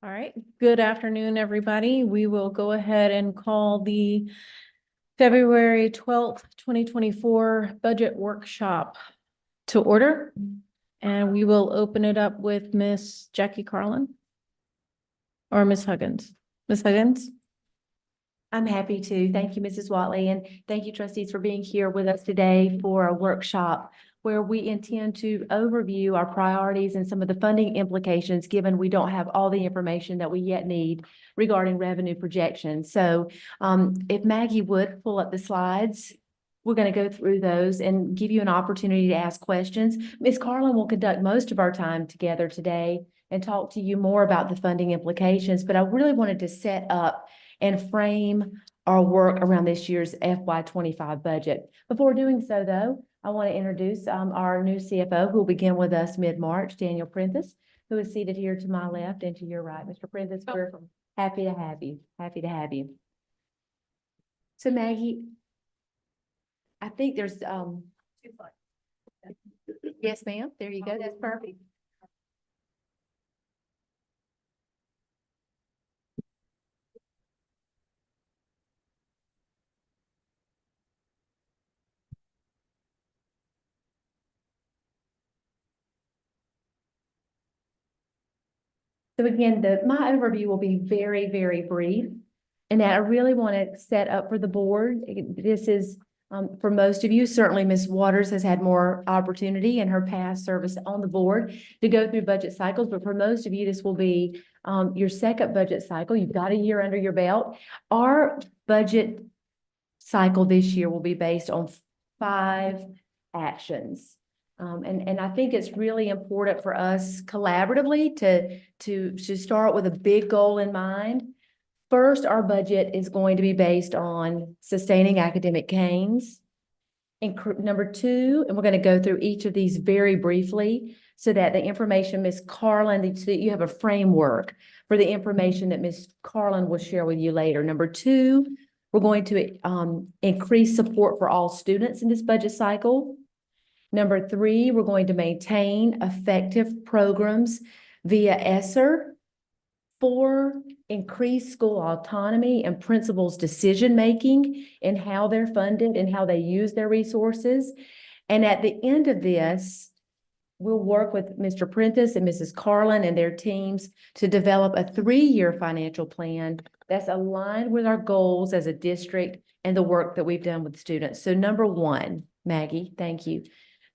All right, good afternoon, everybody. We will go ahead and call the February 12th, 2024 budget workshop to order. And we will open it up with Miss Jackie Carlin or Miss Huggins. Miss Huggins? I'm happy to. Thank you, Mrs. Watley, and thank you, trustees, for being here with us today for a workshop where we intend to overview our priorities and some of the funding implications, given we don't have all the information that we yet need regarding revenue projections. So if Maggie would pull up the slides, we're going to go through those and give you an opportunity to ask questions. Ms. Carlin will conduct most of our time together today and talk to you more about the funding implications, but I really wanted to set up and frame our work around this year's FY25 budget. Before doing so, though, I want to introduce our new CFO, who will begin with us mid-March, Daniel Prentice, who is seated here to my left and to your right. Mr. Prentice, we're happy to have you. Happy to have you. So Maggie, I think there's yes, ma'am. There you go. That's perfect. So again, my overview will be very, very brief. And that I really want to set up for the board. This is, for most of you, certainly Ms. Waters has had more opportunity in her past service on the board to go through budget cycles. But for most of you, this will be your second budget cycle. You've got a year under your belt. Our budget cycle this year will be based on 5 actions. And I think it's really important for us collaboratively to start with a big goal in mind. First, our budget is going to be based on sustaining academic gains. Number 2, and we're going to go through each of these very briefly so that the information Ms. Carlin, so that you have a framework for the information that Ms. Carlin will share with you later. Number 2, we're going to increase support for all students in this budget cycle. Number 3, we're going to maintain effective programs via ESSER. 4, increase school autonomy and principals' decision-making in how they're funded and how they use their resources. And at the end of this, we'll work with Mr. Prentice and Mrs. Carlin and their teams to develop a 3-year financial plan that's aligned with our goals as a district and the work that we've done with students. So number 1, Maggie, thank you.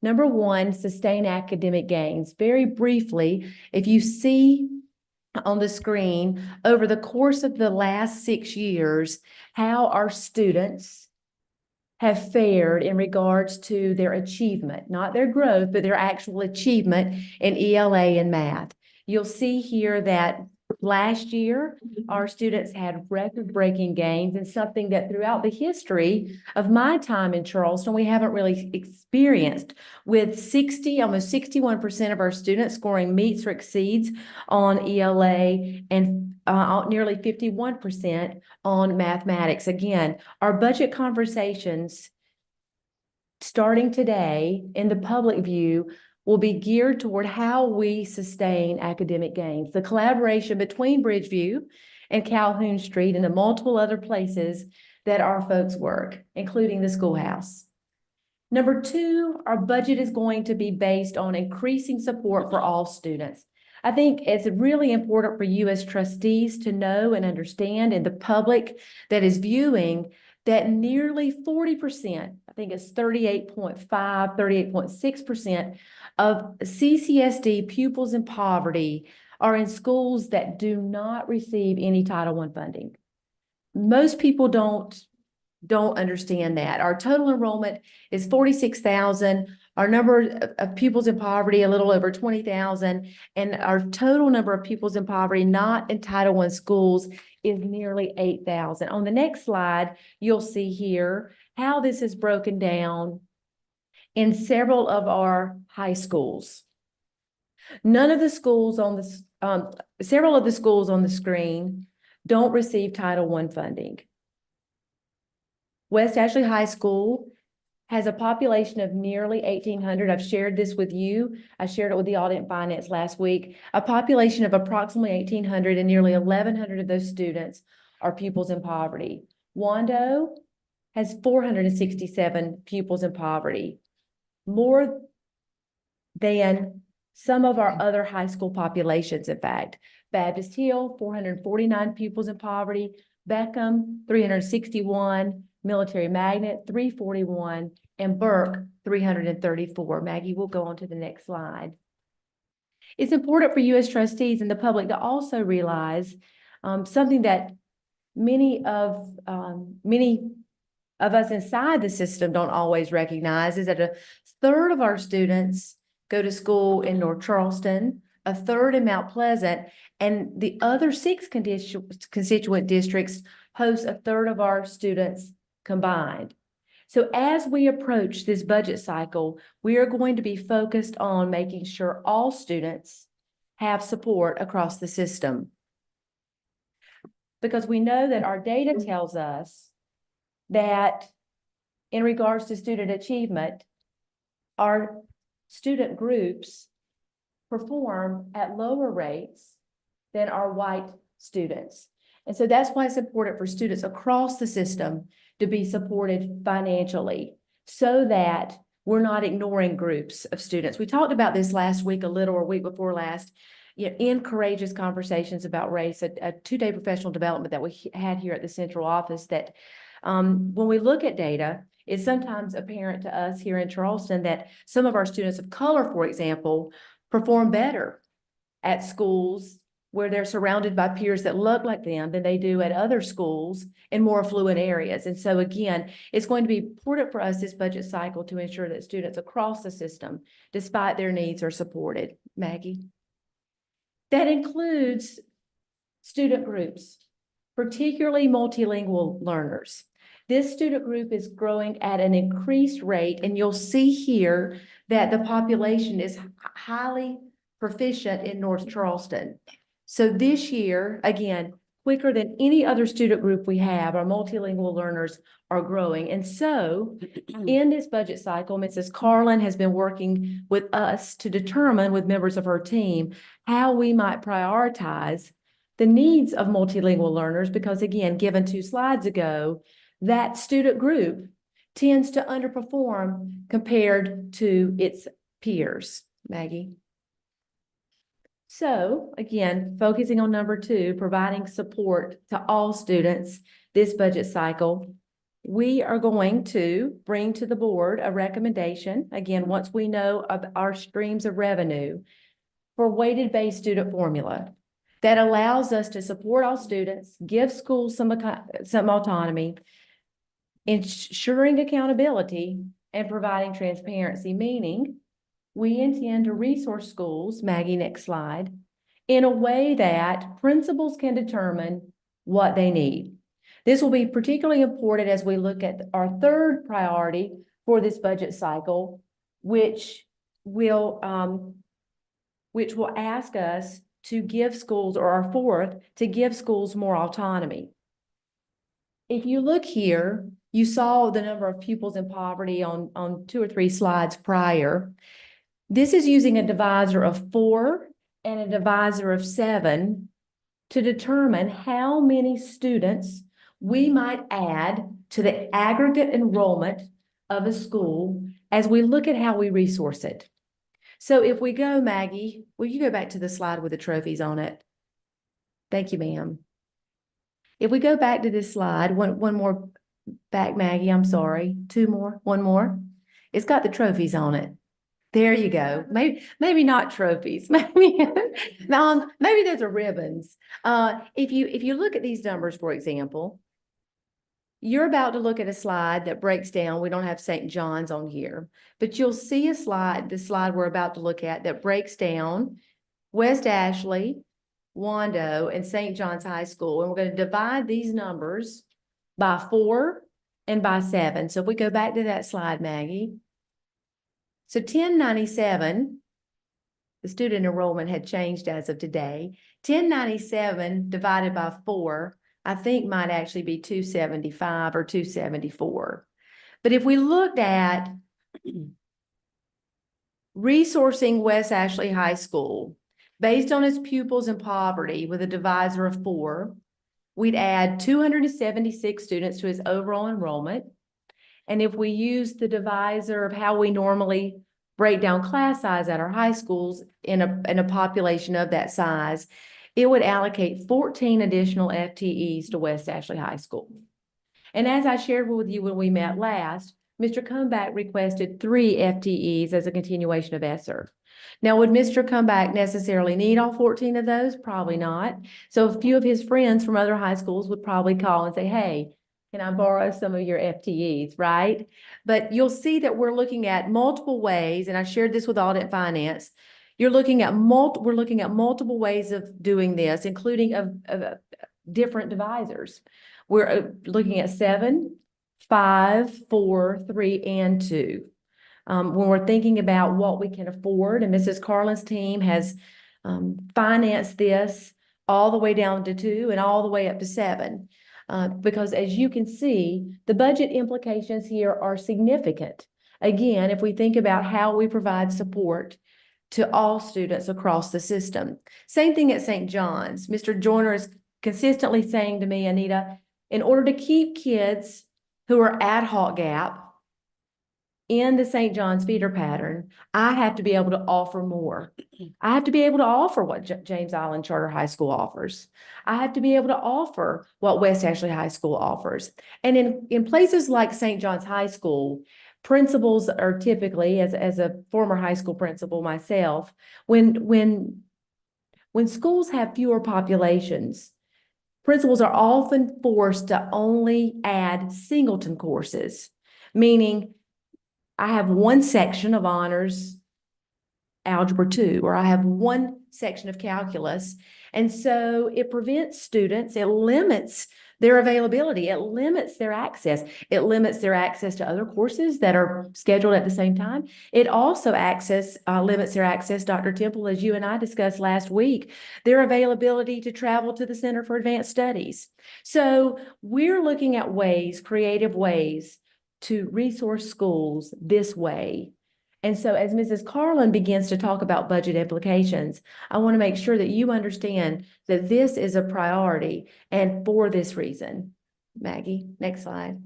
Number 1, sustain academic gains. Very briefly, if you see on the screen, over the course of the last 6 years, how our students have fared in regards to their achievement, not their growth, but their actual achievement in ELA and math. You'll see here that last year, our students had record-breaking gains, and something that throughout the history of my time in Charleston, we haven't really experienced, with almost 61% of our students scoring meets or exceeds on ELA and nearly 51% on mathematics. Again, our budget conversations starting today in the public view will be geared toward how we sustain academic gains. The collaboration between Bridgeview and Calhoun Street and the multiple other places that our folks work, including the schoolhouse. Number 2, our budget is going to be based on increasing support for all students. I think it's really important for you as trustees to know and understand, and the public that is viewing, that nearly 40%, I think it's 38.5, 38.6% of CCSD pupils in poverty are in schools that do not receive any Title I funding. Most people don't understand that. Our total enrollment is 46,000. Our number of pupils in poverty, a little over 20,000. And our total number of pupils in poverty not in Title I schools is nearly 8,000. On the next slide, you'll see here how this is broken down in several of our high schools. None of the schools on this, several of the schools on the screen don't receive Title I funding. West Ashley High School has a population of nearly 1,800. I've shared this with you. I shared it with the Audit and Finance last week. A population of approximately 1,800, and nearly 1,100 of those students are pupils in poverty. Wando has 467 pupils in poverty, more than some of our other high school populations, in fact. Baptist Hill, 449 pupils in poverty, Beckham, 361, Military Magnet, 341, and Burke, 334. Maggie, we'll go on to the next slide. It's important for you as trustees and the public to also realize something that many of us inside the system don't always recognize, is that a third of our students go to school in North Charleston, a third in Mount Pleasant, and the other 6 constituent districts host a third of our students combined. So as we approach this budget cycle, we are going to be focused on making sure all students have support across the system. Because we know that our data tells us that in regards to student achievement, our student groups perform at lower rates than our white students. And so that's why it's important for students across the system to be supported financially so that we're not ignoring groups of students. We talked about this last week a little, or week before last, in Courageous Conversations About Race, a 2-day professional development that we had here at the central office, that when we look at data, it's sometimes apparent to us here in Charleston that some of our students of color, for example, perform better at schools where they're surrounded by peers that look like them than they do at other schools in more affluent areas. And so again, it's going to be important for us this budget cycle to ensure that students across the system, despite their needs, are supported. Maggie? That includes student groups, particularly multilingual learners. This student group is growing at an increased rate, and you'll see here that the population is highly proficient in North Charleston. So this year, again, quicker than any other student group we have, our multilingual learners are growing. And so in this budget cycle, Mrs. Carlin has been working with us to determine with members of her team how we might prioritize the needs of multilingual learners, because again, given 2 slides ago, that student group tends to underperform compared to its peers. Maggie? So again, focusing on number 2, providing support to all students this budget cycle, we are going to bring to the board a recommendation, again, once we know of our streams of revenue, for weighted-based student formula that allows us to support all students, give schools some autonomy, ensuring accountability, and providing transparency, meaning we intend to resource schools, Maggie, next slide, in a way that principals can determine what they need. This will be particularly important as we look at our 3rd priority for this budget cycle, which will ask us to give schools, or our 4th, to give schools more autonomy. If you look here, you saw the number of pupils in poverty on 2 or 3 slides prior. This is using a divisor of 4 and a divisor of 7 to determine how many students we might add to the aggregate enrollment of a school as we look at how we resource it. So if we go, Maggie, will you go back to the slide with the trophies on it? Thank you, ma'am. If we go back to this slide, one more back, Maggie, I'm sorry. 2 more, 1 more. It's got the trophies on it. There you go. Maybe not trophies. Maybe those are ribbons. If you look at these numbers, for example, you're about to look at a slide that breaks down. We don't have St. John's on here, but you'll see a slide, the slide we're about to look at, that breaks down West Ashley, Wando, and St. John's High School. And we're going to divide these numbers by 4 and by 7. So if we go back to that slide, Maggie. So 1097, the student enrollment had changed as of today. 1097 divided by 4, I think might actually be 275 or 274. But if we looked at resourcing West Ashley High School based on its pupils in poverty with a divisor of 4, we'd add 276 students to its overall enrollment. And if we use the divisor of how we normally break down class size at our high schools in a population of that size, it would allocate 14 additional FTEs to West Ashley High School. And as I shared with you when we met last, Mr. Comeback requested 3 FTEs as a continuation of ESSER. Now, would Mr. Comeback necessarily need all 14 of those? Probably not. So a few of his friends from other high schools would probably call and say, hey, can I borrow some of your FTEs, right? But you'll see that we're looking at multiple ways, and I shared this with Audit and Finance. We're looking at multiple ways of doing this, including of different divisors. We're looking at 7, 5, 4, 3, and 2. When we're thinking about what we can afford, and Mrs. Carlin's team has financed this all the way down to 2 and all the way up to 7. Because as you can see, the budget implications here are significant. Again, if we think about how we provide support to all students across the system. Same thing at St. John's. Mr. Joyner is consistently saying to me, Anita, in order to keep kids who are ad hoc gap in the St. John's feeder pattern, I have to be able to offer more. I have to be able to offer what James Island Charter High School offers. I have to be able to offer what West Ashley High School offers. And in places like St. John's High School, principals are typically, as a former high school principal myself, when schools have fewer populations, principals are often forced to only add singleton courses, meaning I have one section of honors algebra 2, or I have one section of calculus. And so it prevents students, it limits their availability, it limits their access. It limits their access to other courses that are scheduled at the same time. It also limits their access, Dr. Temple, as you and I discussed last week, their availability to travel to the Center for Advanced Studies. So we're looking at ways, creative ways, to resource schools this way. And so as Mrs. Carlin begins to talk about budget implications, I want to make sure that you understand that this is a priority and for this reason. Maggie, next slide.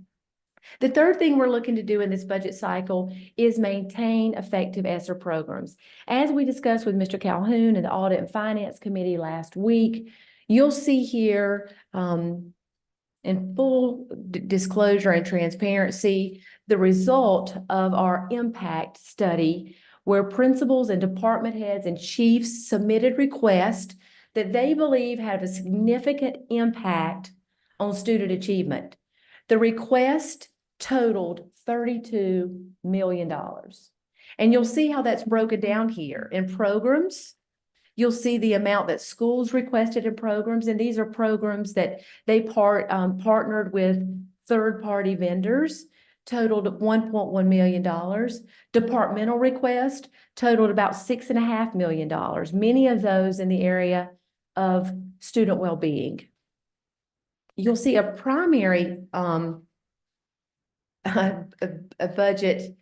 The third thing we're looking to do in this budget cycle is maintain effective ESSER programs. As we discussed with Mr. Calhoun and the Audit and Finance Committee last week, you'll see here in full disclosure and transparency, the result of our impact study, where principals and department heads and chiefs submitted requests that they believe have a significant impact on student achievement. The request totaled $32 million. And you'll see how that's broken down here in programs. You'll see the amount that schools requested in programs, and these are programs that they partnered with third-party vendors, totaled $1.1 million. Departmental request totaled about $6.5 million, many of those in the area of student well-being. You'll see a primary a budget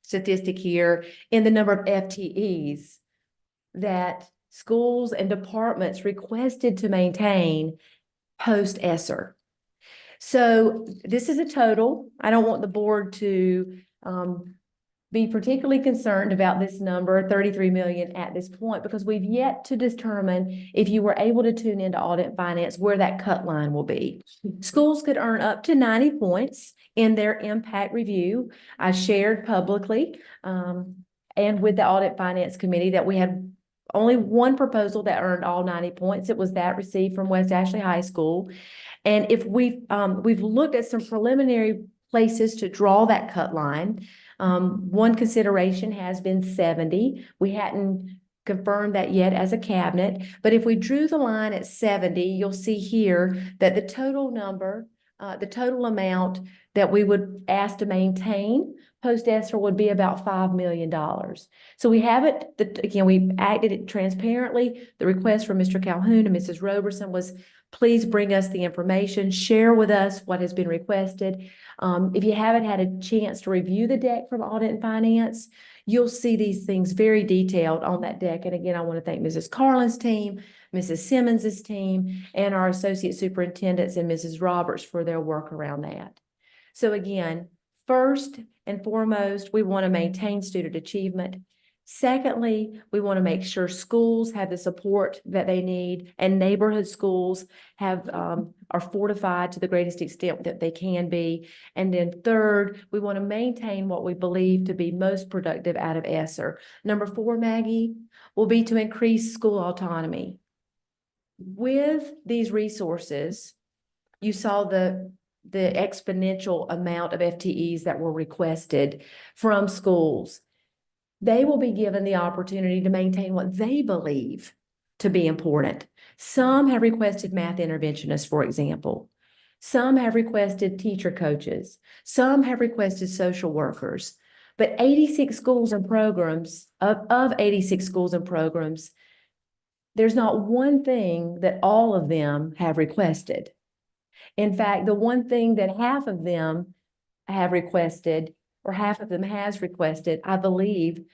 statistic here in the number of FTEs that schools and departments requested to maintain post ESSER. So this is a total. I don't want the board to be particularly concerned about this number, 33 million at this point, because we've yet to determine, if you were able to tune into Audit and Finance, where that cut line will be. Schools could earn up to 90 points in their impact review. I shared publicly and with the Audit Finance Committee that we had only one proposal that earned all 90 points. It was that received from West Ashley High School. And if we've looked at some preliminary places to draw that cut line. One consideration has been 70. We hadn't confirmed that yet as a cabinet, but if we drew the line at 70, you'll see here that the total number, the total amount that we would ask to maintain post-ESSER would be about $5 million. So we have it, again, we acted it transparently. The request from Mr. Calhoun and Mrs. Roberson was, please bring us the information, share with us what has been requested. If you haven't had a chance to review the deck from Audit and Finance, you'll see these things very detailed on that deck. And again, I want to thank Mrs. Carlin's team, Mrs. Simmons's team, and our associate superintendents and Mrs. Roberts for their work around that. So again, first and foremost, we want to maintain student achievement. Secondly, we want to make sure schools have the support that they need, and neighborhood schools have are fortified to the greatest extent that they can be. And then third, we want to maintain what we believe to be most productive out of ESSER. Number 4, Maggie, will be to increase school autonomy. With these resources, you saw the exponential amount of FTEs that were requested from schools. They will be given the opportunity to maintain what they believe to be important. Some have requested math interventionists, for example. Some have requested teacher coaches. Some have requested social workers. But 86 schools and programs, of 86 schools and programs, there's not one thing that all of them have requested. In fact, the one thing that half of them have requested, or half of them has requested, I believe,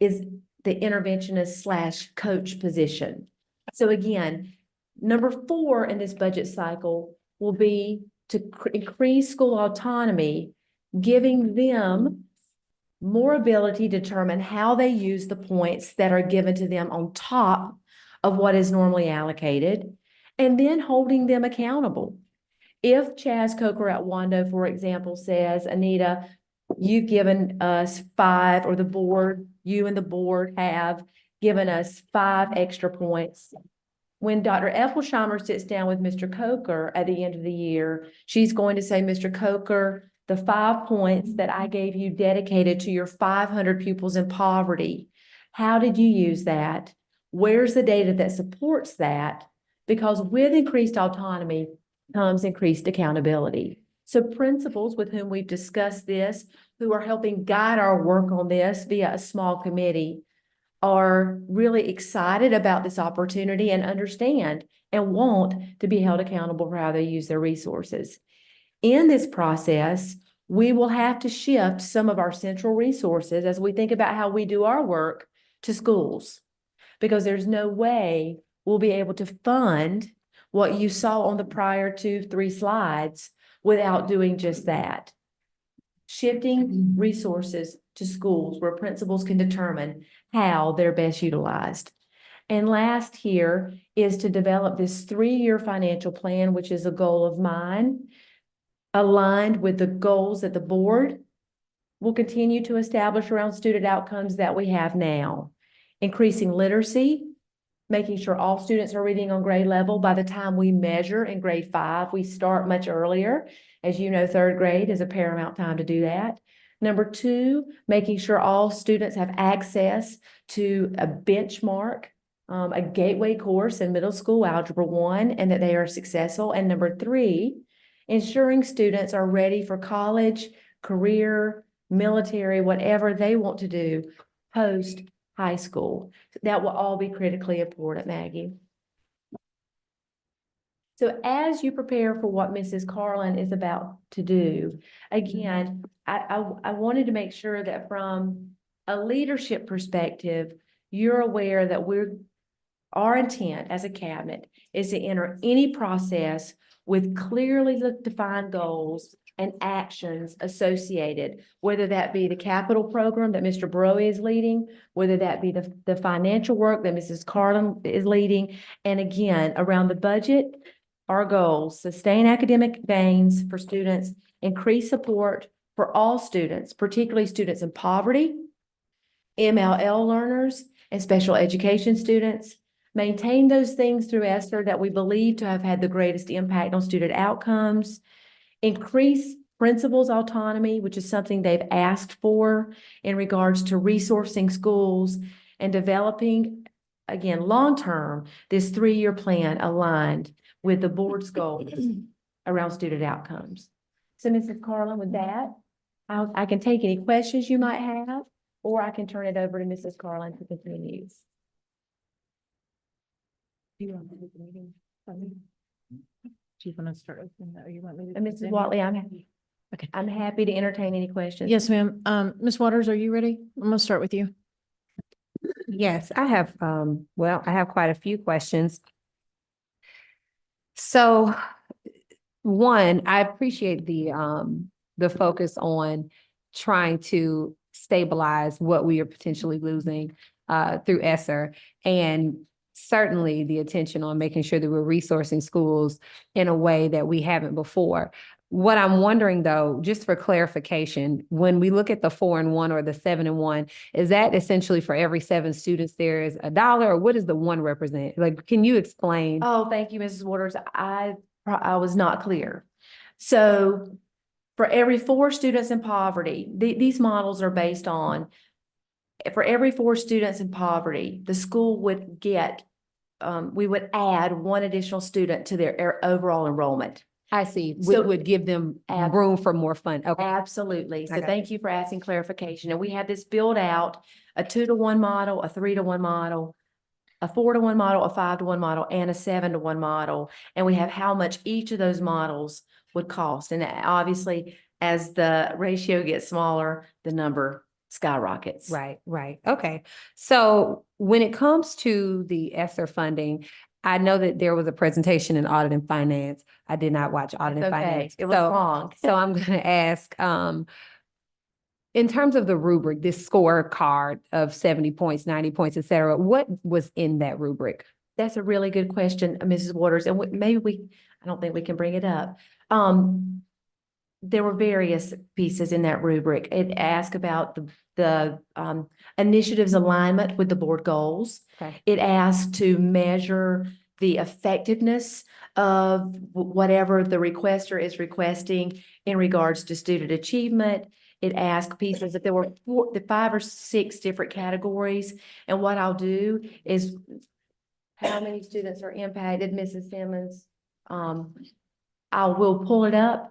is the interventionist / coach position. So again, number 4 in this budget cycle will be to increase school autonomy, giving them more ability to determine how they use the points that are given to them on top of what is normally allocated, and then holding them accountable. If Chaz Coker at Wando, for example, says, Anita, you've given us 5, or the board, you and the board have given us 5 extra points. When Dr. Epplesheimer sits down with Mr. Coker at the end of the year, she's going to say, Mr. Coker, the 5 points that I gave you dedicated to your 500 pupils in poverty, how did you use that? Where's the data that supports that? Because with increased autonomy comes increased accountability. So principals with whom we've discussed this, who are helping guide our work on this via a small committee, are really excited about this opportunity and understand and want to be held accountable for how they use their resources. In this process, we will have to shift some of our central resources as we think about how we do our work to schools, because there's no way we'll be able to fund what you saw on the prior 2-3 slides without doing just that. Shifting resources to schools where principals can determine how they're best utilized. And last here is to develop this 3-year financial plan, which is a goal of mine, aligned with the goals that the board will continue to establish around student outcomes that we have now. Increasing literacy, making sure all students are reading on grade level. By the time we measure in grade 5, we start much earlier. As you know, 3rd grade is a paramount time to do that. Number 2, making sure all students have access to a benchmark, a gateway course in middle school Algebra 1, and that they are successful. And number 3, ensuring students are ready for college, career, military, whatever they want to do post high school. That will all be critically important, Maggie. So as you prepare for what Mrs. Carlin is about to do, again, I wanted to make sure that from a leadership perspective, you're aware that our intent as a cabinet is to enter any process with clearly defined goals and actions associated, whether that be the capital program that Mr. Broe is leading, whether that be the financial work that Mrs. Carlin is leading. And again, around the budget, our goals: sustain academic gains for students, increase support for all students, particularly students in poverty, MLL learners, and special education students. Maintain those things through ESSER that we believe to have had the greatest impact on student outcomes. Increase principals' autonomy, which is something they've asked for in regards to resourcing schools and developing, again, long-term, this 3-year plan aligned with the board's goals around student outcomes. So Mrs. Carlin, with that, I can take any questions you might have, or I can turn it over to Mrs. Carlin to continue. Do you want to do the meeting? Do you want to start opening that, or you want me to? And Mrs. Watley, I'm happy to entertain any questions. Yes, ma'am. Ms. Waters, are you ready? I'm gonna start with you. Yes, I have, I have quite a few questions. So, one, I appreciate the focus on trying to stabilize what we are potentially losing, through ESSER. And certainly the attention on making sure that we're resourcing schools in a way that we haven't before. What I'm wondering though, just for clarification, when we look at the 4-1 or the 7-1, is that essentially for every 7 students, there is $1, or what does the 1 represent? Like, can you explain? Oh, thank you, Mrs. Waters. I was not clear. So for every 4 students in poverty, these models are based on, for every 4 students in poverty, the school would get, we would add 1 additional student to their overall enrollment. I see, So- would give them room for more fun. Okay, Absolutely. So Okay. thank you for asking clarification. And we have this built out, a 2-to-1 model, a 3-to-1 model, a 4-to-1 model, a 5-to-1 model, and a 7-to-1 model. And we have how much each of those models would cost. And obviously, as the ratio gets smaller, the number skyrockets. right. Okay. So when it comes to the ESSER funding, I know that there was a presentation in Audit and Finance. I did not watch Audit It's and okay. Finance. It was So, long. so I'm going to ask, in terms of the rubric, this scorecard of 70 points, 90 points, et cetera, what was in that rubric? That's a really good question, Mrs. Waters, and I don't think we can bring it up. There were various pieces in that rubric. It asked about the initiative's alignment with the board goals. Okay. It asked to measure the effectiveness of whatever the requester is requesting in regards to student achievement. It asked pieces that there were 5 or 6 different categories. And what I'll do is, how many students are impacted, Mrs. Simmons? I will pull it up,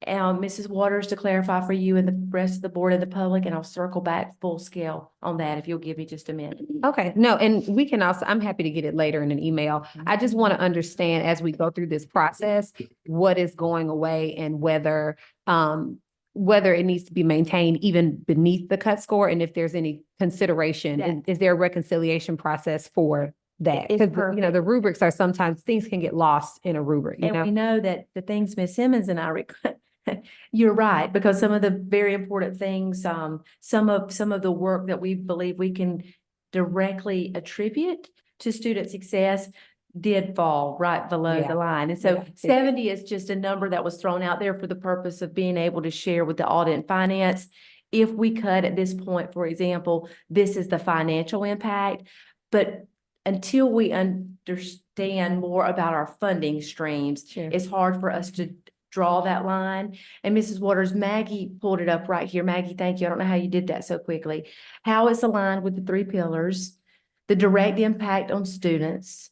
Mrs. Waters, to clarify for you and the rest of the board and the public, and I'll circle back full scale on that if you'll give me just a minute. Okay, no, and we can also, I'm happy to get it later in an email. I just want to understand as we go through this process, what is going away and whether it needs to be maintained even beneath the cut score, and if there's any consideration, Yeah. is there a reconciliation process for that? It's Because, you know, the rubrics are sometimes, things can get lost in a rubric, you And we know? know that the things Ms. Simmons and I you're right, because some of the very important things, some of the work that we believe we can directly attribute to student success did fall right below Yeah. the line. And so Yeah. 70 is just a number that was thrown out there for the purpose of being able to share with the audit and finance. If we cut at this point, for example, this is the financial impact, but until we understand more about our funding streams, Sure. it's hard for us to draw that line. And Mrs. Waters, Maggie pulled it up right here. Maggie, thank you. I don't know how you did that so quickly. How it's aligned with the 3 pillars, the direct impact on students,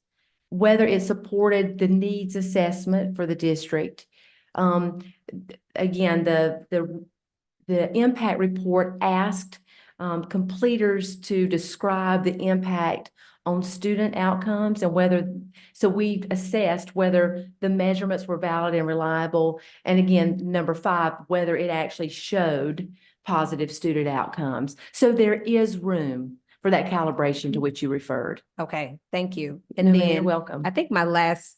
whether it supported the needs assessment for the district. Again, the impact report asked completers to describe the impact on student outcomes and so we assessed whether the measurements were valid and reliable. And again, number 5, whether it actually showed positive student outcomes. So there is room for that calibration to which you referred. Okay, thank you. And And you're then welcome. I think my last,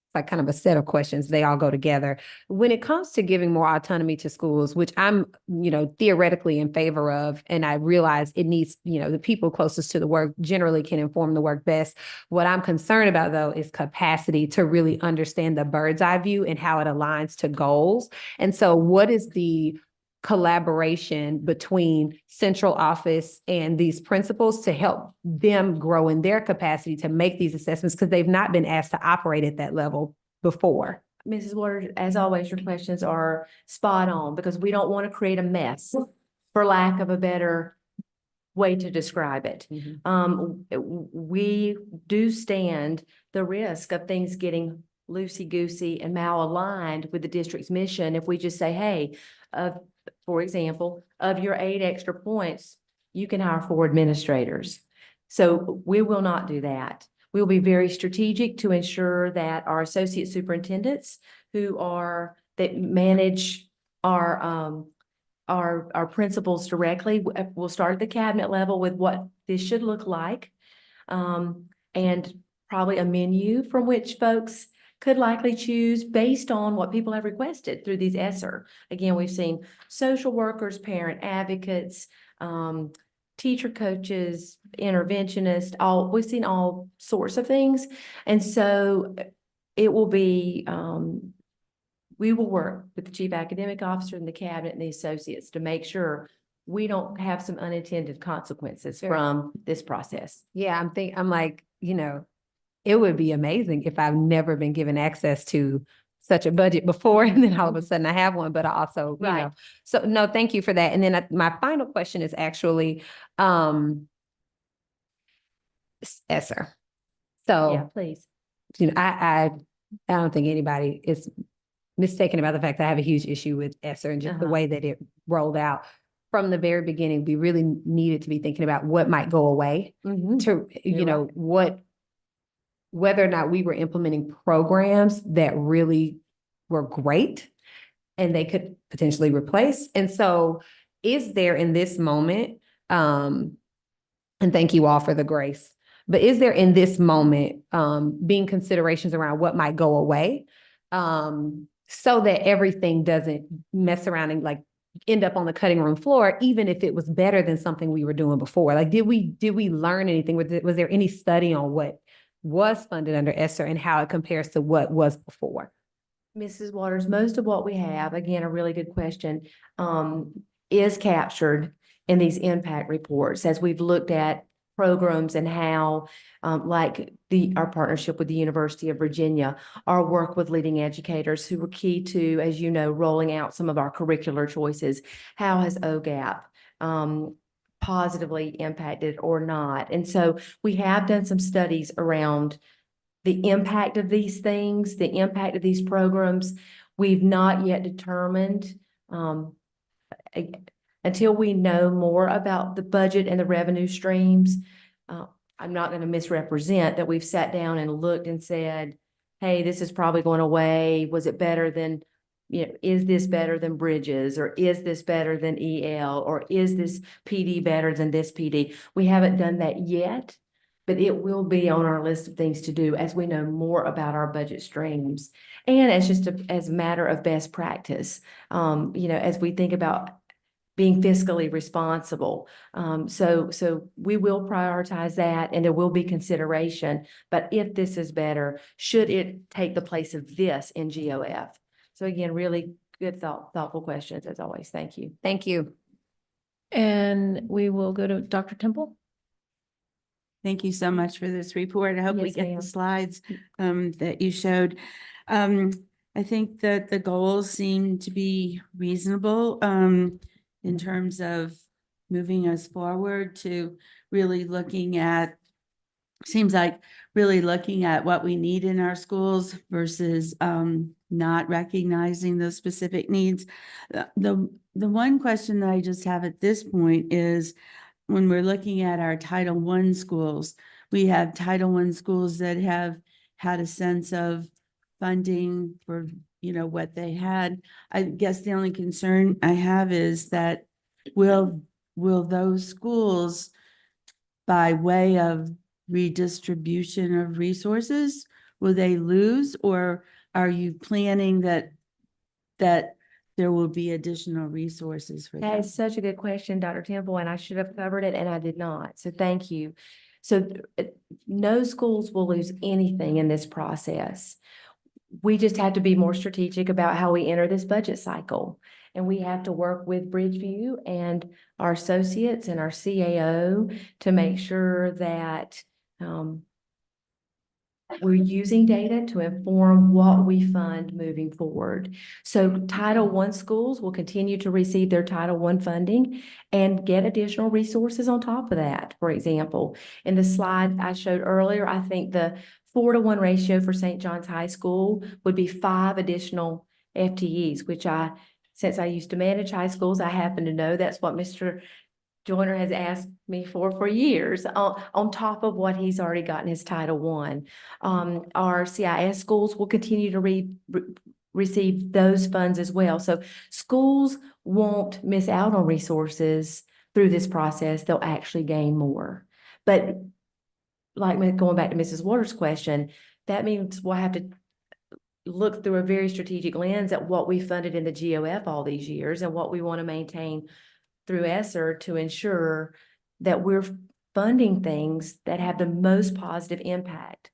it's like kind of a set of questions, they all go together. When it comes to giving more autonomy to schools, which I'm, you know, theoretically in favor of, and I realize it needs, you know, the people closest to the work generally can inform the work best. What I'm concerned about though is capacity to really understand the bird's eye view and how it aligns to goals. And so what is the collaboration between central office and these principals to help them grow in their capacity to make these assessments, because they've not been asked to operate at that level before? Mrs. Waters, as always, your questions are spot on because we don't want to create a mess, for lack of a better way to describe it. We do stand the risk of things getting loosey-goosey and malaligned with the district's mission if we just say, hey, for example, of your 8 extra points, you can hire 4 administrators. So we will not do that. We will be very strategic to ensure that our associate superintendents that manage our principals directly, we'll start at the cabinet level with what this should look like. And probably a menu from which folks could likely choose based on what people have requested through these ESSER. Again, we've seen social workers, parent advocates, teacher coaches, interventionists, we've seen all sorts of things. And so it will be, we will work with the chief academic officer and the cabinet and the associates to make sure we don't have some unintended consequences Sure. from this process. Yeah, I'm like, it would be amazing if I've never been given access to such a budget before, and then all of a sudden I have one, but I also, Right. so no, thank you for that. And then my final question is actually, ESSER. Yeah, So, please. I don't think anybody is mistaken about the fact that I have a huge issue with ESSER and just the Uh-huh. way that it rolled out. From the very beginning, we really needed to be thinking about what might go away to, You're whether or not we were implementing programs that really were great and they could potentially replace. And so is there in this moment, and thank you all for the grace, but is there in this moment, being considerations around what might go away, so that everything doesn't mess around and like end up on the cutting room floor, even if it was better than something we were doing before? Like, did we learn anything? Was there any study on what was funded under ESSER and how it compares to what was before? Mrs. Waters, most of what we have, again, a really good question, is captured in these impact reports as we've looked at programs and how, like our partnership with the University of Virginia, our work with leading educators who were key to, as you know, rolling out some of our curricular choices. How has OGAP positively impacted or not? And so we have done some studies around the impact of these things, the impact of these programs. We've not yet determined, until we know more about the budget and the revenue streams. I'm not going to misrepresent that we've sat down and looked and said, hey, this is probably going away. Was it better than, is this better than Bridges, or is this better than EL, or is this PD better than this PD? We haven't done that yet, but it will be on our list of things to do as we know more about our budget streams. And as just as a matter of best practice, as we think about being fiscally responsible. So we will prioritize that, and there will be consideration, but if this is better, should it take the place of this in GOF? So again, really good thoughtful questions as always. Thank you. Thank you. And we will go to Dr. Temple. Thank you so much for this report. I hope we Yes, get ma'am. the slides that you showed. I think that the goals seem to be reasonable in terms of moving us forward to really looking at, seems like really looking at what we need in our schools versus not recognizing those specific needs. The one question that I just have at this point is, when we're looking at our Title I schools, we have Title I schools that have had a sense of funding for, what they had. I guess the only concern I have is that will those schools, by way of redistribution of resources, will they lose, or are you planning that there will be additional resources for That that? is such a good question, Dr. Temple, and I should have covered it and I did not. So thank you. So no schools will lose anything in this process. We just have to be more strategic about how we enter this budget cycle. And we have to work with Bridgeview and our associates and our CAO to make sure that we're using data to inform what we fund moving forward. So Title I schools will continue to receive their Title I funding and get additional resources on top of that. For example, in the slide I showed earlier, I think the 4-to-1 ratio for St. John's High School would be 5 additional FTEs, which I Since I used to manage high schools, I happen to know that's what Mr. Joyner has asked me for years, on top of what he's already gotten his Title I. Our CIS schools will continue to receive those funds as well. So schools won't miss out on resources through this process. They'll actually gain more. But like going back to Mrs. Waters' question, that means we'll have to look through a very strategic lens at what we funded in the GOF all these years and what we want to maintain through ESSER to ensure that we're funding things that have the most positive impact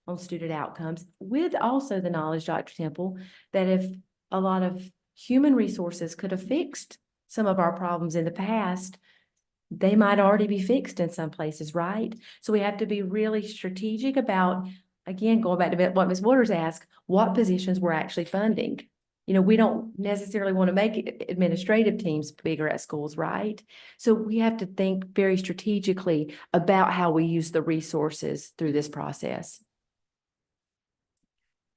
on student outcomes, with also the knowledge, Dr. Temple, that if a lot of human resources could have fixed some of our problems in the past, they might already be fixed in some places, right? So we have to be really strategic about, again, going back to what Ms. Waters asked, what positions we're actually funding. You know, we don't necessarily want to make administrative teams bigger at schools, right? So we have to think very strategically about how we use the resources through this process.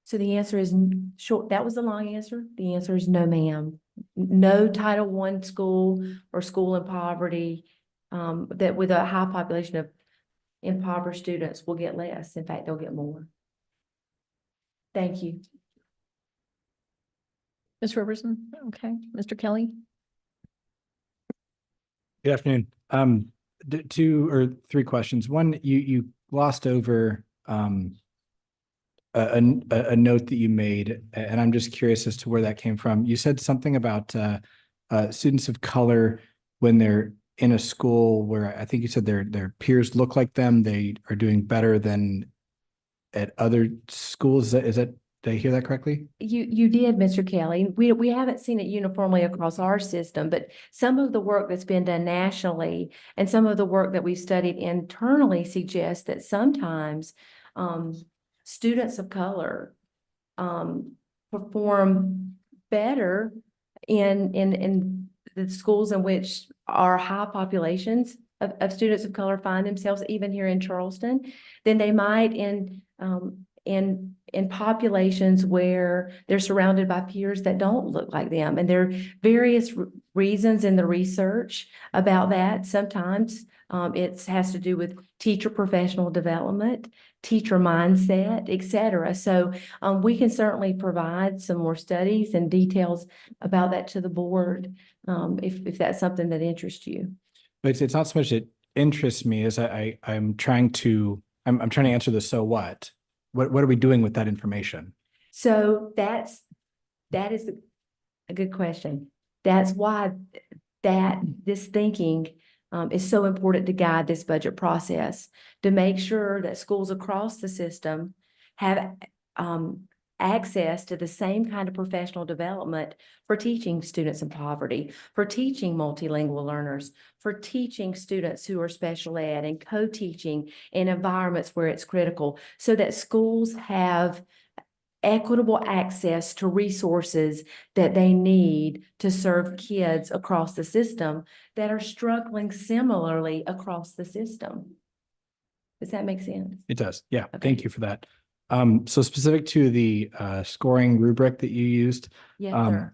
So the answer is short. That was the long answer. The answer is no, ma'am. No Title I school or school in poverty that with a high population of impoverished students will get less. In fact, they'll get more. Thank you. Ms. Robertson, okay, Mr. Kelly? Good afternoon. Two or three questions. One, you glossed over a note that you made, and I'm just curious as to where that came from. You said something about students of color when they're in a school where I think you said their peers look like them, they are doing better than at other schools. Is that did I hear that correctly? You did, Mr. Kelly. We haven't seen it uniformly across our system, but some of the work that's been done nationally and some of the work that we've studied internally suggests that sometimes students of color perform better in the schools in which our high populations of students of color find themselves, even here in Charleston, than they might in populations where they're surrounded by peers that don't look like them. And there are various reasons in the research about that. Sometimes it has to do with teacher professional development, teacher mindset, et cetera. So we can certainly provide some more studies and details about that to the board if that's something that interests you. But it's not so much that interests me as I'm trying to answer the so what. What are we doing with that information? So that is a good question. That's why this thinking is so important to guide this budget process, to make sure that schools across the system have access to the same kind of professional development for teaching students in poverty, for teaching multilingual learners, for teaching students who are special ed and co-teaching in environments where it's critical, so that schools have equitable access to resources that they need to serve kids across the system that are struggling similarly across the system. Does that make sense? It does. Yeah. Okay. Thank you for that. So specific to the scoring rubric that you used, Yes, sir.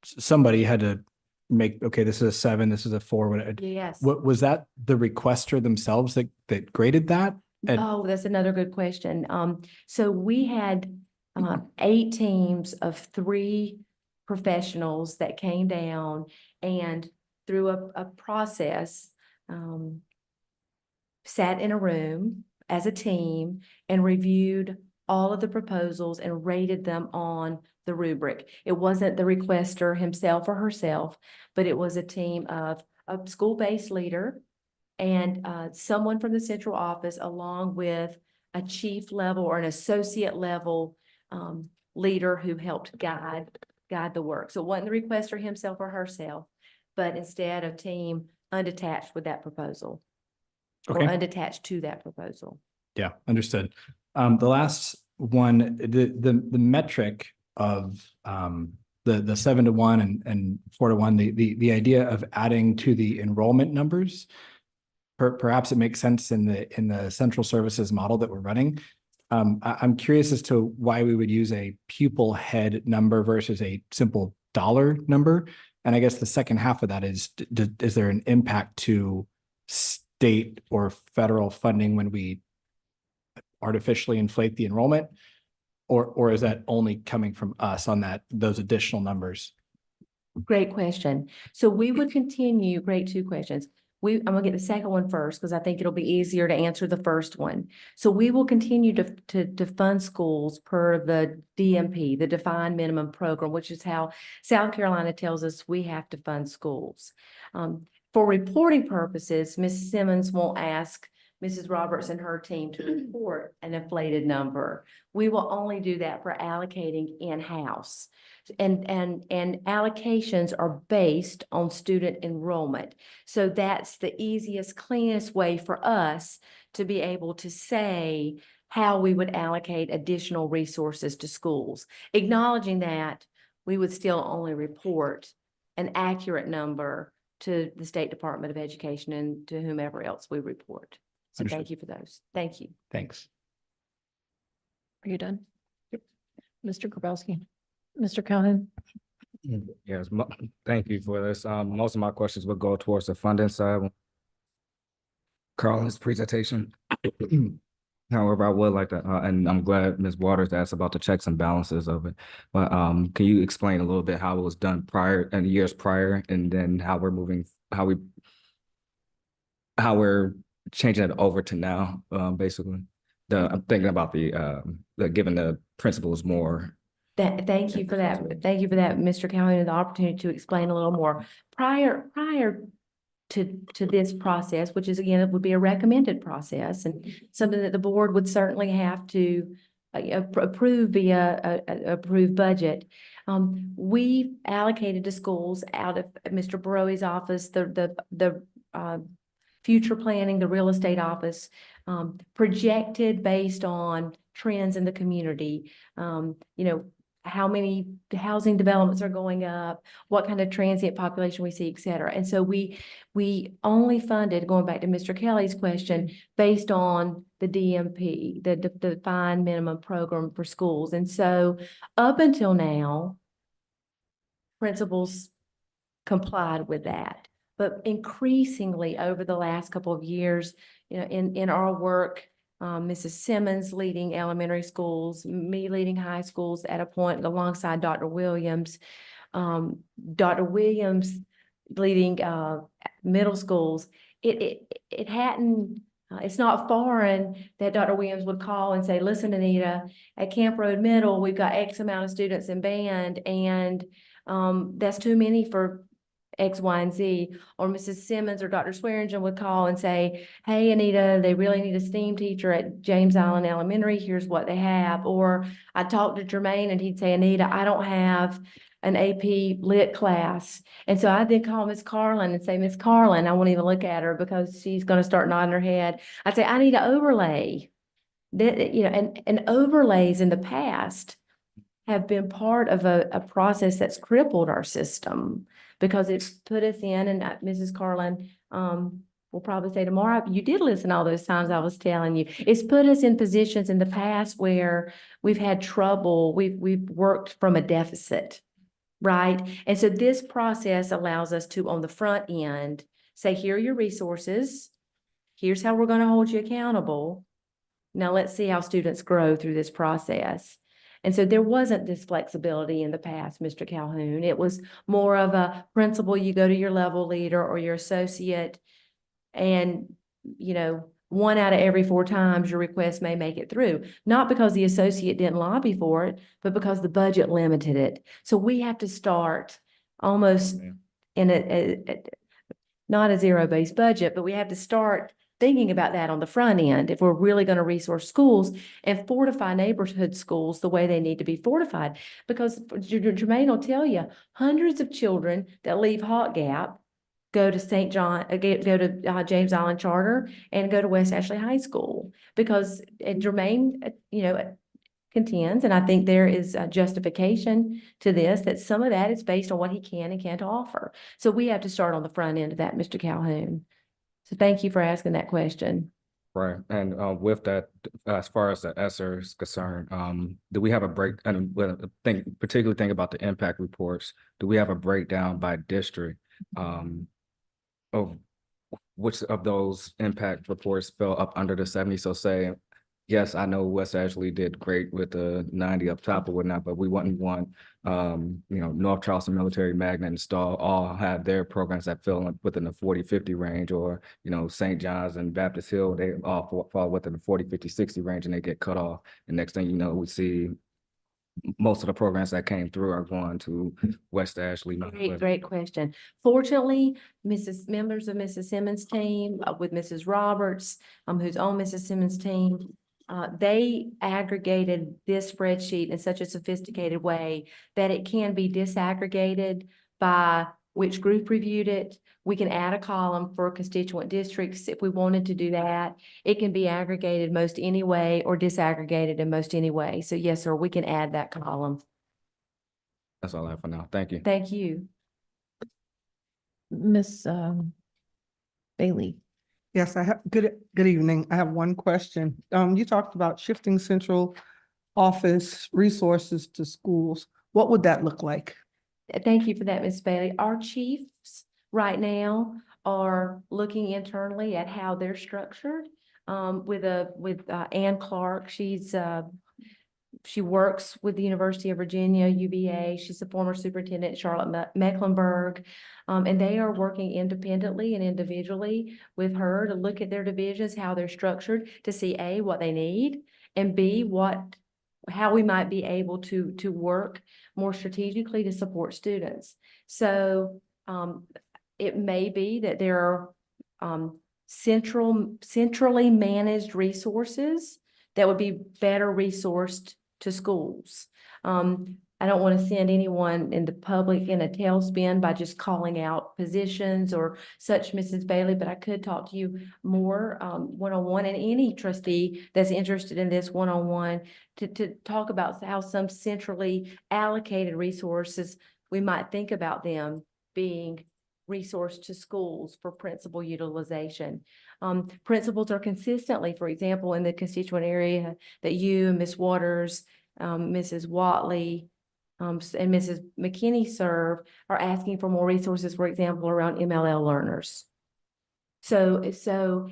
somebody had to make, okay, this is a 7, this is a 4. Yes. What was that the requester themselves that graded that? Oh, that's another good question. So we had 8 teams of 3 professionals that came down and through a process, sat in a room as a team and reviewed all of the proposals and rated them on the rubric. It wasn't the requester himself or herself, but it was a team of a school-based leader and someone from the central office, along with a chief level or an associate level leader who helped guide the work. So it wasn't the requester himself or herself, but instead a team unattached with that proposal. Or Okay. unattached to that proposal. Yeah, understood. The last one, the metric of the 7 to 1 and 4 to 1, the idea of adding to the enrollment numbers, perhaps it makes sense in the central services model that we're running. I'm curious as to why we would use a pupil head number versus a simple dollar number. And I guess the second half of that is there an impact to state or federal funding when we artificially inflate the enrollment? Or is that only coming from us on those additional numbers? Great question. So we would continue, great two questions. I'm gonna get the second one first because I think it'll be easier to answer the first one. So we will continue to fund schools per the DMP, the Defined Minimum Program, which is how South Carolina tells us we have to fund schools. For reporting purposes, Ms. Simmons won't ask Mrs. Roberts and her team to report an inflated number. We will only do that for allocating in-house. And allocations are based on student enrollment. So that's the easiest, cleanest way for us to be able to say how we would allocate additional resources to schools. Acknowledging that, we would still only report an accurate number to the State Department of Education and to whomever else we report. So Understood. thank you for those. Thank you. Thanks. Are you done? Yep. Mr. Grabowski, Mr. Calhoun. Yes, thank you for this. Most of my questions will go towards the funding side. Carlin's presentation. However, I would like to, and I'm glad Ms. Waters asked about the checks and balances of it. But can you explain a little bit how it was done prior and years prior, and then how we're changing it over to now, basically? I'm thinking about the giving the principals more. Thank you for that. Thank you for that, Mr. Calhoun, and the opportunity to explain a little more. Prior to this process, which is again, it would be a recommended process and something that the board would certainly have to approve via approved budget. We allocated to schools out of Mr. Baroi's office, the future planning, the real estate office, projected based on trends in the community. How many housing developments are going up, what kind of transient population we see, et cetera. And so we only funded, going back to Mr. Kelly's question, based on the DMP, the Defined Minimum Program for schools. And so up until now, principals complied with that. But increasingly over the last couple of years, in our work, Mrs. Simmons leading elementary schools, me leading high schools at a point alongside Dr. Williams. Dr. Williams leading middle schools. It hadn't, it's not foreign that Dr. Williams would call and say, listen, Anita, at Camp Road Middle, we've got X amount of students in band, and that's too many for X, Y, and Z. Or Mrs. Simmons or Dr. Swearingen would call and say, hey, Anita, they really need a STEAM teacher at James Island Elementary. Here's what they have. Or I talked to Jermaine and he'd say, Anita, I don't have an AP Lit class. And so I then call Miss Carlin and say, Miss Carlin, I won't even look at her because she's going to start nodding her head. I'd say, I need an overlay. And overlays in the past have been part of a process that's crippled our system, because it's put us in, and Mrs. Carlin will probably say tomorrow, you did listen all those times I was telling you. It's put us in positions in the past where we've had trouble, we've worked from a deficit, right? And so this process allows us to, on the front end, say, here are your resources, here's how we're going to hold you accountable. Now let's see how students grow through this process. And so there wasn't this flexibility in the past, Mr. Calhoun. It was more of a principal, you go to your level leader or your associate, and, 1 out of every 4 times your request may make it through. Not because the associate didn't lobby for it, but because the budget limited it. So we have to start almost in not a zero-based budget, but we have to start thinking about that on the front end if we're really going to resource schools and fortify neighborhood schools the way they need to be fortified. Because Jermaine will tell you, hundreds of children that leave Hawk Gap go to St. John, go to James Island Charter and go to West Ashley High School. Because, and Jermaine, contends, and I think there is a justification to this, that some of that is based on what he can and can't offer. So we have to start on the front end of that, Mr. Calhoun. So thank you for asking that question. Right, and with that, as far as the ESSER is concerned, do we have a break, and particularly think about the impact reports, do we have a breakdown by district? Of which of those impact reports fell up under the 70? So say, yes, I know West Ashley did great with the 90 up top or whatnot, but we wouldn't want, North Charleston Military Magnet and Stall all have their programs that fell within the 40-50 range, or, St. John's and Baptist Hill, they all fall within the 40-50-60 range and they get cut off. And next thing you know, we see most of the programs that came through are going to West Ashley. Great question. Fortunately, members of Mrs. Simmons' team, with Mrs. Roberts, who's on Mrs. Simmons' team, they aggregated this spreadsheet in such a sophisticated way that it can be disaggregated by which group reviewed it. We can add a column for constituent districts if we wanted to do that. It can be aggregated most any way or disaggregated in most any way. So yes, sir, we can add that column. That's all I have for now. Thank you. Thank you. Miss Bailey. Yes, I have, good evening. I have one question. You talked about shifting central office resources to schools. What would that look like? Thank you for that, Ms. Bailey. Our chiefs right now are looking internally at how they're structured. With Ann Clark, she works with the University of Virginia, UVA. She's the former superintendent at Charlotte Mecklenburg. And they are working independently and individually with her to look at their divisions, how they're structured, to see A, what they need, and B, how we might be able to work more strategically to support students. So it may be that there are centrally managed resources that would be better resourced to schools. I don't want to send anyone in the public in a tailspin by just calling out positions or such, Mrs. Bailey, but I could talk to you more one-on-one, and any trustee that's interested in this one-on-one to talk about how some centrally allocated resources, we might think about them being resourced to schools for principal utilization. Principals are consistently, for example, in the constituent area that you and Ms. Waters, Mrs. Watley, and Mrs. McKinney serve, are asking for more resources, for example, around MLL learners. So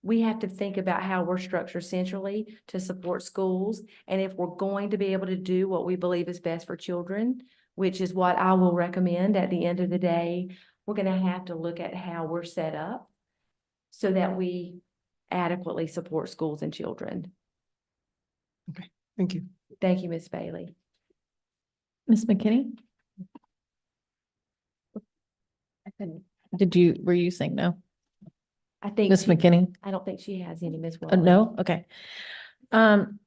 we have to think about how we're structured centrally to support schools. And if we're going to be able to do what we believe is best for children, which is what I will recommend at the end of the day, we're going to have to look at how we're set up so that we adequately support schools and children. Thank you. Thank you, Ms. Bailey. Miss McKinney? Were you saying no? I think Miss McKinney? I don't think she has any, Ms. Watley. No? Okay. One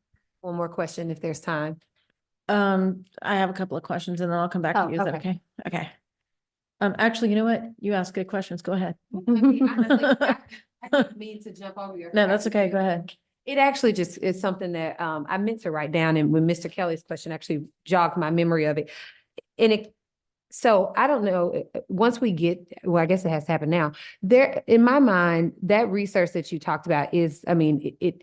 more question if there's time. I have a couple of questions and then I'll come back to Oh, you. Is that okay. okay? Okay. Actually, you know what? You ask good questions. Go ahead. I didn't mean to jump over your. No, that's okay. Go ahead. It actually just is something that I meant to write down, and when Mr. Kelly's question actually jogged my memory of it. So I don't know, once we get, well, I guess it has to happen now. There, in my mind, that research that you talked about is, I mean, it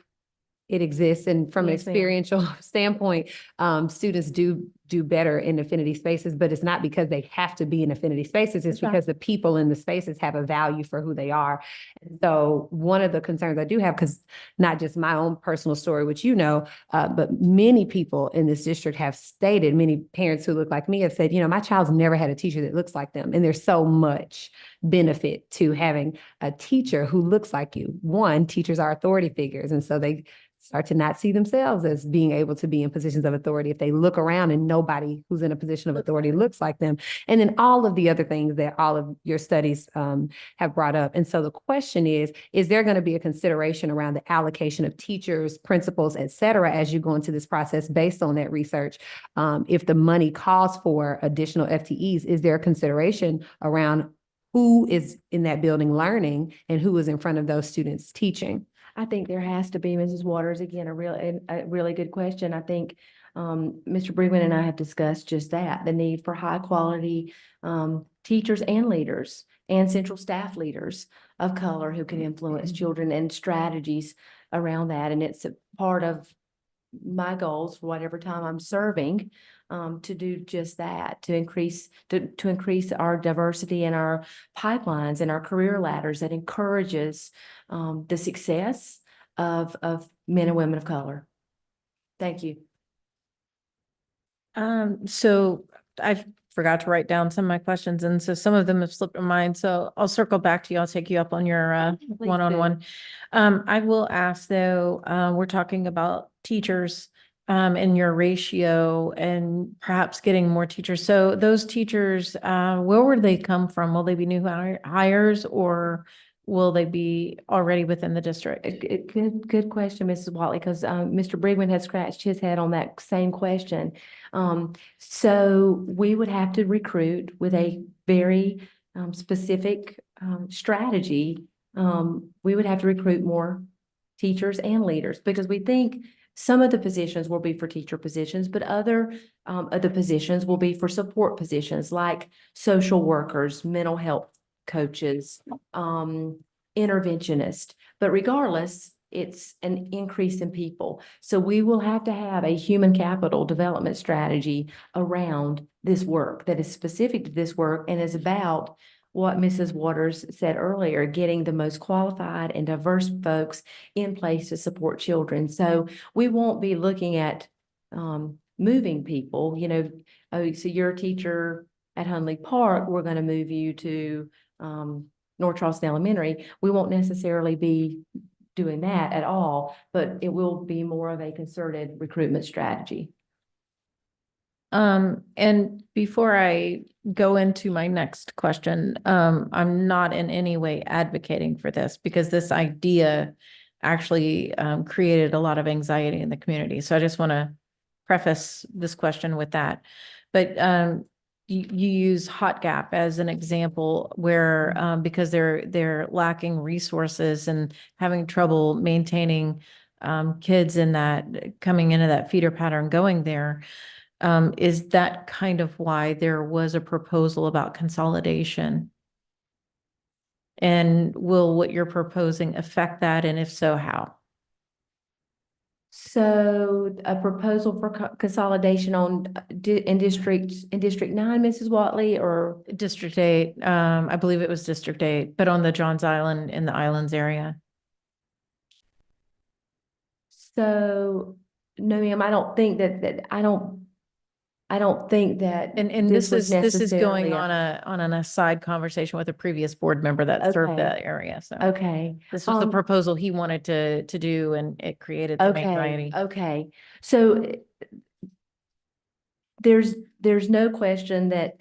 exists, and from an Yes, ma'am. experiential standpoint, students do better in affinity spaces, but it's not because they have to be in affinity spaces. It's That's right. because the people in the spaces have a value for who they are. And so one of the concerns I do have, because not just my own personal story, which but many people in this district have stated, many parents who look like me have said, my child's never had a teacher that looks like them. And there's so much benefit to having a teacher who looks like you. One, teachers are authority figures, and so they start to not see themselves as being able to be in positions of authority if they look around and nobody who's in a position of authority looks like them. And then all of the other things that all of your studies have brought up. And so the question is there going to be a consideration around the allocation of teachers, principals, et cetera, as you go into this process based on that research? If the money calls for additional FTEs, is there a consideration around who is in that building learning and who is in front of those students teaching? I think there has to be, Mrs. Waters, again, a really good question. I think Mr. Brigman and I have discussed just that, the need for high quality teachers and leaders and central staff leaders of color who can influence children and strategies around that. And it's a part of my goals for whatever time I'm serving, to do just that, to increase our diversity in our pipelines and our career ladders that encourages the success of men and women of color. Thank you. So I forgot to write down some of my questions, and so some of them have slipped my mind, so I'll circle back to you. I'll take you up on your Please one-on-one. I will ask though, we're talking about teachers and your ratio and perhaps getting more teachers. So those teachers, where would they come from? Will they be new hires, or will they be already within the district? Good question, Mrs. Watley, because Mr. Brigman had scratched his head on that same question. So we would have to recruit with a very specific strategy. We would have to recruit more teachers and leaders, because we think some of the positions will be for teacher positions, but other of the positions will be for support positions like social workers, mental health coaches, interventionist. But regardless, it's an increase in people. So we will have to have a human capital development strategy around this work that is specific to this work and is about what Mrs. Waters said earlier, getting the most qualified and diverse folks in place to support children. So we won't be looking at moving people, oh, so you're a teacher at Hunley Park, we're going to move you to North Charleston Elementary. We won't necessarily be doing that at all, but it will be more of a concerted recruitment strategy. And before I go into my next question, I'm not in any way advocating for this, because this idea actually created a lot of anxiety in the community. So I just want to preface this question with that. But you use Hot Gap as an example where because they're lacking resources and having trouble maintaining kids in that coming into that feeder pattern going there. Is that kind of why there was a proposal about consolidation? And will what you're proposing affect that? And if so, how? So a proposal for consolidation on in District 9, Mrs. Watley, or District 8, I believe it was District 8, but on the Johns Island in the Islands area. so no, ma'am, I don't think I don't think that. And this was is going necessarily on an aside conversation with a previous board member that served Okay. that area. So Okay. this was the Um, proposal he wanted to do, and it created some Okay, anxiety. okay. So there's no question that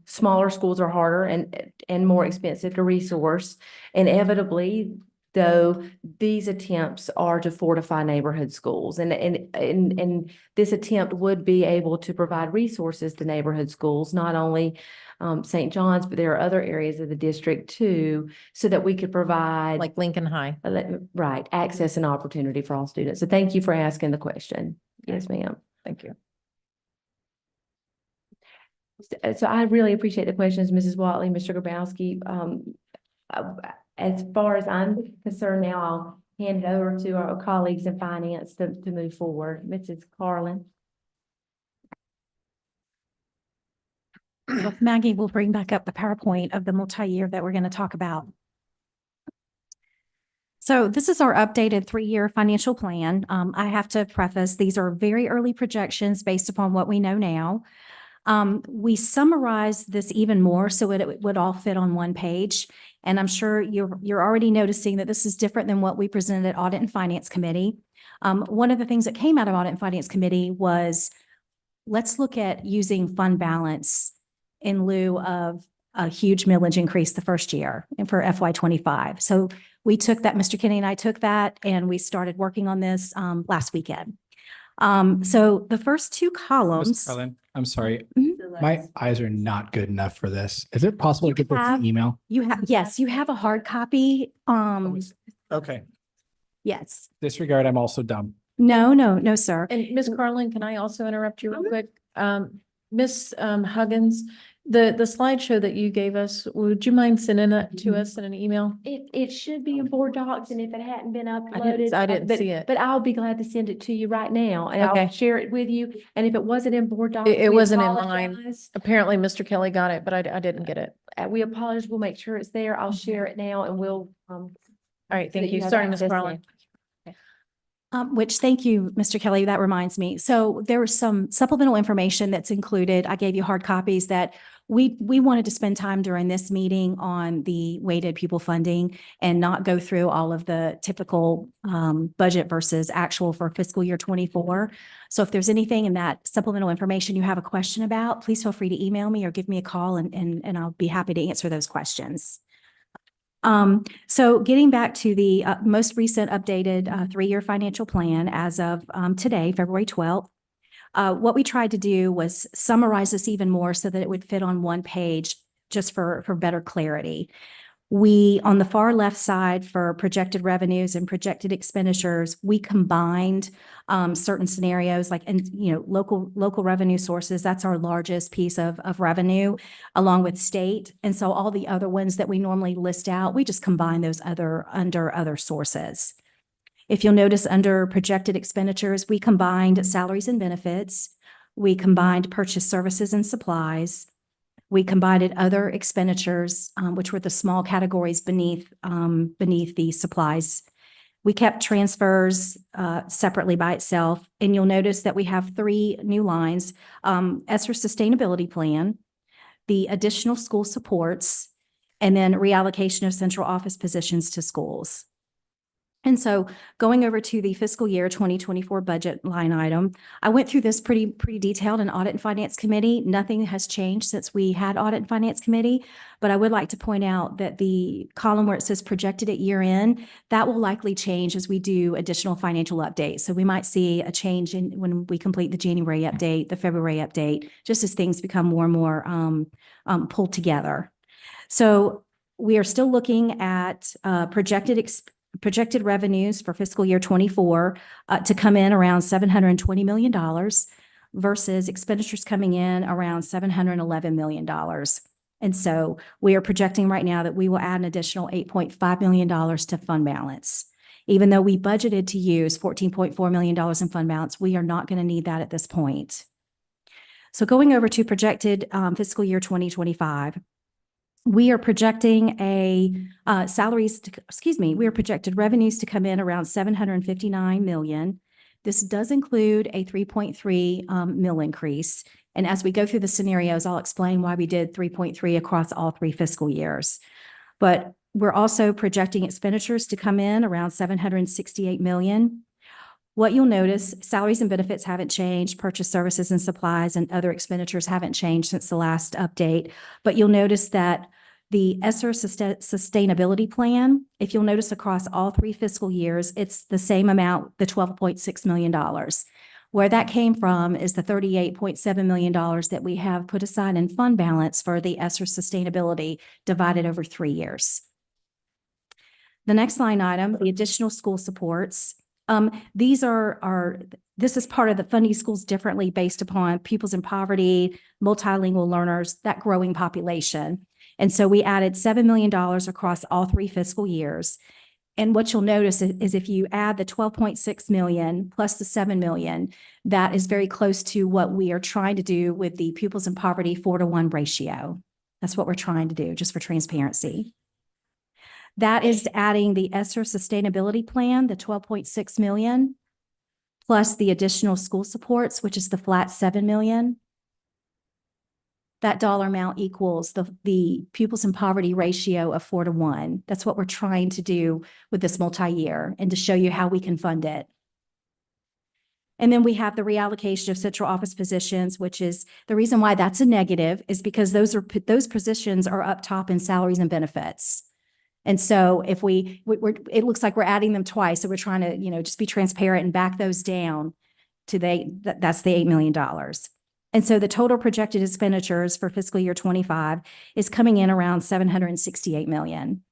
smaller schools are harder and more expensive to resource. Inevitably, though, these attempts are to fortify neighborhood schools. And this attempt would be able to provide resources to neighborhood schools, not only St. John's, but there are other areas of the district too, so that we could provide Like Lincoln High. right, access and opportunity for all students. So thank you for asking the question. Yes, ma'am. Thank you. So I really appreciate the questions, Mrs. Watley, Mr. Grabowski. As far as I'm concerned now, I'll hand it over to our colleagues in finance to move forward. Mrs. Carlin. Well, Maggie will bring back up the PowerPoint of the multi-year that we're going to talk about. So this is our updated 3-year financial plan. I have to preface, these are very early projections based upon what we know now. We summarized this even more so it would all fit on one page. And I'm sure you're already noticing that this is different than what we presented at Audit and Finance Committee. One of the things that came out of Audit and Finance Committee was, let's look at using fund balance in lieu of a huge millage increase the first year and for FY25. So we took that, Mr. Kenny and I took that, and we started working on this last weekend. So the first two Ms. columns. Carlin, I'm sorry. Mm-hmm. My eyes are not good enough for this. Is it possible to get this have- in email? You have, yes, you have a hard copy. Okay, Yes. disregard, I'm also dumb. No, sir. And Ms. Carlin, can I also interrupt you real quick? Ms. Huggins, The slideshow that you gave us, would you mind sending that to us in an email? It should be in board docs, and if it hadn't been uploaded. I didn't but- see it. But I'll be glad to send it to you right now, and Okay. I'll share it with you. And if it wasn't in board docs. It we wasn't in mine. apologize. Apparently, Mr. Kelly got it, but I didn't get it. We apologize. We'll make sure it's there. I'll share it now, and we'll, All right, so thank that you. have Sorry, Ms. access Carlin. there. Which, thank you, Mr. Kelly. That reminds me. So there was some supplemental information that's included. I gave you hard copies that we wanted to spend time during this meeting on the weighted pupil funding and not go through all of the typical budget versus actual for fiscal year 24. So if there's anything in that supplemental information you have a question about, please feel free to email me or give me a call and I'll be happy to answer those questions. So getting back to the most recent updated three-year financial plan as of today, February 12th, what we tried to do was summarize this even more so that it would fit on one page just for better clarity. We, on the far left side for projected revenues and projected expenditures, we combined certain scenarios like, and local revenue sources. That's our largest piece of revenue along with state. And so all the other ones that we normally list out, we just combine those under other sources. If you'll notice under projected expenditures, we combined salaries and benefits. We combined purchase services and supplies. We combined other expenditures, which were the small categories beneath the supplies. We kept transfers separately by itself. And you'll notice that we have three new lines, ESSER sustainability plan, the additional school supports, and then reallocation of central office positions to schools. And so going over to the fiscal year 2024 budget line item, I went through this pretty detailed in Audit and Finance Committee. Nothing has changed since we had Audit and Finance Committee, but I would like to point out that the column where it says projected at year end, that will likely change as we do additional financial updates. So we might see a change in when we complete the January update, the February update, just as things become more and more pulled together. So we are still looking at projected revenues for fiscal year 24 to come in around $720 million versus expenditures coming in around $711 million. And so we are projecting right now that we will add an additional $8.5 million to fund balance. Even though we budgeted to use $14.4 million in fund balance, we are not going to need that at this point. So going over to projected fiscal year 2025, we are projecting we are projected revenues to come in around $759 million. This does include a 3.3 mil increase. And as we go through the scenarios, I'll explain why we did 3.3 across all three fiscal years. But we're also projecting expenditures to come in around $768 million. What you'll notice, salaries and benefits haven't changed, purchase services and supplies and other expenditures haven't changed since the last update. But you'll notice that the ESSER sustainability plan, if you'll notice across all three fiscal years, it's the same amount, the $12.6 million. Where that came from is the $38.7 million that we have put aside in fund balance for the ESSER sustainability divided over 3 years. The next line item, the additional school supports. This is part of the funding schools differently based upon pupils in poverty, multilingual learners, that growing population. And so we added $7 million across all three fiscal years. And what you'll notice is if you add the 12.6 million plus the 7 million, that is very close to what we are trying to do with the pupils in poverty 4-to-1 ratio. That's what we're trying to do, just for transparency. That is adding the ESSER sustainability plan, the 12.6 million, plus the additional school supports, which is the flat 7 million. That dollar amount equals the pupils in poverty ratio of 4-to-1. That's what we're trying to do with this multi-year and to show you how we can fund it. And then we have the reallocation of central office positions, which is the reason why that's a negative is because those positions are up top in salaries and benefits. And so if it looks like we're adding them twice. So we're trying to, just be transparent and back those down to that's the $8 million. And so the total projected expenditures for fiscal year 25 is coming in around $768 million.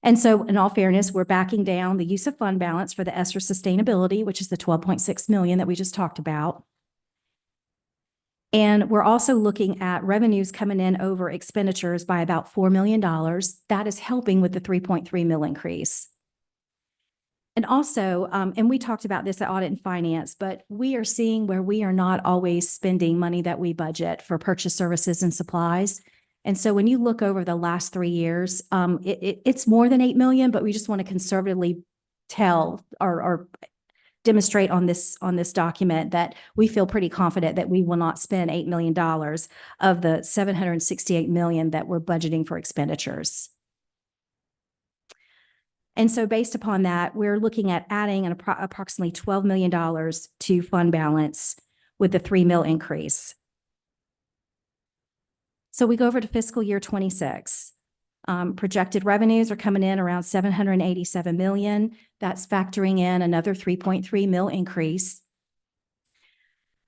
And so in all fairness, we're backing down the use of fund balance for the ESSER sustainability, which is the 12.6 million that we just talked about. And we're also looking at revenues coming in over expenditures by about $4 million. That is helping with the 3.3 mil increase. And also, and we talked about this at Audit and Finance, but we are seeing where we are not always spending money that we budget for purchase services and supplies. And so when you look over the last 3 years, it's more than 8 million, but we just want to conservatively tell or demonstrate on this document that we feel pretty confident that we will not spend $8 million of the 768 million that we're budgeting for expenditures. And so based upon that, we're looking at adding approximately $12 million to fund balance with the 3 mil increase. So we go over to fiscal year 26. Projected revenues are coming in around 787 million. That's factoring in another 3.3 mil increase.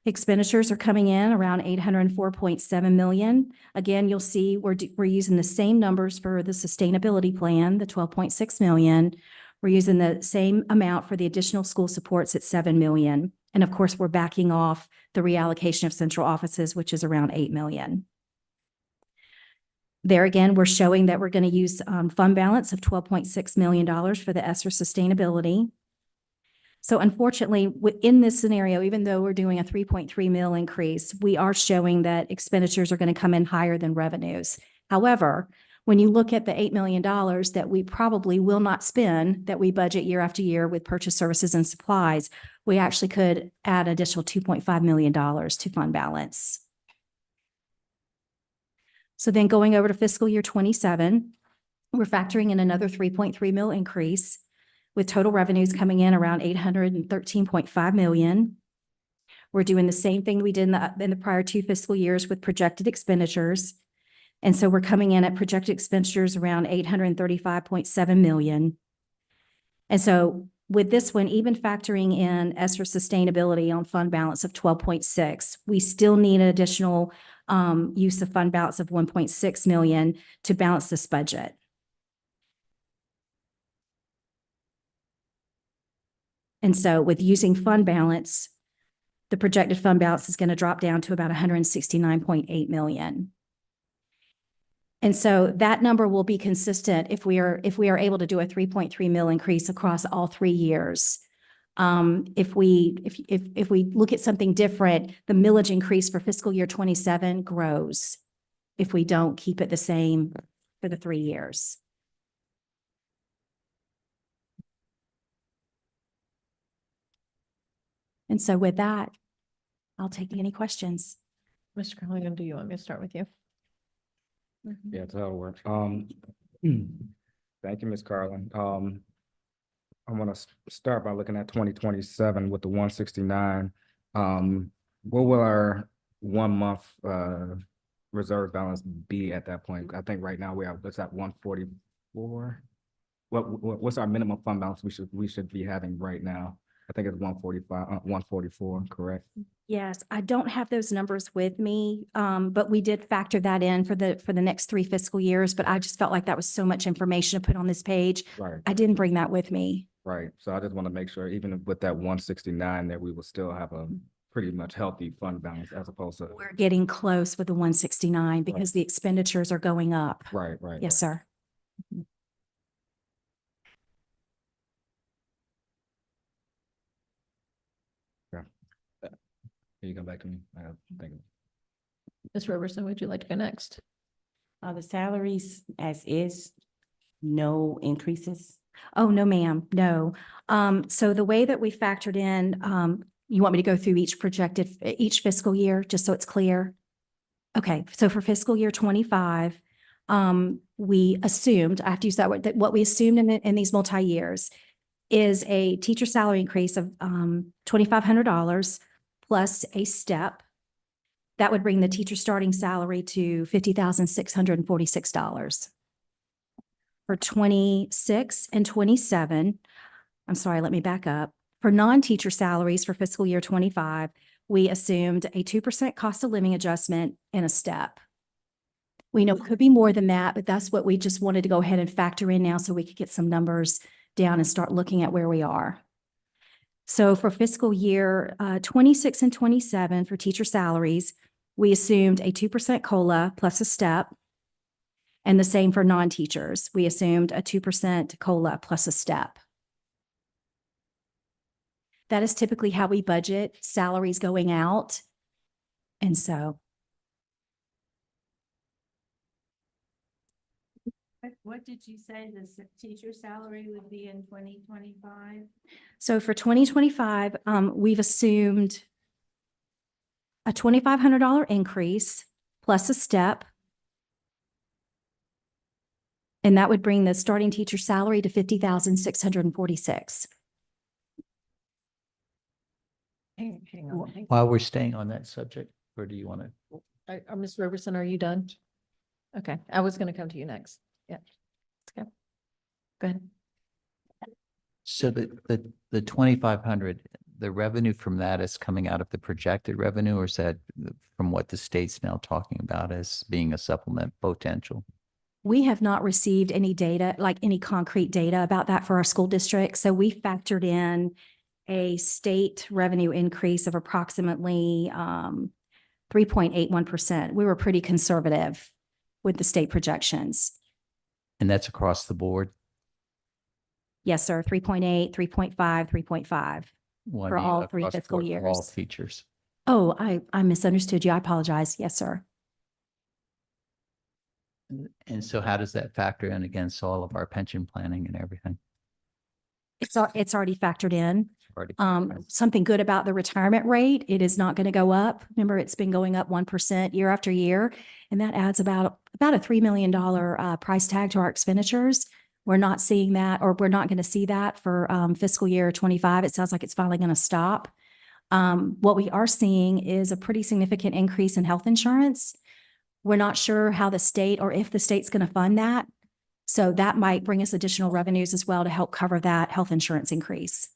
Expenditures are coming in around 804.7 million. Again, you'll see we're using the same numbers for the sustainability plan, the 12.6 million. We're using the same amount for the additional school supports at 7 million. And of course, we're backing off the reallocation of central offices, which is around 8 million. There again, we're showing that we're going to use fund balance of $12.6 million for the ESSER sustainability. So unfortunately, in this scenario, even though we're doing a 3.3 mil increase, we are showing that expenditures are going to come in higher than revenues. However, when you look at the $8 million that we probably will not spend, that we budget year after year with purchase services and supplies, we actually could add additional $2.5 million to fund balance. So then going over to fiscal year 27, we're factoring in another 3.3 mil increase with total revenues coming in around 813.5 million. We're doing the same thing we did in the prior 2 fiscal years with projected expenditures. And so we're coming in at projected expenditures around 835.7 million. And so with this one, even factoring in ESSER sustainability on fund balance of 12.6, we still need an additional use of fund balance of 1.6 million to balance this budget. And so with using fund balance, the projected fund balance is going to drop down to about 169.8 million. And so that number will be consistent if we are able to do a 3.3 mil increase across all 3 years. If we look at something different, the millage increase for fiscal year 27 grows if we don't keep it the same for the 3 years. And so with that, I'll take any questions. Mr. Carlingham, do you want me to start with you? Yeah, that'll work. Thank you, Ms. Carlin. I want to start by looking at 2027 with the 169. What will our 1 month reserve balance be at that point? I think right now it's at 144. What's our minimum fund balance we should be having right now? I think it's 145, 144, correct? Yes, I don't have those numbers with me, but we did factor that in for the next 3 fiscal years, but I just felt like that was so much information to put on this page. Right. I didn't bring that with me. Right. So I just want to make sure, even with that 169, that we will still have a pretty much healthy fund balance as opposed to. We're getting close with the 169 because the expenditures are going up. Right. Yes, sir. Can you come back to me? I gotta think. Ms. Roberson, would you like to go next? The salaries as is, no increases? Oh, no, ma'am, no. So the way that we factored in, you want me to go through each fiscal year, just so it's clear? Okay, so for fiscal year 25, we assumed, I have to use that word, that what we assumed in these multi-years is a teacher salary increase of $2,500 plus a step. That would bring the teacher starting salary to $50,646. For 26 and 27, I'm sorry, let me back up. For non-teacher salaries for fiscal year 25, we assumed a 2% cost of living adjustment and a step. We know it could be more than that, but that's what we just wanted to go ahead and factor in now so we could get some numbers down and start looking at where we are. So for fiscal year 26 and 27 for teacher salaries, We assumed a 2% COLA plus a step. And the same for non-teachers. We assumed a 2% COLA plus a step. That is typically how we budget salaries going out. And so, What did you say the teacher salary would be in 2025? so for 2025, we've assumed a $2,500 increase plus a step. And that would bring the starting teacher salary to 50,646. Hang on. While we're staying on that subject, or do you want to? Ms. Roberson, are you done? Okay, I was going to come to you next. Yeah. Okay. Go ahead. So the 2,500, the revenue from that is coming out of the projected revenue, or is that from what the state's now talking about as being a supplement potential? We have not received any data, like any concrete data about that for our school district. So we factored in a state revenue increase of approximately 3.81%. We were pretty conservative with the state projections. And that's across the board? Yes, sir. 3.8, 3.5, 3.5 Well, I for mean, all 3 across the fiscal board for all years. teachers. Oh, I misunderstood you. I apologize. Yes, sir. And so how does that factor in against all of our pension planning and everything? It's already factored in. Already- Something good about the retirement rate, it is not going to go up. Remember, it's been going up 1% year after year, and that adds about a $3 million price tag to our expenditures. We're not seeing that, or we're not going to see that for fiscal year 25. It sounds like it's finally going to stop. What we are seeing is a pretty significant increase in health insurance. We're not sure how the state, or if the state's going to fund that. So that might bring us additional revenues as well to help cover that health insurance increase.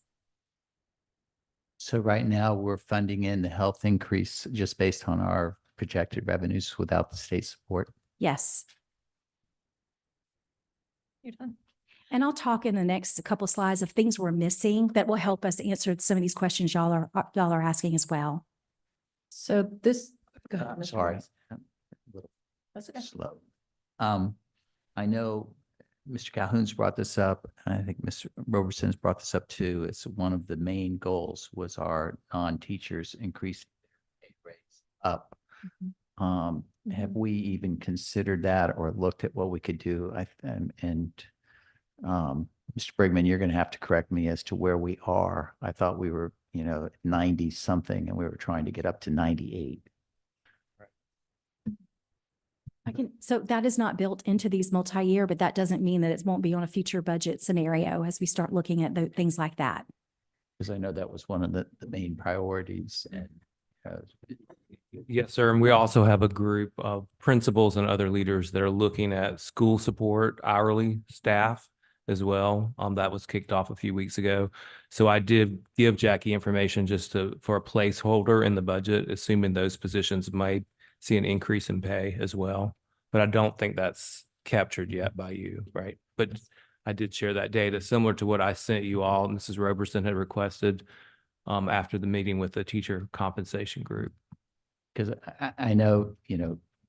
So right now, we're funding in the health increase just based on our projected revenues without the state support. Yes. You're done. And I'll talk in the next couple slides of things we're missing that will help us answer some of these questions y'all are asking as well. So this, go ahead, Mr. Sorry. Roberts. That's okay. Slow. I know Mr. Calhoun's brought this up, and I think Mr. Roberson's brought this up too. It's one of the main goals was our non-teachers increase rates up. Have we even considered that or looked at what we could do? Mr. Brigman, you're going to have to correct me as to where we are. I thought we were, 90 something, and we were trying to get up to 98. So that is not built into these multi-year, but that doesn't mean that it won't be on a future budget scenario as we start looking at things like that. Because I know that was one of the main priorities, and Yes, sir. And we also have a group of principals and other leaders that are looking at school support, hourly staff as well. That was kicked off a few weeks ago. So I did give Jackie information for a placeholder in the budget, assuming those positions might see an increase in pay as well. But I don't think that's captured yet by you, right? But I did share that data similar to what I sent you all. Mrs. Roberson had requested after the meeting with the teacher compensation group. because I know,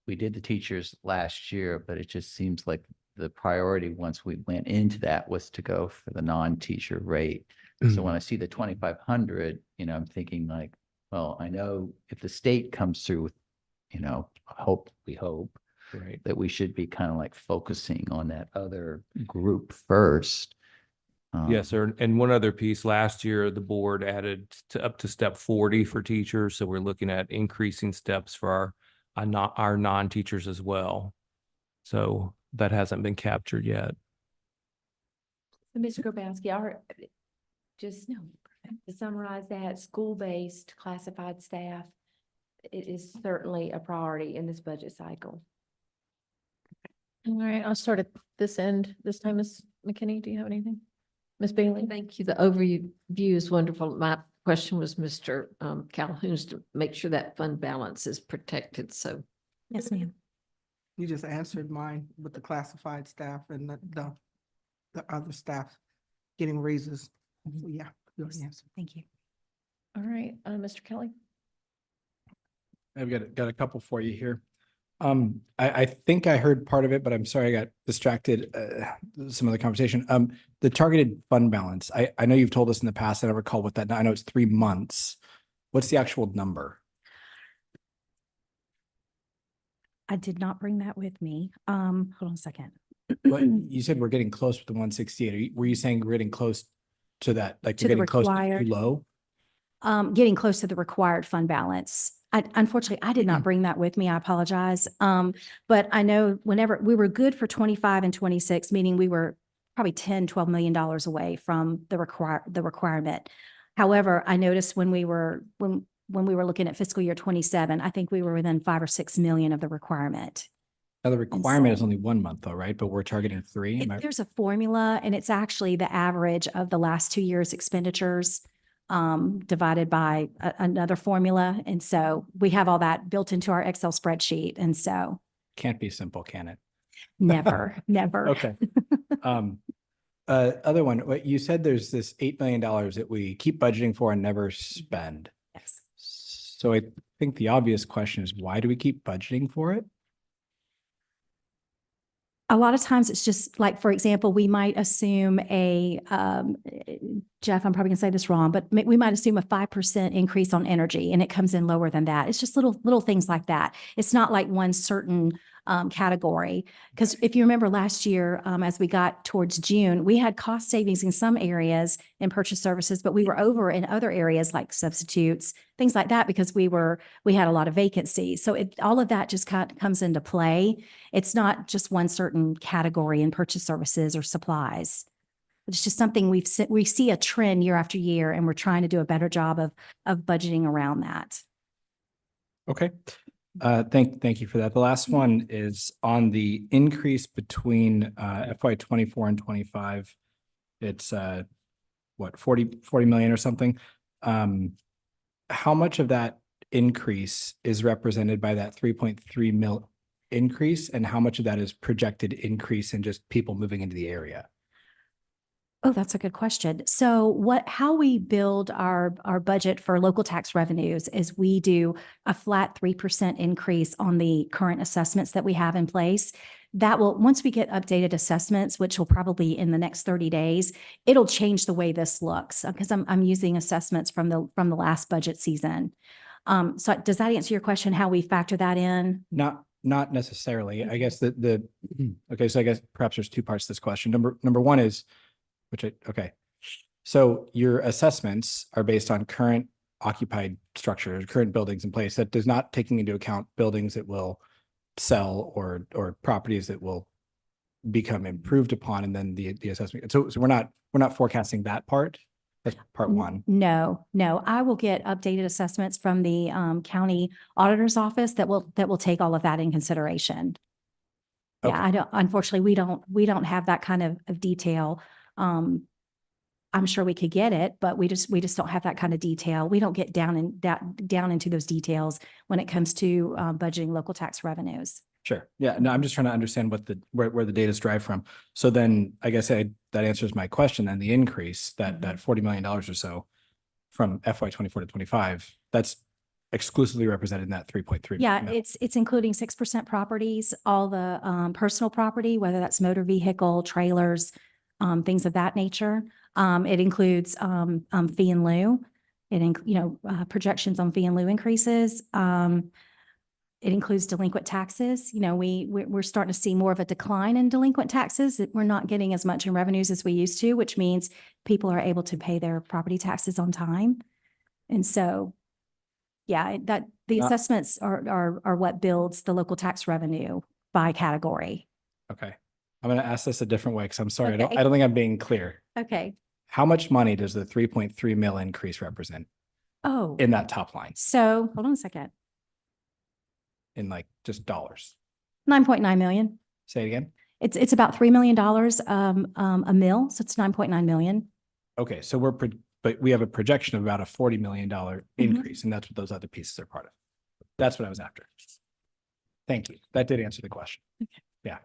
we did the teachers last year, but it just seems like the priority once we went into that was to go for the non-teacher rate. So when I see the 2,500, I'm thinking like, well, I know if the state comes through with, we hope Right. that we should be kind of like focusing on that other group first. Yes, sir. And one other piece, last year, the board added up to step 40 for teachers. So we're looking at increasing steps for our non-teachers as well. So that hasn't been captured yet. Mr. Grabowski, just to summarize that, school-based classified staff, it is certainly a priority in this budget cycle. All right, I'll start at this end. This time, Ms. McKinney, do you have anything? Ms. Bailey? Thank you. The overview is wonderful. My question was Mr. Calhoun's to make sure that fund balance is protected. So Yes, ma'am. You just answered mine with the classified staff and the other staff getting raises. So, yeah, your answer. Thank you. All right, Mr. Kelly? I've got a couple for you here. I think I heard part of it, but I'm sorry, I got distracted, some of the conversation. The targeted fund balance, I know you've told us in the past, I don't recall what that, I know it's 3 months. What's the actual number? I did not bring that with me. Hold on a second. Well, you said we're getting close with the 168. Were you saying we're getting close to that? Like To we're the getting close to too required. low? Getting close to the required fund balance. Unfortunately, I did not bring that with me. I apologize. But I know whenever we were good for 25 and 26, meaning we were probably 10, $12 million away from the requirement. However, I noticed when we were looking at fiscal year 27, I think we were within 5 or 6 million of the requirement. Now, the requirement is only 1 month though, right? But we're targeting 3. There's a formula, and it's actually the average of the last 2 years' expenditures divided by another formula. And so we have all that built into our Excel spreadsheet. And so Can't be simple, can it? never, never. Okay. Other one, what you said there's this $8 million that we keep budgeting for and never spend. Yes. So I think the obvious question is, why do we keep budgeting for it? A lot of times it's just like, for example, we might assume Jeff, I'm probably gonna say this wrong, but we might assume a 5% increase on energy and it comes in lower than that. It's just little things like that. It's not like one certain category. Because if you remember last year, as we got towards June, we had cost savings in some areas in purchase services, but we were over in other areas like substitutes, things like that, because we had a lot of vacancies. So all of that just kind of comes into play. It's not just one certain category in purchase services or supplies. It's just something we see a trend year after year, and we're trying to do a better job of budgeting around that. Okay. Thank you for that. The last one is on the increase between FY 24 and 25. It's what, 40 million or something. How much of that increase is represented by that 3.3 mil increase, and how much of that is projected increase in just people moving into the area? Oh, that's a good question. So how we build our budget for local tax revenues is we do a flat 3% increase on the current assessments that we have in place. That will, once we get updated assessments, which will probably in the next 30 days, it'll change the way this looks, because I'm using assessments from the last budget season. So does that answer your question, how we factor that in? Not necessarily. I guess okay, so I guess perhaps there's 2 parts to this question. Number one is, okay. So your assessments are based on current occupied structures, current buildings in place. That does not taking into account buildings that will sell or properties that will become improved upon, and then the assessment. So we're not forecasting that part. That's part one. No. I will get updated assessments from the county auditor's office that will take all of that in consideration. Okay. Yeah, unfortunately, we don't have that kind of detail. I'm sure we could get it, but we just don't have that kind of detail. We don't get down into those details when it comes to budgeting local tax revenues. Sure. Yeah. No, I'm just trying to understand where the data is derived from. So then I guess that answers my question. And the increase, that $40 million or so from FY 24 to 25, that's exclusively represented in that 3.3. Yeah, million. it's including 6% properties, all the personal property, whether that's motor vehicle, trailers, things of that nature. It includes fee and lieu. Projections on fee and lieu increases. It includes delinquent taxes. We're starting to see more of a decline in delinquent taxes. We're not getting as much in revenues as we used to, which means people are able to pay their property taxes on time. And so, yeah, the assessments are what builds the local tax revenue by category. Okay. I'm going to ask this a different way because I'm sorry. Okay. I don't think I'm being clear. Okay. How much money does the 3.3 mil increase represent Oh, in that top line, so hold on a second. in like just dollars? 9.9 million. Say it again. It's about $3 million a mil. So it's 9.9 million. Okay. So but we have a projection of about a $40 million increase, and that's what those other pieces are part of. That's what I was after. Thank you. That did answer the question. Okay. Yeah.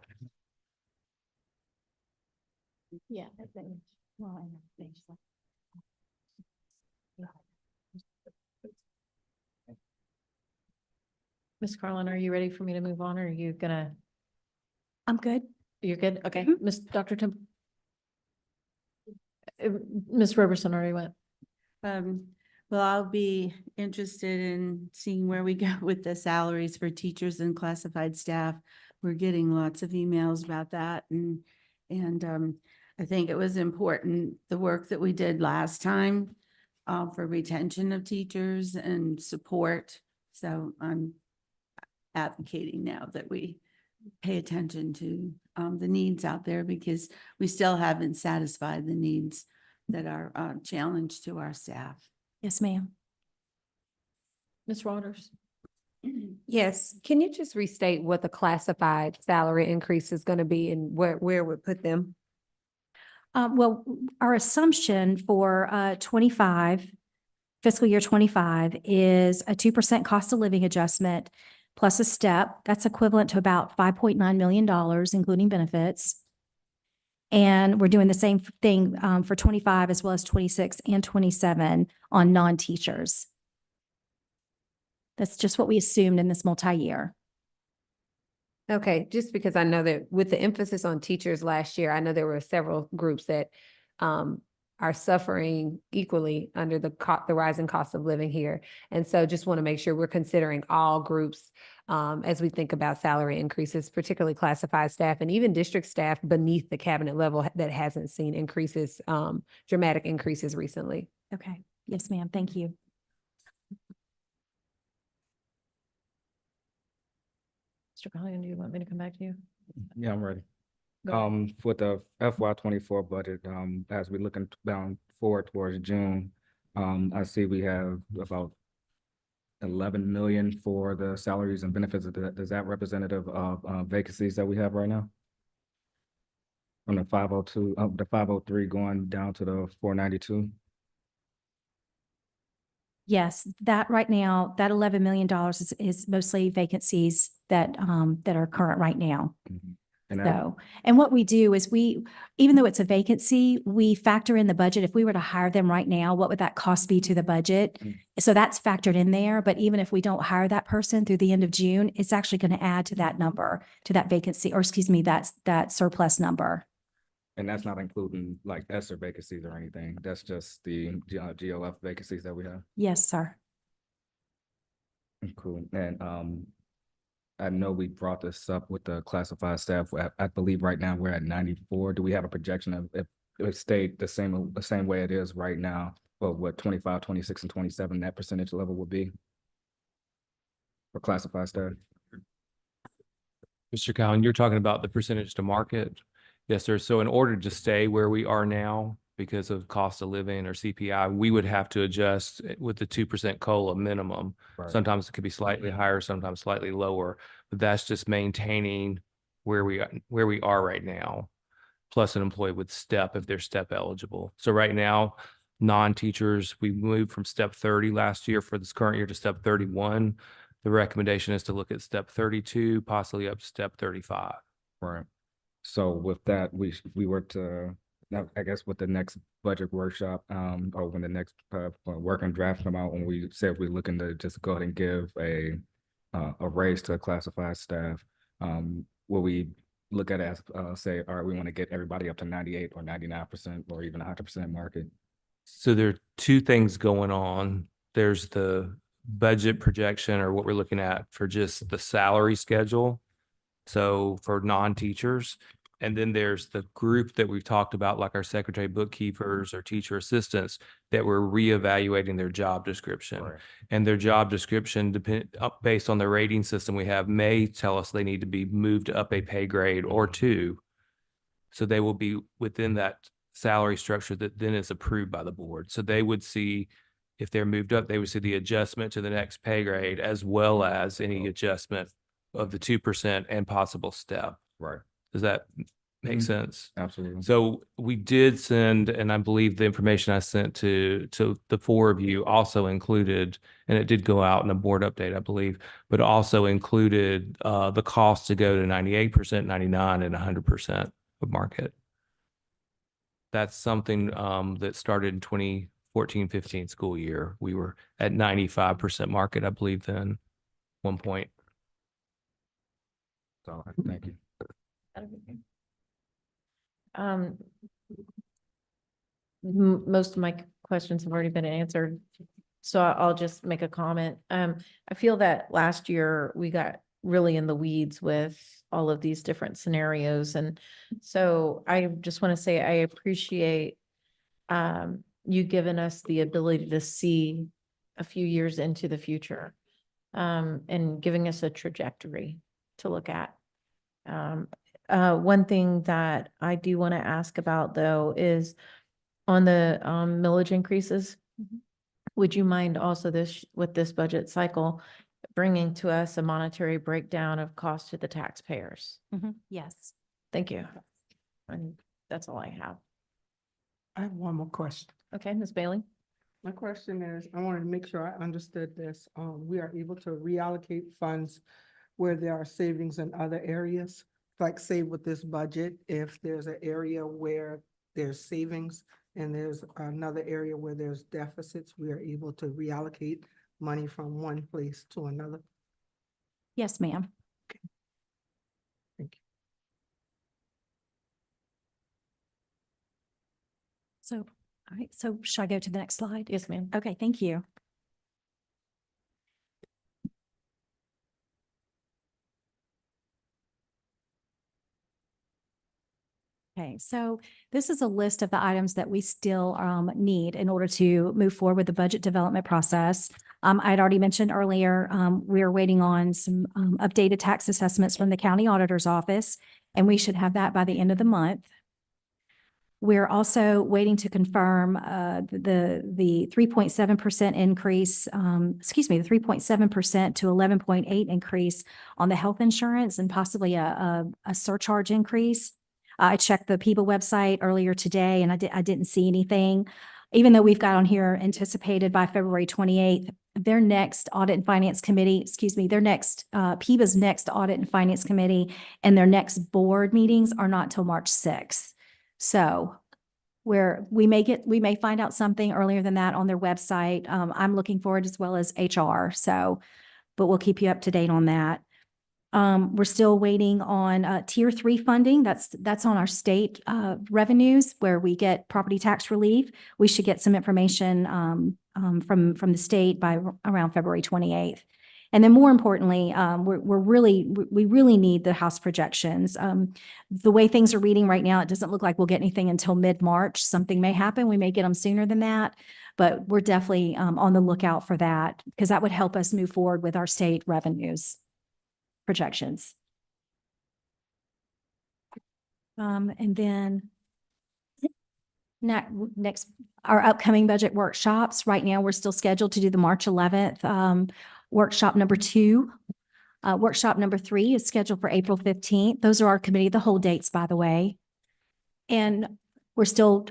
Yeah. Ms. Carlin, are you ready for me to move on or are you gonna, I'm good. you're good? Okay, Mhm. Ms. Dr. Tim. Ms. Roberson already went. Well, I'll be interested in seeing where we go with the salaries for teachers and classified staff. We're getting lots of emails about that and I think it was important, the work that we did last time for retention of teachers and support. So I'm advocating now that we pay attention to the needs out there because we still haven't satisfied the needs that are challenged to our staff. Yes, ma'am. Ms. Waters. Yes, can you just restate what the classified salary increase is going to be and where we put them? Well, our assumption for 25, fiscal year 25 is a 2% cost of living adjustment plus a step. That's equivalent to about $5.9 million, including benefits. And we're doing the same thing for 25 as well as 26 and 27 on non-teachers. That's just what we assumed in this multi-year. Okay, just because I know that with the emphasis on teachers last year, I know there were several groups that are suffering equally under the rising cost of living here. And so just want to make sure we're considering all groups as we think about salary increases, particularly classified staff and even district staff beneath the cabinet level that hasn't seen increases, dramatic increases recently. Okay. Yes, ma'am. Thank you. Mr. Collier, do you want me to come back to you? Yeah, I'm ready. Go ahead. For the FY 24 budget, as we're looking down forward towards June, I see we have about 11 million for the salaries and benefits. Is that representative of vacancies that we have right now? From the 502, the 503 going down to the 492? Yes, that right now, that $11 million is mostly vacancies that are current right now. And that, So, and what we do is even though it's a vacancy, we factor in the budget. If we were to hire them right now, what would that cost be to the budget? So that's factored in there. But even if we don't hire that person through the end of June, it's actually going to add to that number, to that vacancy, or excuse me, that surplus number. and that's not including like ESSER vacancies or anything. That's just the GLF vacancies that we have. Yes, sir. Cool. And I know we brought this up with the classified staff. I believe right now we're at 94. Do we have a projection of if it stayed the same way it is right now, well, what 25, 26, and 27 that percentage level would be for classified staff? Mr. Cowan, you're talking about the percentage to market? Yes, sir. So in order to stay where we are now, because of cost of living or CPI, we would have to adjust with the 2% COLA minimum. Right. Sometimes it could be slightly higher, sometimes slightly lower, but that's just maintaining where we are right now. Plus an employee would step if they're step eligible. So right now, non-teachers, we moved from step 30 last year for this current year to step 31. The recommendation is to look at step 32, possibly up to step 35. Right. So with that, we were to, I guess with the next budget workshop, or when the next working draft come out, when we said we're looking to just go ahead and give a raise to classified staff, will we look at it as say, all right, we want to get everybody up to 98 or 99% or even 100% market? So there are two things going on. There's the budget projection or what we're looking at for just the salary schedule. So for non-teachers, and then there's the group that we've talked about, like our secretary bookkeepers or teacher assistants, that we're reevaluating their job description. Right. And their job description, based on the rating system we have, may tell us they need to be moved up a pay grade or two. So they will be within that salary structure that then is approved by the board. So they would see, if they're moved up, they would see the adjustment to the next pay grade as well as any adjustment of the 2% and possible step. Right. Does that make sense? Absolutely. So we did send, and I believe the information I sent to the four of you also included, and it did go out in a board update, I believe, but also included the cost to go to 98%, 99%, and 100% of market. That's something that started in 2014-15 school year. We were at 95% market, I believe, then one point. So, thank you. Um, most of my questions have already been answered, so I'll just make a comment. I feel that last year we got really in the weeds with all of these different scenarios, and so I just want to say I appreciate you giving us the ability to see a few years into the future, and giving us a trajectory to look at. One thing that I do want to ask about though is on the millage increases. Would you mind also with this budget cycle, bringing to us a monetary breakdown of cost to the taxpayers? Yes. Thank you. And that's all I have. I have one more question. Okay, Ms. Bailey? My question is, I wanted to make sure I understood this. We are able to reallocate funds where there are savings in other areas. Like say with this budget, if there's an area where there's savings and there's another area where there's deficits, we are able to reallocate money from one place to another. Yes, ma'am. Thank you. So, all right, so should I go to the next slide? Yes, ma'am. Okay, thank you. Okay, so this is a list of the items that we still need in order to move forward with the budget development process. I'd already mentioned earlier, we're waiting on some updated tax assessments from the county auditor's office, and we should have that by the end of the month. We're also waiting to confirm the 3.7% increase, the 3.7% to 11.8 increase on the health insurance and possibly a surcharge increase. I checked the PIBA website earlier today and I didn't see anything. Even though we've got on here anticipated by February 28th, their next audit and finance committee, PIBA's next audit and finance committee and their next board meetings are not till March 6th. So we may find out something earlier than that on their website. I'm looking forward as well as HR. So, but we'll keep you up to date on that. We're still waiting on tier 3 funding. That's on our state revenues where we get property tax relief. We should get some information from the state by around February 28th. And then more importantly, we really need the House projections. The way things are reading right now, it doesn't look like we'll get anything until mid-March. Something may happen. We may get them sooner than that, but we're definitely on the lookout for that because that would help us move forward with our state revenues projections. And then next, our upcoming budget workshops. Right now, we're still scheduled to do the March 11th workshop number 2. Workshop number 3 is scheduled for April 15th. Those are our committee of the whole dates, by the way. And we're still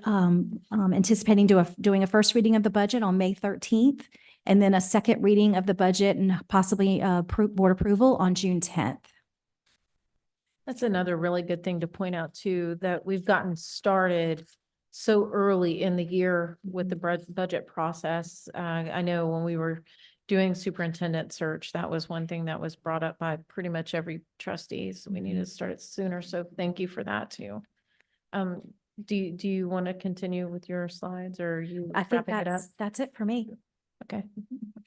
anticipating doing a first reading of the budget on May 13th, and then a second reading of the budget and possibly board approval on June 10th. That's another really good thing to point out too, that we've gotten started so early in the year with the budget process. I know when we were doing superintendent search, that was one thing that was brought up by pretty much every trustee. So we need to start it sooner. So thank you for that too. Do you want to continue with your slides or are you I think wrapping it up? that's it for me. Okay.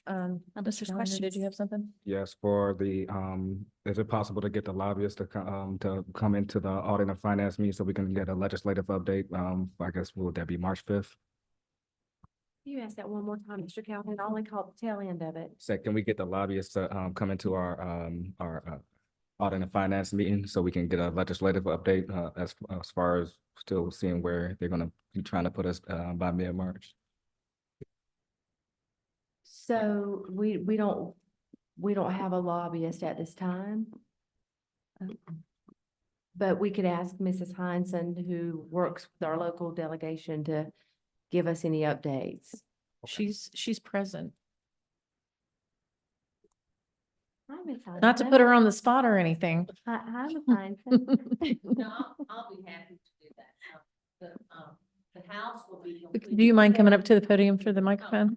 Unless there's Mr. Challenger, questions. did you have something? Yes, for the, is it possible to get the lobbyists to come into the audit and finance meeting so we can get a legislative update? I guess, would that be March 5th? You asked that one more time, Mr. Calhoun. I only caught the tail end of it. So can we get the lobbyists to come into our audit and finance meeting so we can get a legislative update as far as still seeing where they're gonna be trying to put us by mid-March? So we don't have a lobbyist at this time. But we could ask Mrs. Heinsohn, who works with our local delegation, to give us any updates. She's present. Hi, Ms. Heinsohn. Not to put her on the spot or anything. Hi, Ms. Heinsohn. No, I'll be happy to do that. The House will be. Do you mind coming up to the podium for the microphone?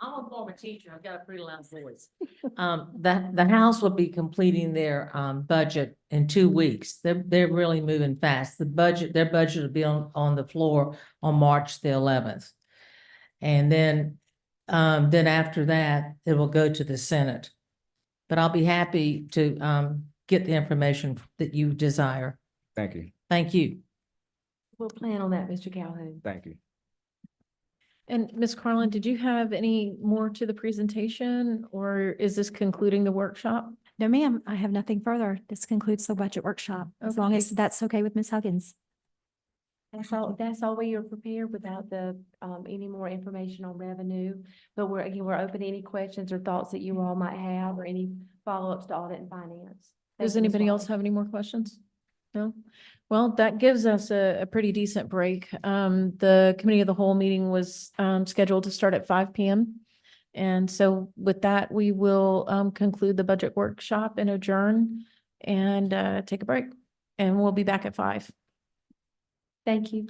I'm I'm a former teacher. I've got a pretty loud voice. The House will be completing their, budget in 2 weeks. They're really moving fast. Their budget will be on the floor on March the 11th. And then after that, it will go to the Senate. But I'll be happy to, get the information that you desire. Thank you. Thank you. We'll plan on that, Mr. Calhoun. Thank you. And Ms. Carlin, did you have any more to the presentation, or is this concluding the workshop? No, ma'am, I have nothing further. This concludes the budget workshop, as long as that's okay with Ms. Huggins. That's all we are prepared without the, any more information on revenue. But we're open to any questions or thoughts that you all might have or any follow-ups to audit and finance. Thank Does you, Ms. anybody else Wallace. have any more questions? No? Well, that gives us a pretty decent break. The committee of the whole meeting was, scheduled to start at 5 p.m. And so with that, we will, conclude the budget workshop and adjourn and, take a break. And we'll be back at 5. Thank you.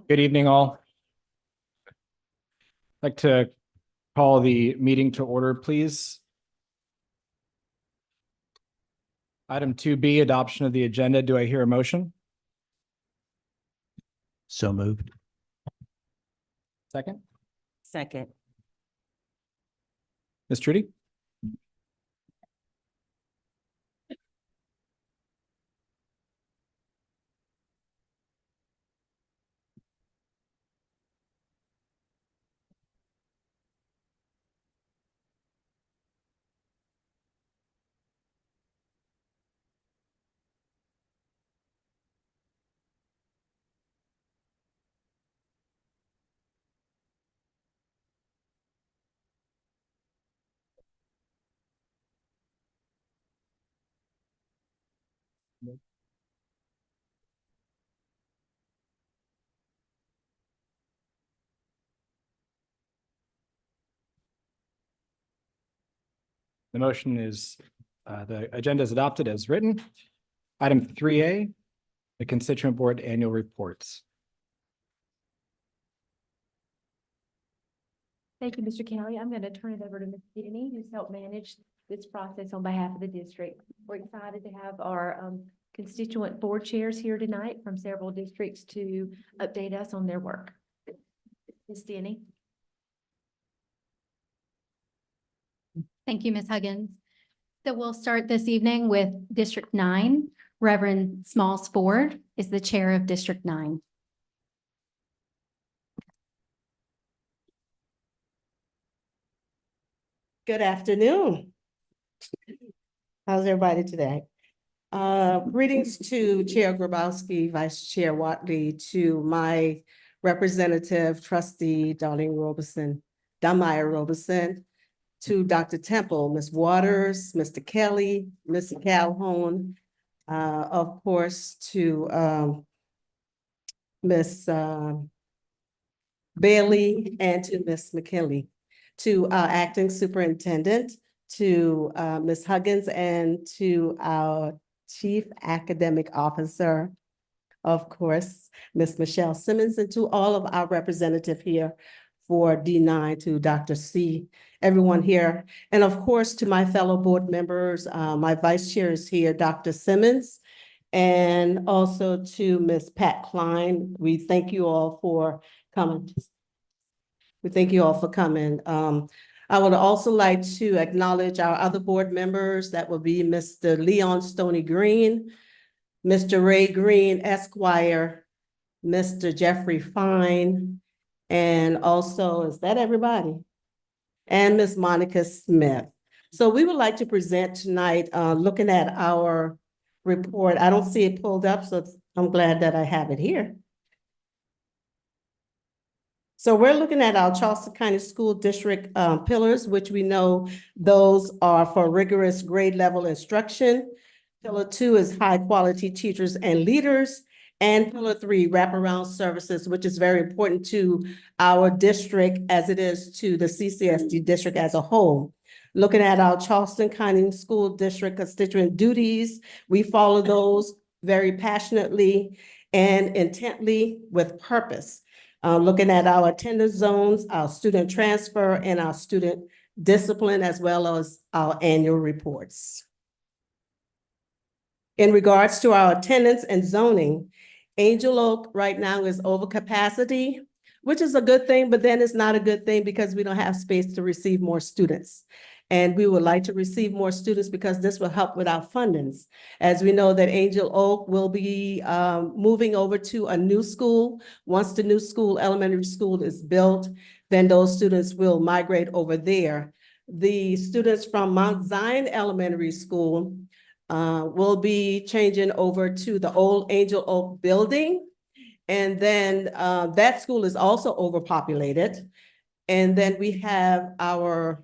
Good evening, all. I'd like to call the meeting to order, please. Item 2B, adoption of the agenda. Do I hear a motion? So moved. Second? Second. Ms. Trudy? The motion is, the agenda is adopted as written. Item 3A, the Constituent Board Annual Reports. Thank you, Mr. Kelly. I'm going to turn it over to Ms. Denny, who's helped manage this process on behalf of the district. We're excited to have our constituent board chairs here tonight from several districts to update us on their work. Ms. Denny. Thank you, Ms. Huggins. So we'll start this evening with District 9. Reverend Smalls Ford is the chair of District 9. Good afternoon. How's everybody today? Greetings to Chair Grabowski, Vice Chair Watley, to my representative trustee, Darlene Robeson, Damaya Robeson, to Dr. Temple, Ms. Waters, Mr. Kelly, Mr. Calhoun, of course, to Ms. Bailey, and to Ms. McKinley, to our acting superintendent, to Ms. Huggins, and to our chief academic officer, of course, Ms. Michelle Simmons, and to all of our representative here for D9, to Dr. C, everyone here. And of course, to my fellow board members, my vice chair is here, Dr. Simmons, and also to Ms. Pat Klein. We thank you all for coming. We thank you all for coming. I would also like to acknowledge our other board members. That will be Mr. Leon Stoney Green, Mr. Ray Green Esquire, Mr. Jeffrey Fine, and also, is that everybody? And Ms. Monica Smith. So we would like to present tonight, looking at our report. I don't see it pulled up, so I'm glad that I have it here. So we're looking at our Charleston County School District pillars, which we know those are for rigorous grade level instruction. Pillar 2 is high quality teachers and leaders. And Pillar 3, wraparound services, which is very important to our district as it is to the CCSD district as a whole. Looking at our Charleston County School District constituent duties, we follow those very passionately and intently with purpose. Looking at our attendance zones, our student transfer, and our student discipline, as well as our annual reports. In regards to our attendance and zoning, Angel Oak right now is over capacity, which is a good thing, but then it's not a good thing because we don't have space to receive more students. And we would like to receive more students because this will help with our fundings. As we know that Angel Oak will be moving over to a new school. Once the new school, elementary school, is built, then those students will migrate over there. The students from Mount Zion Elementary School will be changing over to the old Angel Oak building. And then that school is also overpopulated. And then we have our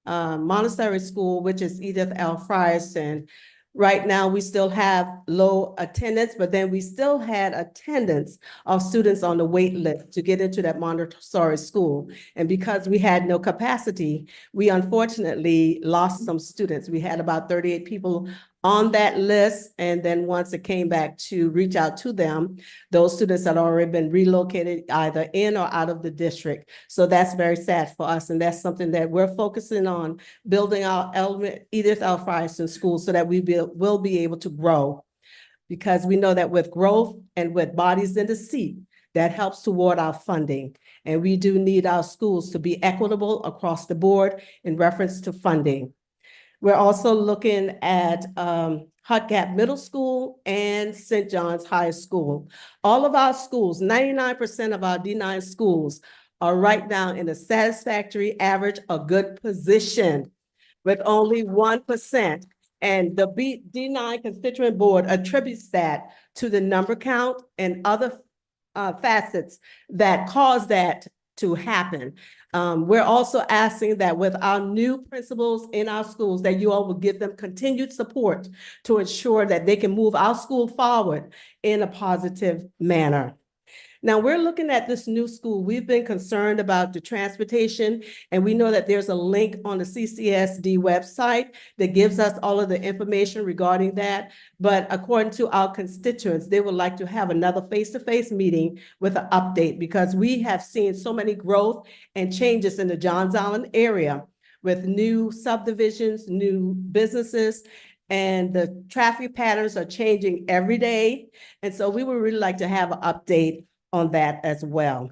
Montessori school, which is Edith L. Frierson. Right now, we still have low attendance, but then we still had attendance of students on the wait list to get into that Montessori school. And because we had no capacity, we unfortunately lost some students. We had about 38 people on that list. And then once it came back to reach out to them, those students had already been relocated either in or out of the district. So that's very sad for us. And that's something that we're focusing on, building our Edith L. Frierson School so that will be able to grow. Because we know that with growth and with bodies in the seat, that helps toward our funding. And we do need our schools to be equitable across the board in reference to funding. We're also looking at Hut Gap Middle School and St. John's High School. All of our schools, 99% of our D9 schools are right now in a satisfactory average, a good position, with only 1%. And the D9 Constituent Board attributes that to the number count and other facets that cause that to happen. We're also asking that with our new principals in our schools, that you all will give them continued support to ensure that they can move our school forward in a positive manner. Now, we're looking at this new school. We've been concerned about the transportation, and we know that there's a link on the CCSD website that gives us all of the information regarding that. But according to our constituents, they would like to have another face-to-face meeting with an update, because we have seen so many growth and changes in the Johns Island area with new subdivisions, new businesses, and the traffic patterns are changing every day. And so we would really like to have an update on that as well.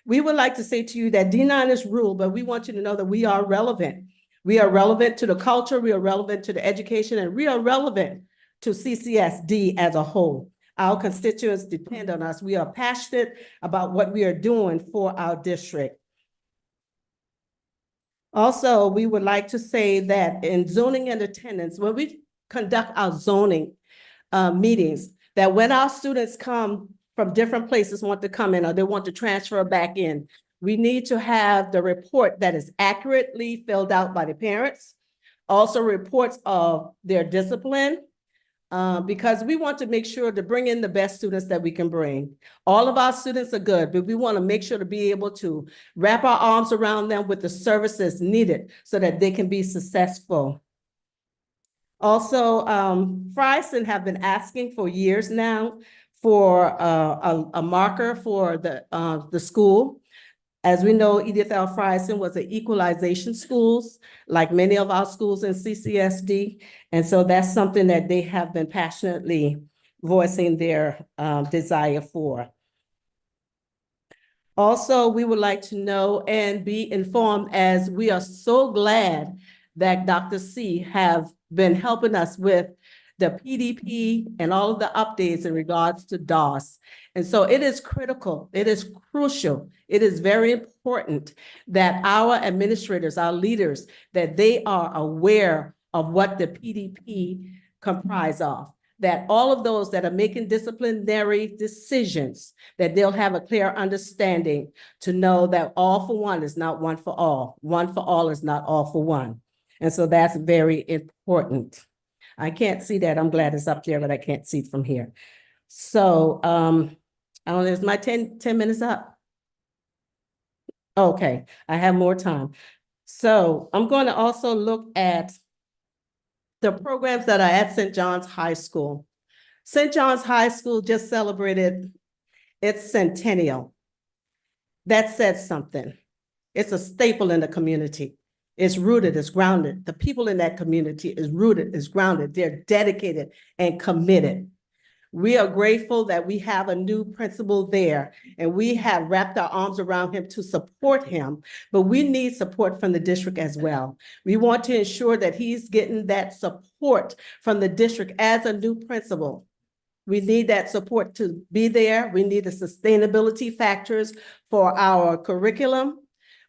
We would like to say to you that D9 is ruled, but we want you to know that we are relevant. We are relevant to the culture, we are relevant to the education, and we are relevant to CCSD as a whole. Our constituents depend on us. We are passionate about what we are doing for our district. Also, we would like to say that in zoning and attendance, when we conduct our zoning meetings, that when our students come from different places, want to come in or they want to transfer back in, we need to have the report that is accurately filled out by the parents, also reports of their discipline, because we want to make sure to bring in the best students that we can bring. All of our students are good, but we want to make sure to be able to wrap our arms around them with the services needed so that they can be successful. Also, Frierson have been asking for years now for a marker for the school. As we know, Edith L. Frierson was an equalization schools, like many of our schools in CCSD. And so that's something that they have been passionately voicing their desire for. Also, we would like to know and be informed, as we are so glad that Dr. C have been helping us with the PDP and all of the updates in regards to DOS. And so it is critical, it is crucial, it is very important that our administrators, our leaders, that they are aware of what the PDP comprise of, that all of those that are making disciplinary decisions, that they'll have a clear understanding to know that all for one is not one for all is not all for one. And so that's very important. I can't see that. I'm glad it's up there, but I can't see it from here. So I don't know, is my 10 minutes up? Okay, I have more time. So I'm going to also look at the programs that are at St. John's High School. St. John's High School just celebrated its centennial. That says something. It's a staple in the community. It's rooted, it's grounded. The people in that community is rooted, is grounded. They're dedicated and committed. We are grateful that we have a new principal there, and we have wrapped our arms around him to support him, but we need support from the district as well. We want to ensure that he's getting that support from the district as a new principal. We need that support to be there. We need the sustainability factors for our curriculum.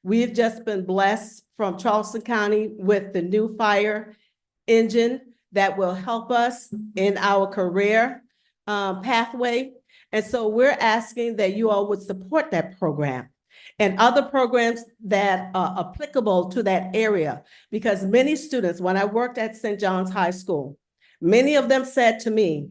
We've just been blessed from Charleston County with the new fire engine that will help us in our career pathway. And so we're asking that you all would support that program and other programs that are applicable to that area, because many students, when I worked at St. John's High School, many of them said to me,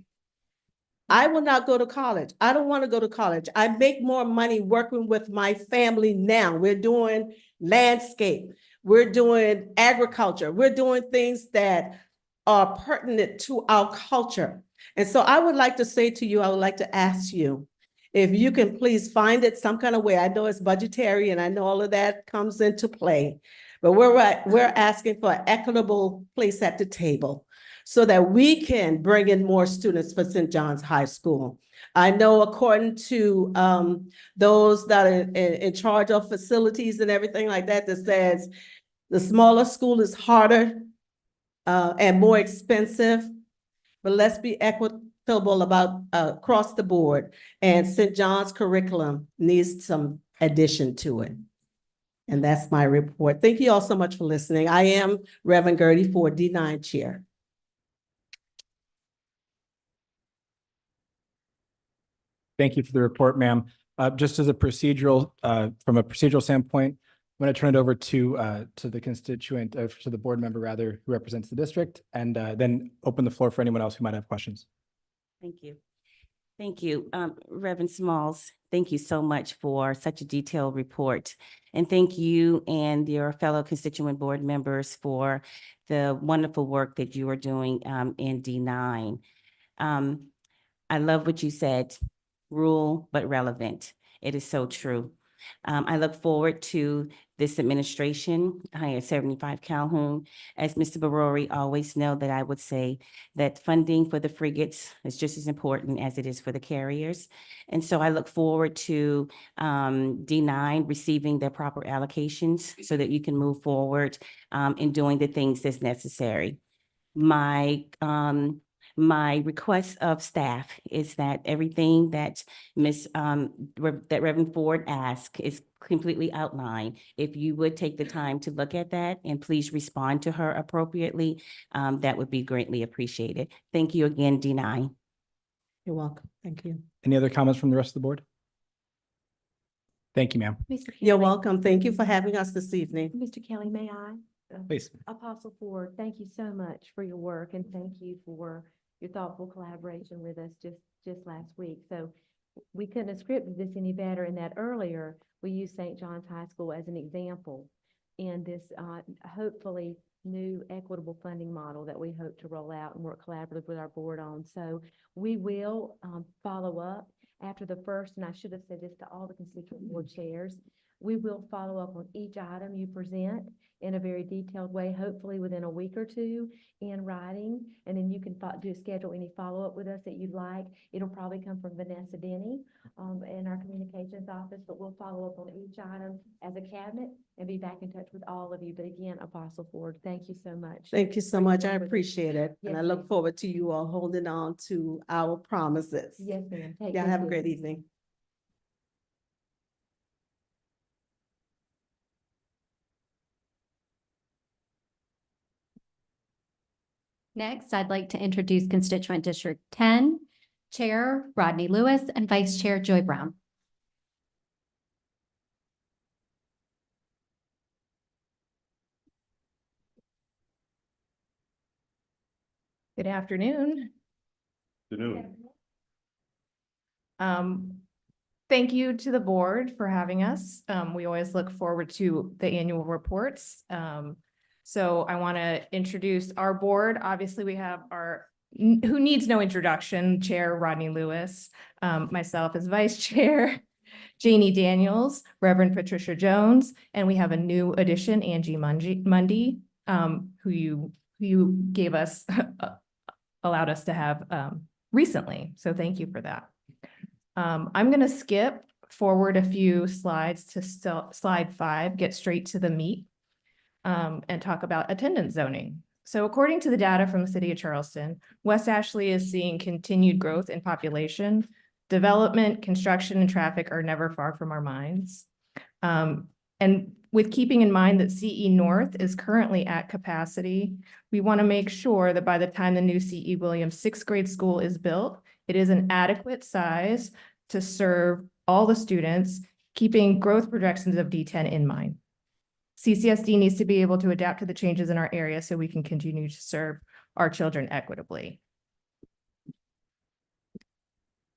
I will not go to college. I don't want to go to college. I make more money working with my family now. We're doing landscape. We're doing agriculture. We're doing things that are pertinent to our culture. And so I would like to say to you, I would like to ask you, if you can please find it some kind of way. I know it's budgetary and I know all of that comes into play, but we're asking for an equitable place at the table so that we can bring in more students for St. John's High School. I know according to those that are in charge of facilities and everything like that, that says the smaller school is harder and more expensive, but let's be equitable about across the board. And St. John's curriculum needs some addition to it. And that's my report. Thank you all so much for listening. I am Reverend Gertie Ford, D9 Chair. Thank you for the report, ma'am. Just as a procedural, from a procedural standpoint, I'm going to turn it over to the constituent, to the board member rather, who represents the district, and then open the floor for anyone else who might have questions. Thank you. Thank you. Reverend Smalls, thank you so much for such a detailed report. And thank you and your fellow constituent board members for the wonderful work that you are doing in D9. I love what you said, rural but relevant. It is so true. I look forward to this administration. I am 75 Calhoun. As Mr. Barori always know that I would say that funding for the frigates is just as important as it is for the carriers. And so I look forward to D9 receiving their proper allocations so that you can move forward in doing the things that's necessary. My request of staff is that everything that that Reverend Ford asked is completely outlined. If you would take the time to look at that and please respond to her appropriately, that would be greatly appreciated. Thank you again, D9. You're welcome. Thank you. Any other comments from the rest of the board? Thank you, ma'am. You're welcome. Thank you for having us this evening. Mr. Kelly, may I? Please. Apostle Ford, thank you so much for your work and thank you for your thoughtful collaboration with us just last week. So we couldn't have scripted this any better in that earlier we used St. John's High School as an example in this hopefully new equitable funding model that we hope to roll out and work collaboratively with our board on. So we will follow up after the first, and I should have said this to all the constituent board chairs, we will follow up on each item you present in a very detailed way, hopefully within a week or two in writing, and then you can schedule any follow-up with us that you'd like. It'll probably come from Vanessa Denny in our communications office, but we'll follow up on each item as a cabinet and be back in touch with all of you. But again, Apostle Ford, thank you so much. Thank you so much. I appreciate it. Yes, And I look ma'am. forward to you all holding on to our promises. Yes, ma'am. Take Yeah, good have a care. great evening. Next, I'd like to introduce Constituent District 10, Chair Rodney Lewis and Vice Chair Joy Brown. Good afternoon. Thank you to the board for having us. We always look forward to the annual reports. So I want to introduce our board. Obviously, we have our, who needs no introduction, Chair Rodney Lewis, myself as Vice Chair, Janie Daniels, Reverend Patricia Jones, and we have a new addition, Angie Mundy, who you gave us, allowed us to have recently. So thank you for that. I'm going to skip forward a few slides to slide 5, get straight to the meat, and talk about attendance zoning. So according to the data from the city of Charleston, West Ashley is seeing continued growth in population. Development, construction, and traffic are never far from our minds. And with keeping in mind that CE North is currently at capacity, we want to make sure that by the time the new CE Williams 6th grade school is built, it is an adequate size to serve all the students, keeping growth projections of D10 in mind. CCSD needs to be able to adapt to the changes in our area so we can continue to serve our children equitably.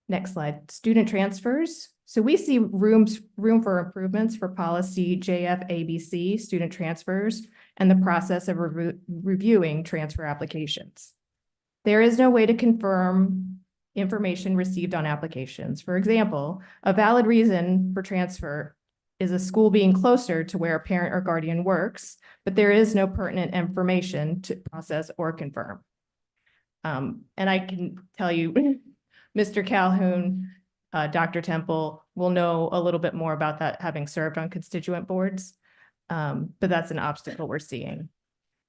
Next slide, student transfers. So we see room for improvements for policy JFABC, student transfers, and the process of reviewing transfer applications. There is no way to confirm information received on applications. For example, a valid reason for transfer is a school being closer to where a parent or guardian works, but there is no pertinent information to process or confirm. And I can tell you, Mr. Calhoun, Dr. Temple will know a little bit more about that, having served on constituent boards. But that's an obstacle we're seeing.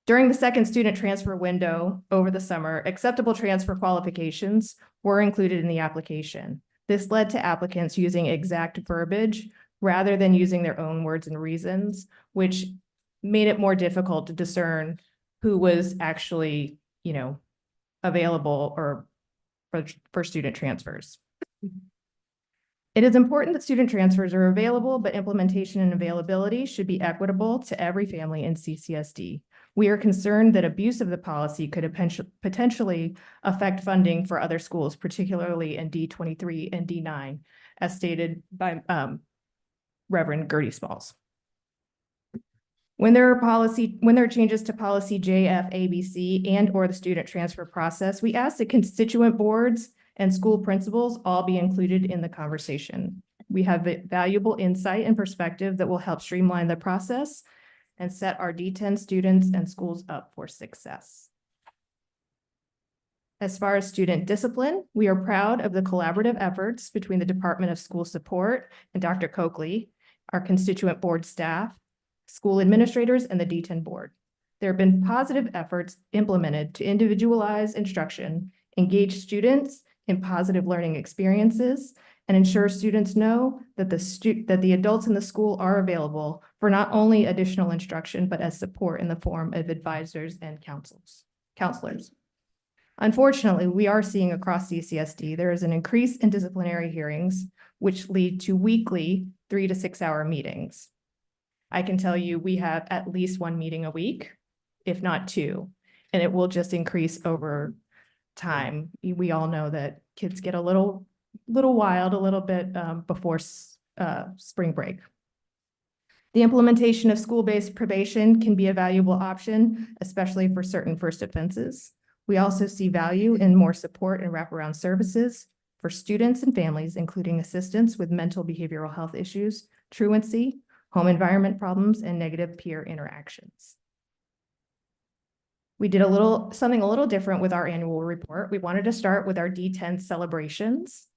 During the second student transfer window over the summer, acceptable transfer qualifications were included in the application. This led to applicants using exact verbiage rather than using their own words and reasons, which made it more difficult to discern who was actually, available or for student transfers. It is important that student transfers are available, but implementation and availability should be equitable to every family in CCSD. We are concerned that abuse of the policy could potentially affect funding for other schools, particularly in D23 and D9, as stated by Reverend Gertie Smalls. When there are changes to policy JFABC and or the student transfer process, we ask that constituent boards and school principals all be included in the conversation. We have valuable insight and perspective that will help streamline the process and set our D10 students and schools up for success. As far as student discipline, we are proud of the collaborative efforts between the Department of School Support and Dr. Coakley, our constituent board staff, school administrators, and the D10 board. There have been positive efforts implemented to individualize instruction, engage students in positive learning experiences, and ensure students know that the adults in the school are available for not only additional instruction, but as support in the form of advisors and counselors. Unfortunately, we are seeing across CCSD, there is an increase in disciplinary hearings, which lead to weekly 3 to 6 hour meetings. I can tell you we have at least one meeting a week, if not two, and it will just increase over time. We all know that kids get a little wild a little bit before spring break. The implementation of school-based probation can be a valuable option, especially for certain first offenses. We also see value in more support and wraparound services for students and families, including assistance with mental behavioral health issues, truancy, home environment problems, and negative peer interactions. We did something a little different with our annual report. We wanted to start with our D10 celebrations.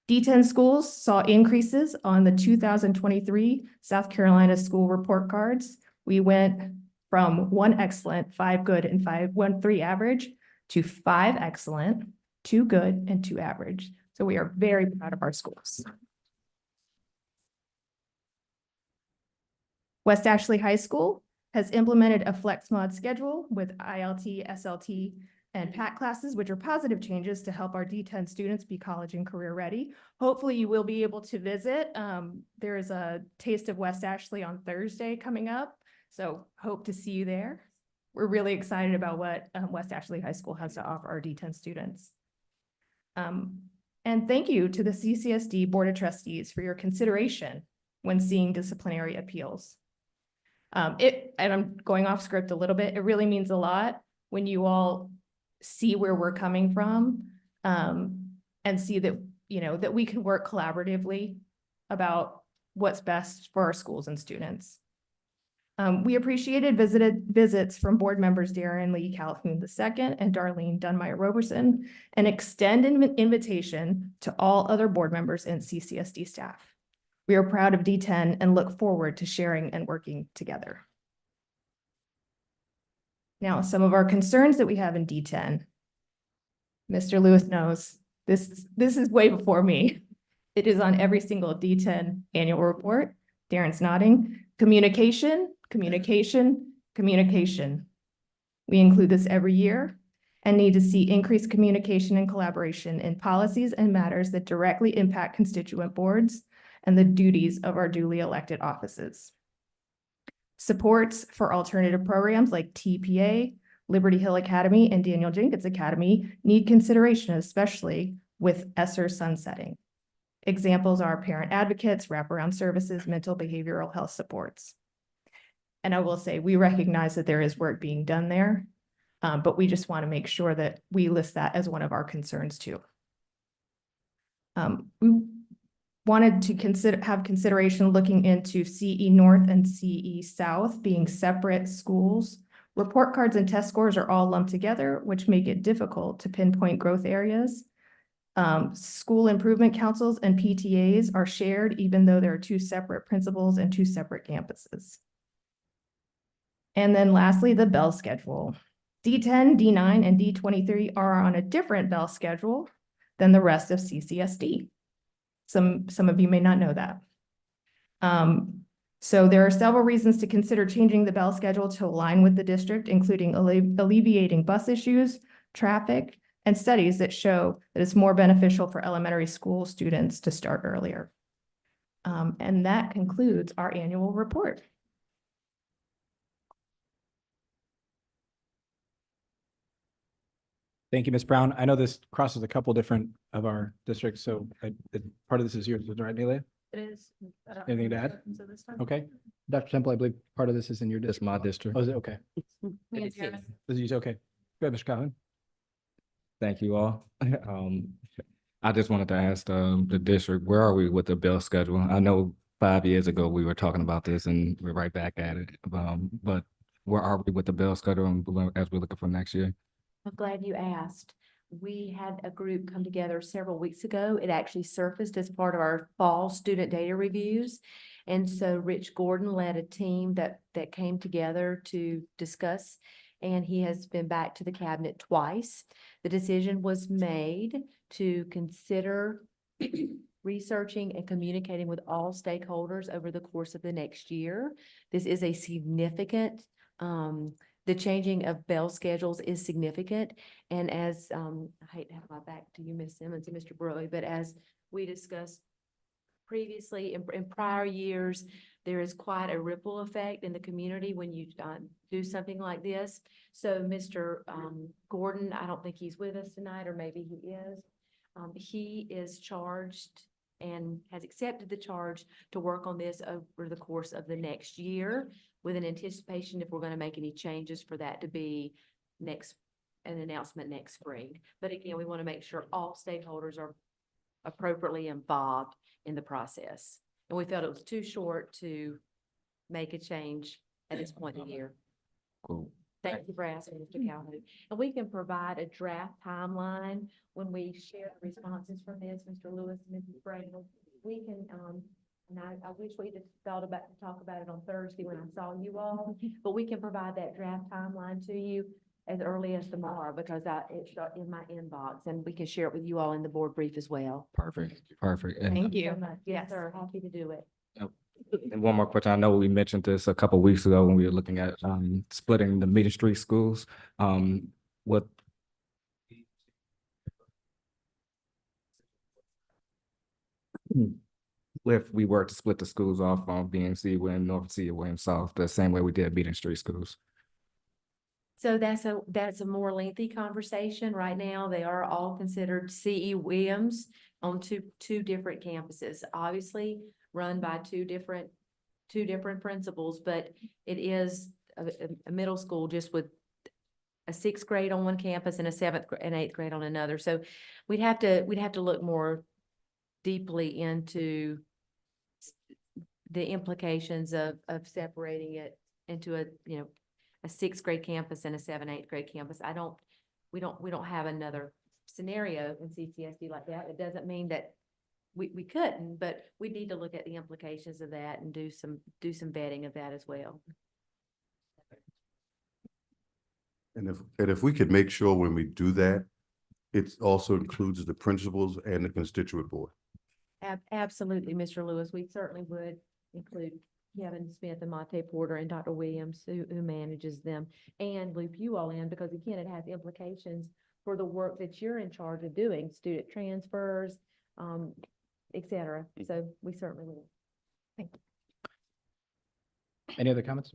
D10 schools saw increases on the 2023 South Carolina school report cards. We went from 1 excellent, 5 good, and 3 average to 5 excellent, 2 good, and 2 average. So we are very proud of our schools. West Ashley High School has implemented a flex mod schedule with ILT, SLT, and PAC classes, which are positive changes to help our D10 students be college and career ready. Hopefully you will be able to visit. There is a Taste of West Ashley on Thursday coming up, so hope to see you there. We're really excited about what West Ashley High School has to offer our D10 students. And thank you to the CCSD Board of Trustees for your consideration when seeing disciplinary appeals. And I'm going off script a little bit, it really means a lot when you all see where we're coming from and see that, that we can work collaboratively about what's best for our schools and students. We appreciated visits from board members Darren Lee Calhoun II and Darlene Dunmeyer Roberson, and extend an invitation to all other board members and CCSD staff. We are proud of D10 and look forward to sharing and working together. Now, some of our concerns that we have in D10. Mr. Lewis knows this is way before me. It is on every single D10 annual report. Darren's nodding. Communication, communication, communication. We include this every year and need to see increased communication and collaboration in policies and matters that directly impact constituent boards and the duties of our duly elected offices. Supports for alternative programs like TPA, Liberty Hill Academy, and Daniel Jenkins Academy need consideration, especially with ESSER sunsetting. Examples are parent advocates, wraparound services, mental behavioral health supports. And I will say, we recognize that there is work being done there, but we just want to make sure that we list that as one of our concerns too. We wanted to have consideration looking into CE North and CE South being separate schools. Report cards and test scores are all lumped together, which make it difficult to pinpoint growth areas. School improvement councils and PTAs are shared, even though there are two separate principals and two separate campuses. And then lastly, the bell schedule. D10, D9, and D23 are on a different bell schedule than the rest of CCSD. Some of you may not know that. So there are several reasons to consider changing the bell schedule to align with the district, including alleviating bus issues, traffic, and studies that show that it's more beneficial for elementary school students to start earlier. And that concludes our annual report. Thank you, Ms. Brown. I know this crosses a couple different of our districts, so part of this is yours, right, Nelia? It is. Anything to add? Okay. Dr. Temple, I believe part of this is in your district. It's my district. Oh, is it? Okay. This is okay. Go ahead, Mr. Calhoun. Thank you all. I just wanted to ask the district, where are we with the bill schedule? I know 5 years ago we were talking about this and we're right back at it. But where are we with the bill schedule as we're looking for next year? I'm glad you asked. We had a group come together several weeks ago. It actually surfaced as part of our fall student data reviews. And so Rich Gordon led a team that came together to discuss, and he has been back to the cabinet twice. The decision was made to consider researching and communicating with all stakeholders over the course of the next year. This is a significant, the changing of bell schedules is significant. And as, I hate to have my back to you, Ms. Simmons and Mr. Burley, but as we discussed previously in prior years, there is quite a ripple effect in the community when you do something like this. So Mr. Gordon, I don't think he's with us tonight, or maybe he is. He is charged and has accepted the charge to work on this over the course of the next year, with an anticipation, if we're going to make any changes, for that to be an announcement next spring. But again, we want to make sure all stakeholders are appropriately involved in the process. And we felt it was too short to make a change at this point in the year. Cool. Thank you for asking, Mr. Calhoun. And we can provide a draft timeline when we share the responses from this, Mr. Lewis and Mrs. Bradley. We can, and I wish we just thought about to talk about it on Thursday when I saw you all, but we can provide that draft timeline to you as early as tomorrow, because it's in my inbox, and we can share it with you all in the board brief as well. Perfect. And Thank you. So much. Yes, sir. Happy to do it. And one more question. I know we mentioned this a couple of weeks ago when we were looking at splitting the Meeting Street schools. What if we were to split the schools off on BMC William North, C William South, the same way we did Meeting Street schools? So that's a more lengthy conversation. Right now, they are all considered C.E. Williams on two different campuses, obviously run by two different principals, but it is a middle school just with a 6th grade on one campus and a 7th and 8th grade on another. So we'd have to look more deeply into the implications of separating it into a 6th grade campus and a 7th, 8th grade campus. We don't have another scenario in CCSD like that. It doesn't mean that we couldn't, but we need to look at the implications of that and do some vetting of that as well. And if we could make sure when we do that, it also includes the principals and the constituent board. Absolutely, Mr. Lewis. We certainly would include Kevin Smith and Monte Porter and Dr. Williams, who manages them, and loop you all in, because again, it has implications for the work that you're in charge of doing, student transfers, et cetera. So we certainly will. Thank you. Any other comments?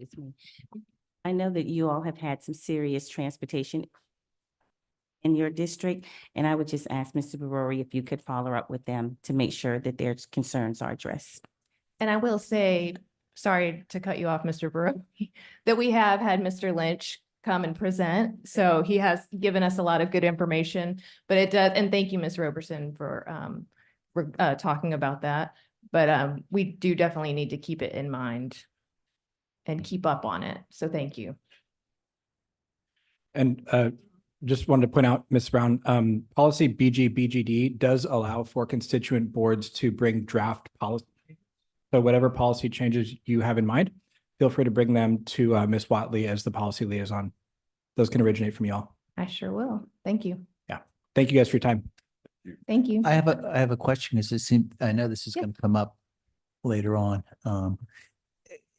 I know that you all have had some serious transportation in your district. And I would just ask Mr. Barori if you could follow up with them to make sure that their concerns are addressed. And I will say, sorry to cut you off, Mr. Burrow, that we have had Mr. Lynch come and present. So he has given us a lot of good information, but it does, and thank you, Ms. Roberson, for talking about that. But we do definitely need to keep it in mind and keep up on it. So thank you. And just wanted to point out, Ms. Brown, policy BGD does allow for constituent boards to bring draft policy. So whatever policy changes you have in mind, feel free to bring them to Ms. Watley as the policy liaison. Those can originate from y'all. I sure will. Thank you. Yeah. Thank you guys for your time. Thank you. I have a question. Is this, I know this is going to come up later on.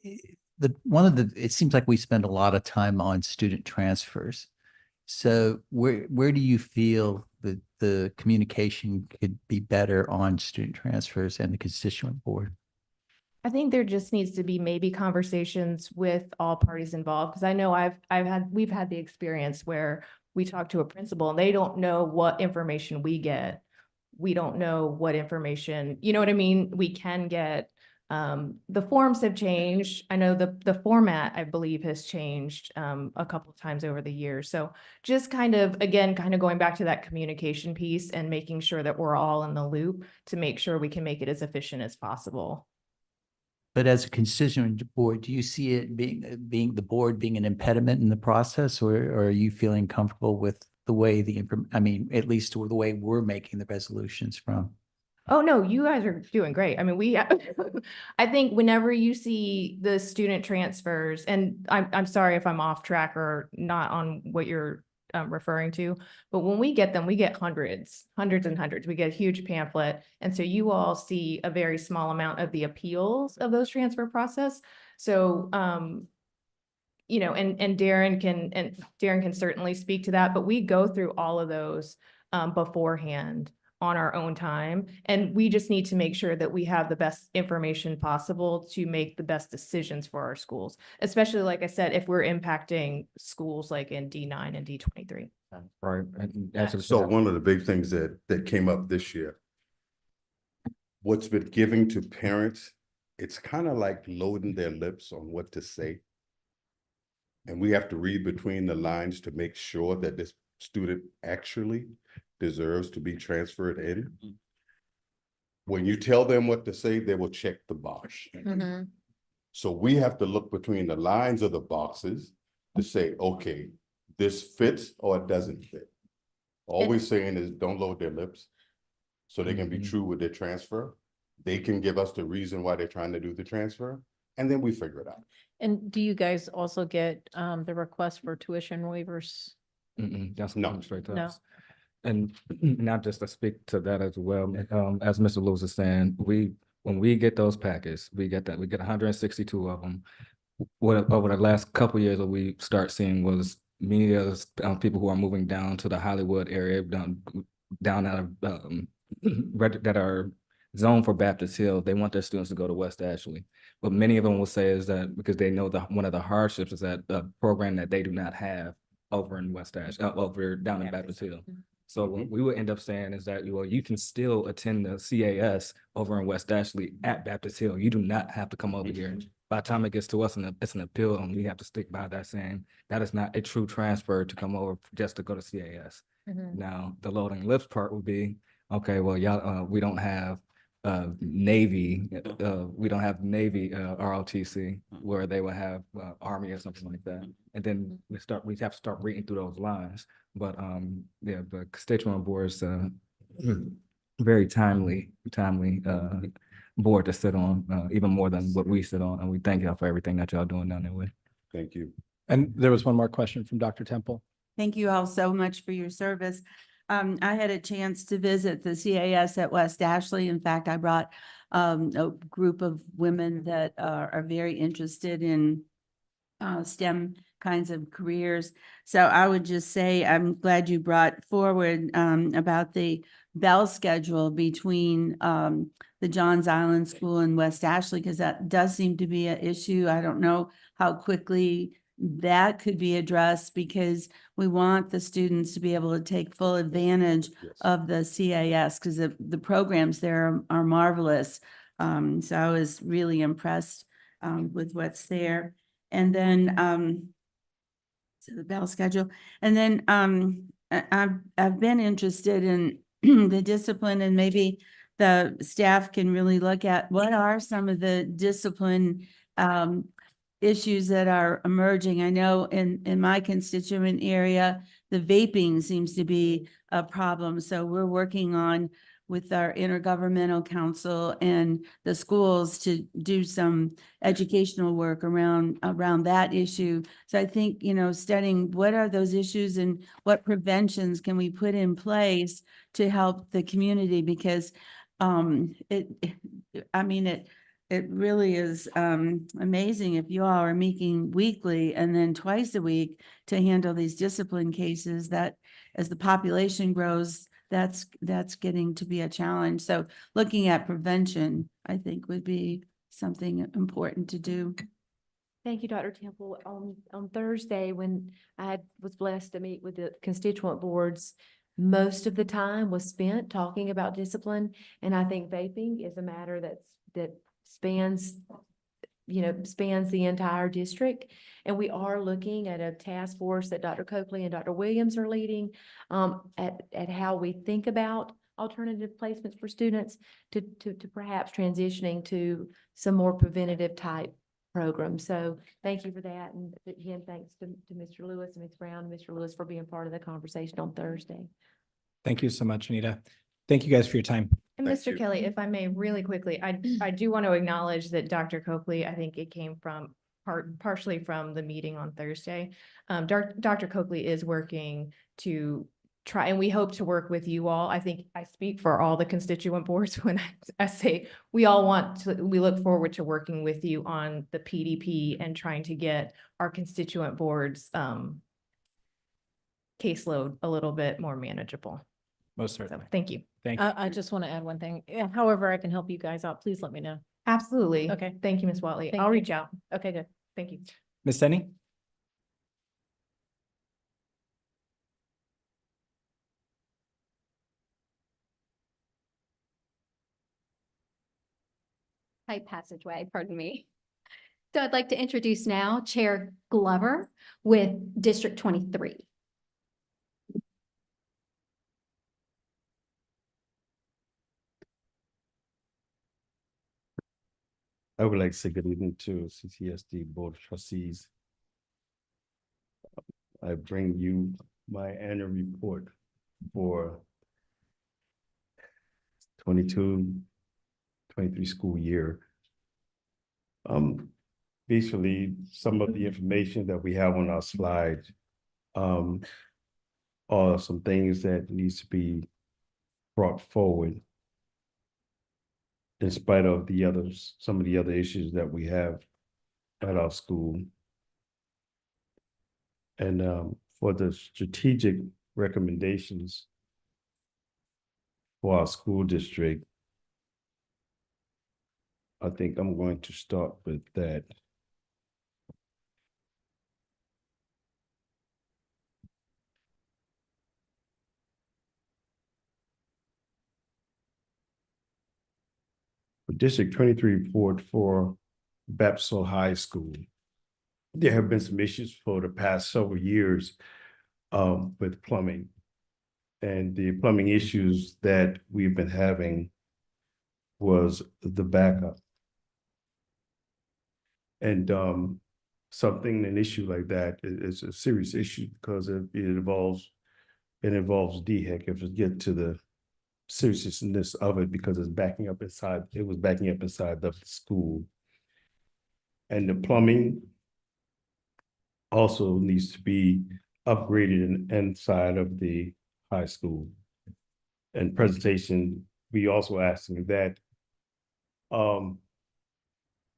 It seems like we spend a lot of time on student transfers. So where do you feel that the communication could be better on student transfers and the constituent board? I think there just needs to be maybe conversations with all parties involved, because I know we've had the experience where we talk to a principal and they don't know what information we get. We don't know what information, you know what I mean, we can get. The forms have changed. I know the format, I believe, has changed a couple of times over the years. So just kind of going back to that communication piece and making sure that we're all in the loop to make sure we can make it as efficient as possible. But as a constituent board, do you see it being the board being an impediment in the process, or are you feeling comfortable with the way at least the way we're making the resolutions from? Oh, no, you guys are doing great. I mean, I think whenever you see the student transfers, and I'm sorry if I'm off track or not on what you're referring to, but when we get them, we get hundreds and hundreds. We get a huge pamphlet. And so you all see a very small amount of the appeals of those transfer process. So, you know, and Darren can certainly speak to that, but we go through all of those beforehand on our own time. And we just need to make sure that we have the best information possible to make the best decisions for our schools, especially, like I said, if we're impacting schools like in D9 and D23. Right. And that's So one of the big things that came up this year, what's been giving to parents, it's kind of like loading their lips on what to say. And we have to read between the lines to make sure that this student actually deserves to be transferred in. When you tell them what to say, they will check the box. So we have to look between the lines of the boxes to say, okay, this fits or it doesn't fit. All we're saying is don't load their lips so they can be true with their transfer. They can give us the reason why they're trying to do the transfer, and then we figure it out. And do you guys also get the request for tuition waivers? That's No. straight to No. us. And not just to speak to that as well, as Mr. Lewis is saying, when we get those packets, we get 162 of them. What over the last couple of years, what we start seeing was many of the people who are moving down to the Hollywood area, down out of that are zoned for Baptist Hill. They want their students to go to West Ashley. What many of them will say is that because they know one of the hardships is that the program that they do not have over in West Ashley, over down in Baptist Hill. So what we would end up saying is that, well, you can still attend the CAS over in West Ashley at Baptist Hill. You do not have to come over here. By the time it gets to us, it's an appeal, and we have to stick by that, saying that is not a true transfer to come over just to go to CAS. Now, the loading lips part would be, okay, well, y'all, we don't have Navy, ROTC where they would have Army or something like that. And then we have to start reading through those lines. But yeah, the constituent board is very timely board to sit on, even more than what we sit on. And we thank y'all for everything that y'all doing down there with. Thank you. And there was one more question from Dr. Temple. Thank you all so much for your service. I had a chance to visit the CAS at West Ashley. In fact, I brought a group of women that are very interested in STEM kinds of careers. So I would just say, I'm glad you brought forward about the bell schedule between the Johns Island School and West Ashley, because that does seem to be an issue. I don't know how quickly that could be addressed because we want the students to be able to take full advantage Yes. of the CAS because the programs there are marvelous. So I was really impressed with what's there. And then so the bell schedule. And then I've been interested in the discipline, and maybe the staff can really look at what are some of the discipline issues that are emerging. I know in my constituent area, the vaping seems to be a problem. So we're working on with our intergovernmental council and the schools to do some educational work around that issue. So I think, you know, studying what are those issues and what preventions can we put in place to help the community, because it really is amazing if you all are meeting weekly and then twice a week to handle these discipline cases, that as the population grows, that's getting to be a challenge. So looking at prevention, I think, would be something important to do. Thank you, Dr. Temple. On Thursday, when was blessed to meet with the constituent boards, most of the time was spent talking about discipline. And I think vaping is a matter that spans the entire district. And we are looking at a task force that Dr. Coakley and Dr. Williams are leading at how we think about alternative placements for students to perhaps transitioning to some more preventative type programs. So thank you for that. And again, thanks to Mr. Lewis and Ms. Brown and Mr. Lewis for being part of the conversation on Thursday. Thank you so much, Anita. Thank you guys for your time. And Thank Mr. you. Kelly, if I may, really quickly, I do want to acknowledge that Dr. Coakley, I think it came from partially from the meeting on Thursday. Dr. Coakley is working to try, and we hope to work with you all. I think I speak for all the constituent boards when I say we look forward to working with you on the PDP and trying to get our constituent boards caseload a little bit more manageable. Most So certainly. thank you. Thank you. I just want to add one thing. However I can help you guys out, please let me know. Absolutely. Okay. Thank you, Ms. Watley. Thank I'll you. reach out. Okay, good. Thank you. Ms. Denny? Tight passageway, pardon me. So I'd like to introduce now Chair Glover with District 23. I would like to say good evening to CCSD Board of Trustees. I bring you my annual report for 22-23 school year. Basically, some of the information that we have on our slide are some things that needs to be brought forward in spite of some of the other issues that we have at our school. And for the strategic recommendations for our school district, I think I'm going to start with that. For District 23 report for Bapsel High School. There have been some issues for the past several years with plumbing. And the plumbing issues that we've been having was the backup. And an issue like that is a serious issue because it involves DHEC if it get to the seriousness of it, because it was backing up inside the school. And the plumbing also needs to be upgraded inside of the high school. And presentation, we also asking that the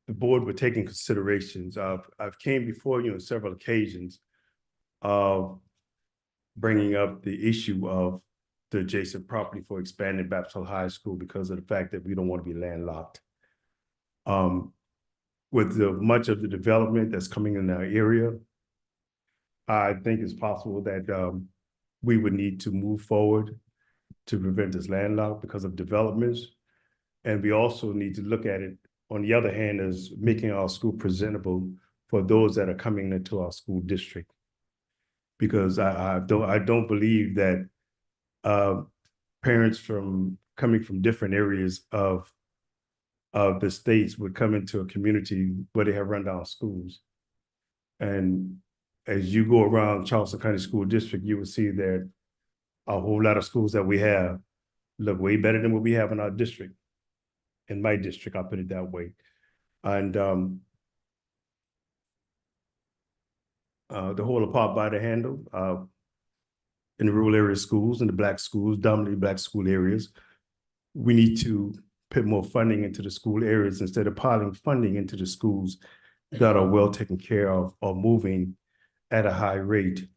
board would take in considerations. I've came before you on several occasions of bringing up the issue of the adjacent property for expanding Bapsel High School because of the fact that we don't want to be landlocked. With much of the development that's coming in our area, I think it's possible that we would need to move forward to prevent this landlocked because of developments. And we also need to look at it, on the other hand, as making our school presentable for those that are coming into our school district. Because I don't believe that parents coming from different areas of the states would come into a community where they have rundown schools. And as you go around Charleston County School District, you will see that a whole lot of schools that we have look way better than what we have in our district. In my district, I'll put it that way. And the whole apart by the handle, in the rural area schools, in the Black schools, dominantly Black school areas, we need to put more funding into the school areas instead of piling funding into the schools that are well taken care of or moving at a high rate,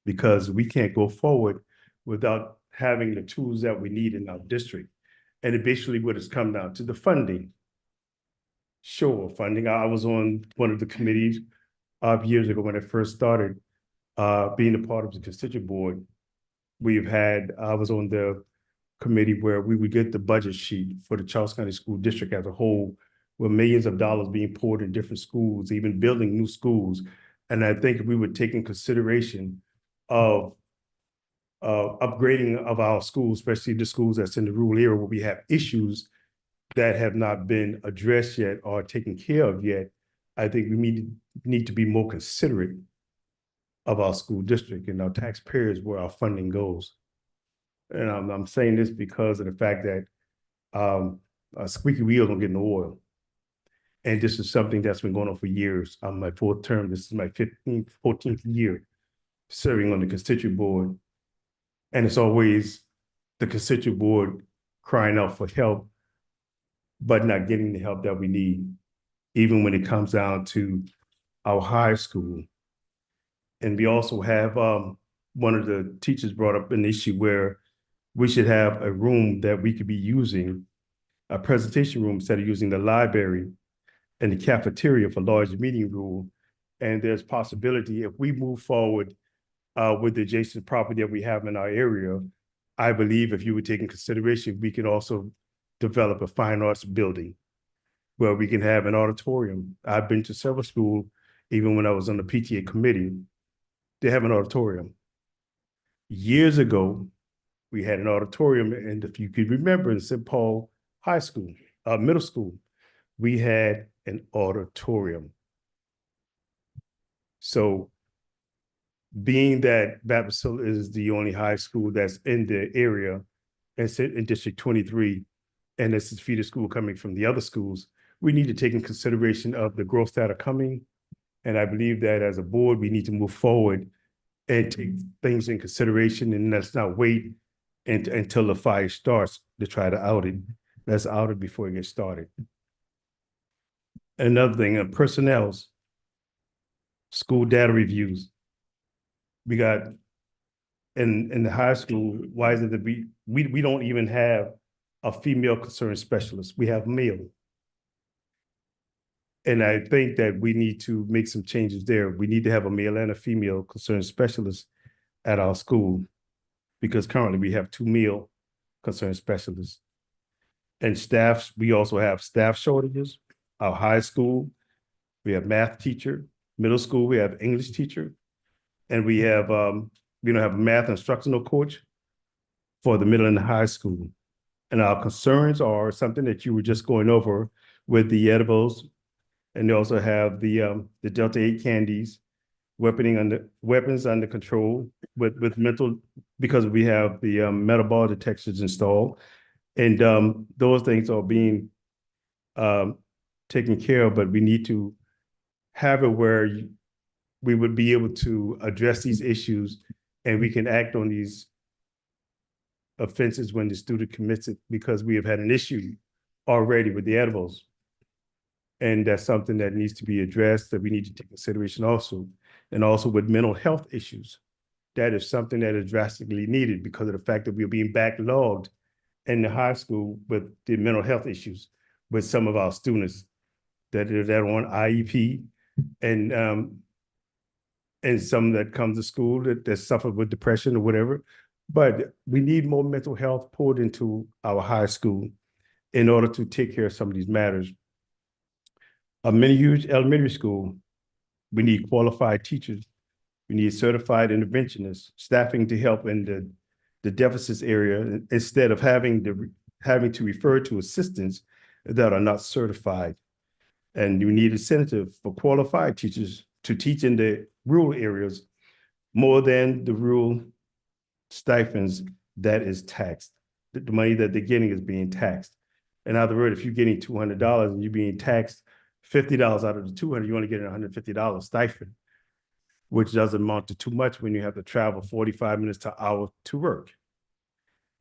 because we can't go forward without having the tools that we need in our district. And it basically what it's come down to, the funding. Sure, funding. I was on one of the committees years ago when I first started being a part of the constituent board. I was on the committee where we would get the budget sheet for the Charleston County School District as a whole, with millions of dollars being poured in different schools, even building new schools. And I think if we would take in consideration of upgrading of our schools, especially the schools that's in the rural area where we have issues that have not been addressed yet or taken care of yet, I think we need to be more considerate of our school district and our taxpayers where our funding goes. And I'm saying this because of the fact that a squeaky wheel don't get no oil. And this is something that's been going on for years. I'm my fourth term. This is my 14th year serving on the constituent board. And it's always the constituent board crying out for help, but not getting the help that we need, even when it comes down to our high school. And we also have, one of the teachers brought up an issue where we should have a room that we could be using, a presentation room instead of using the library and the cafeteria for large meeting room. And there's possibility if we move forward with the adjacent property that we have in our area, I believe if you would take in consideration, we can also develop a fine arts building where we can have an auditorium. I've been to several schools, even when I was on the PTA committee, they have an auditorium. Years ago, we had an auditorium, and if you could remember, in St. Paul High School, middle school, we had an auditorium. So being that Baptist Hill is the only high school that's in the area, in District 23, and this is feeder school coming from the other schools, we need to take in consideration of the growth that are coming. And I believe that as a board, we need to move forward and take things in consideration, and let's not wait until the fire starts to try to out it. Let's out it before it gets started. Another thing, personnel's, school data reviews. We got in the high school, why is it that we don't even have a female concern specialist? We have male. And I think that we need to make some changes there. We need to have a male and a female concern specialist at our school, because currently we have 2 male concern specialists. And staff, we also have staff shortages. Our high school, we have math teacher. Middle school, we have English teacher. And we have, we don't have a math instructional coach for the middle and the high school. And our concerns are something that you were just going over with the edibles. And they also have the Delta 8 candies, weapons under control with mental, because we have the metabolic detectors installed. And those things are being taken care of, but we need to have it where we would be able to address these issues and we can act on these offenses when the student commits it, because we have had an issue already with the edibles. And that's something that needs to be addressed, that we need to take consideration also. And also with mental health issues. That is something that is drastically needed because of the fact that we're being backlogged in the high school with the mental health issues with some of our students that are on IEP. And and some that come to school that suffer with depression or whatever. But we need more mental health poured into our high school in order to take care of some of these matters. A mini huge elementary school, we need qualified teachers. We need certified interventionists, staffing to help in the deficits area instead of having to refer to assistants that are not certified. And you need incentive for qualified teachers to teach in the rural areas more than the rural stipends that is taxed. The money that they're getting is being taxed. In other words, if you're getting $200 and you're being taxed $50 out of the $200, you only get a $150 stipend, which doesn't amount to too much when you have to travel 45 minutes to an hour to work.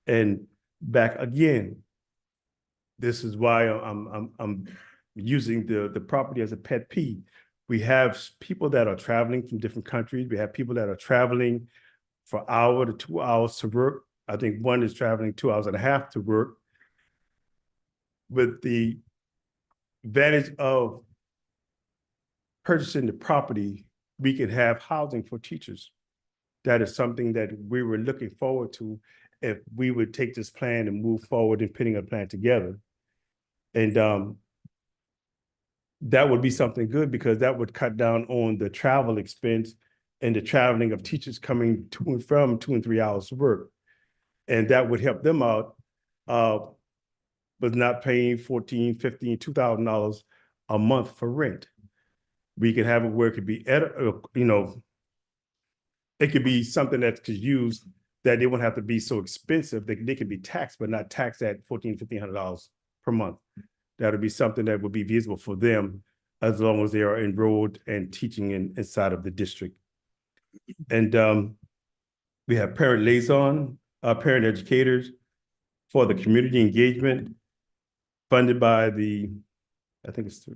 And back again, this is why I'm using the property as a pet peeve. We have people that are traveling from different countries. We have people that are traveling for an hour to 2 hours to work. I think one is traveling 2 hours and a half to work. With the advantage of purchasing the property, we could have housing for teachers. That is something that we were looking forward to if we would take this plan and move forward in putting a plan together. And that would be something good because that would cut down on the travel expense and the traveling of teachers coming to and from 2 and 3 hours to work. And that would help them out with not paying $1,400, $1,500, $2,000 a month for rent. We could have it where it could be, it could be something that could use that they wouldn't have to be so expensive. They could be taxed, but not taxed at $1,400, $1,500 per month. That would be something that would be feasible for them as long as they are enrolled and teaching inside of the district. And we have parent liaison, parent educators for the community engagement funded by the, I think it's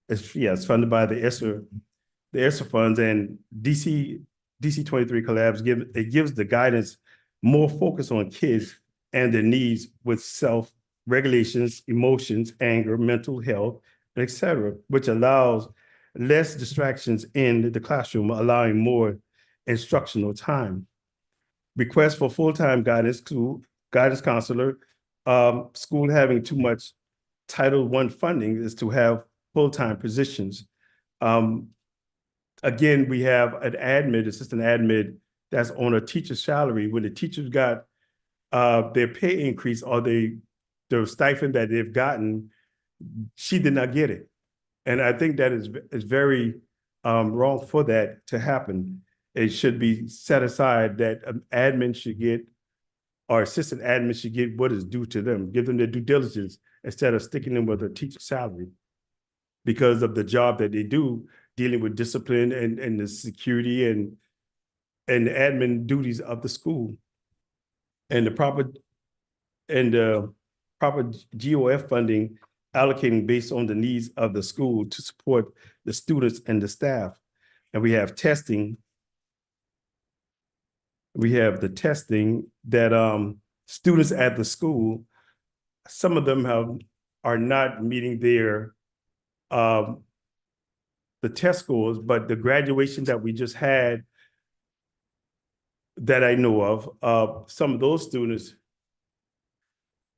it's funded by the ESSER funds, and DC 23 collabs gives the guidance more focus on kids and their needs with self-regulations, emotions, anger, mental health, etc., which allows less distractions in the classroom, allowing more instructional time. Request for full-time guidance counselor. School having too much Title I funding is to have full-time positions. Again, we have an assistant admin that's on a teacher's salary. When the teachers got their pay increase or the stipend that they've gotten, she did not get it. And I think that is very wrong for that to happen. It should be set aside that an admin should get, or assistant admin should get what is due to them, give them their due diligence instead of sticking them with a teacher's salary because of the job that they do, dealing with discipline and the security and the admin duties of the school. And the proper GOF funding allocating based on the needs of the school to support the students and the staff. And we have testing. We have the testing that students at the school, some of them are not meeting their the test scores, but the graduation that we just had that I know of, some of those students,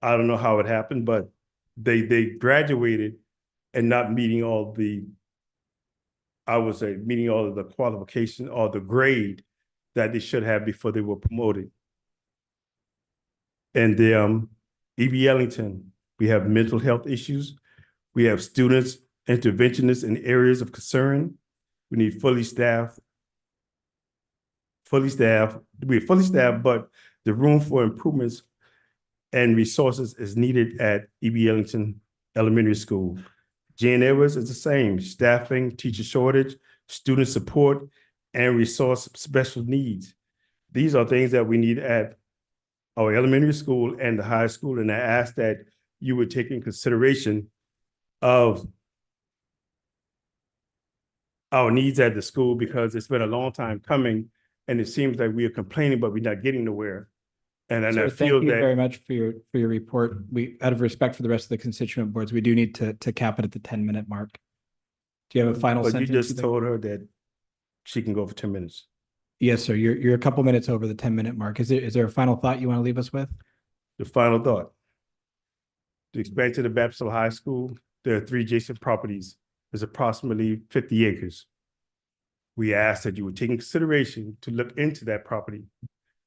I don't know how it happened, but they graduated and not meeting all the, I would say, meeting all of the qualification or the grade that they should have before they were promoted. And E.B. Ellington, we have mental health issues. We have students, interventionists in areas of concern. We need fully staffed. We're fully staffed, but the room for improvements and resources is needed at E.B. Ellington Elementary School. Jane Edwards is the same, staffing, teacher shortage, student support, and resource special needs. These are things that we need at our elementary school and the high school, and I ask that you would take in consideration of our needs at the school because it's been a long time coming and it seems like we are complaining, but we're not getting nowhere. And I feel thank you that very much for your report. We, out of respect for the rest of the constituent boards, we do need to cap it at the 10-minute mark. Do you have a final but sentence? you just told her that she can go for 10 minutes. Yes, sir. You're a couple minutes over the 10-minute mark. Is there a final thought you want to leave us with? The final thought. The expansion of Baptist Hill High School, there are 3 adjacent properties. There's approximately 50 acres. We ask that you would take in consideration to look into that property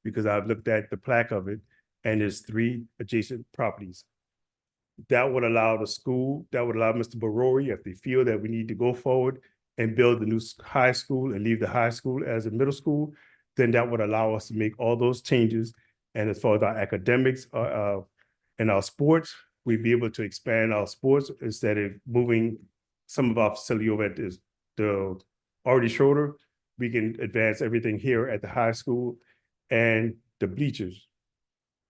because I've looked at the plaque of it and there's 3 adjacent properties. That would allow the school, that would allow Mr. Barori, if they feel that we need to go forward and build the new high school and leave the high school as a middle school, then that would allow us to make all those changes. And as far as our academics and our sports, we'd be able to expand our sports instead of moving some of our facility over at the already Schroeder. We can advance everything here at the high school and the bleachers.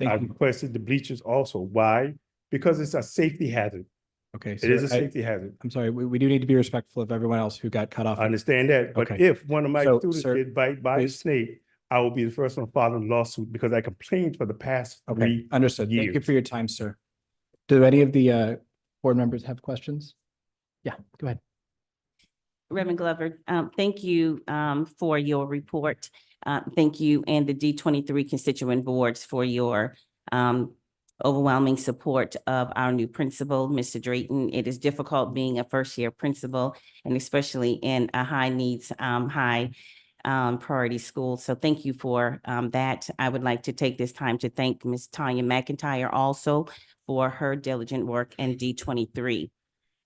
I requested the bleachers also. Why? Because it's a safety hazard. Okay. It is a safety hazard. I'm sorry, we do need to be respectful of everyone else who got cut off. I understand that, but Okay. if one of my So, students sir, get bite by a please. snake, I will be the first one to file a lawsuit because I complained for the past Okay, 3 understood. Thank you years. for your time, sir. Do any of the board members have questions? Yeah, go ahead. Reverend Glover, thank you for your report. Thank you and the D23 constituent boards for your overwhelming support of our new principal, Mr. Drayton. It is difficult being a first-year principal and especially in a high needs, high priority school. So thank you for that. I would like to take this time to thank Ms. Tanya McIntyre also for her diligent work in D23.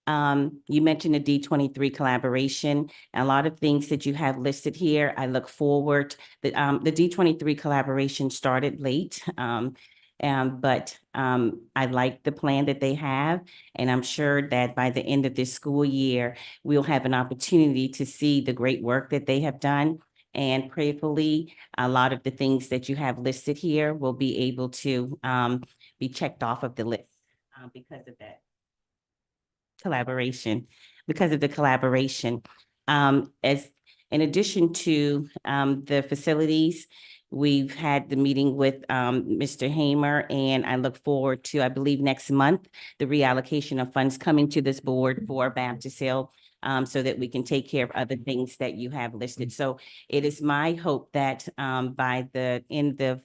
You mentioned the D23 collaboration, a lot of things that you have listed here. I look forward, the D23 collaboration started late. But I like the plan that they have, and I'm sure that by the end of this school year, we'll have an opportunity to see the great work that they have done. And prayerfully, a lot of the things that you have listed here will be able to be checked off of the list because of that collaboration, because of the collaboration. As in addition to the facilities, we've had the meeting with Mr. Hamer, and I look forward to, I believe next month, the reallocation of funds coming to this board for Baptist Hill so that we can take care of other things that you have listed. So it is my hope that by the end of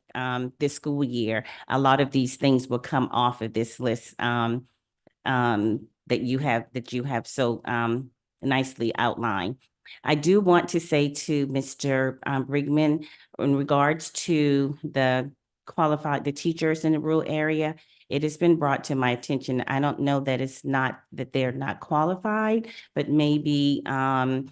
this school year, a lot of these things will come off of this list that you have so nicely outlined. I do want to say to Mr. Brigman, in regards to the teachers in the rural area, it has been brought to my attention. I don't know that it's not that they're not qualified, but maybe digging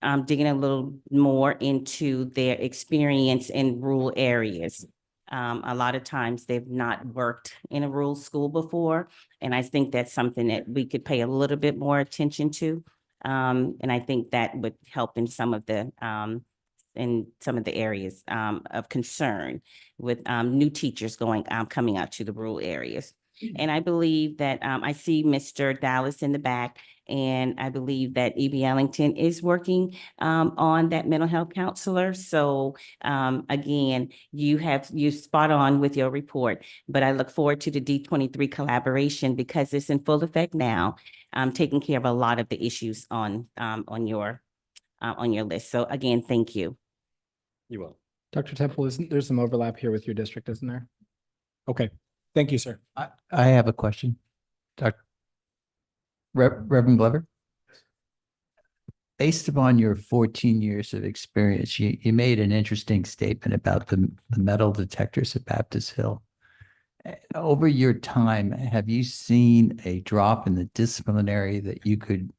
a little more into their experience in rural areas. A lot of times they've not worked in a rural school before, and I think that's something that we could pay a little bit more attention to. And I think that would help in some of the areas of concern with new teachers coming out to the rural areas. And I believe that I see Mr. Dallas in the back, and I believe that E.B. Ellington is working on that mental health counselor. So again, you spot on with your report, but I look forward to the D23 collaboration because it's in full effect now, taking care of a lot of the issues on your list. So again, thank you. You're welcome. Dr. Temple, there's some overlap here with your district, isn't there? Okay, thank you, sir. I have a question. Reverend Glover? Based upon your 14 years of experience, you made an interesting statement about the metal detectors at Baptist Hill. Over your time, have you seen a drop in the disciplinary that you could,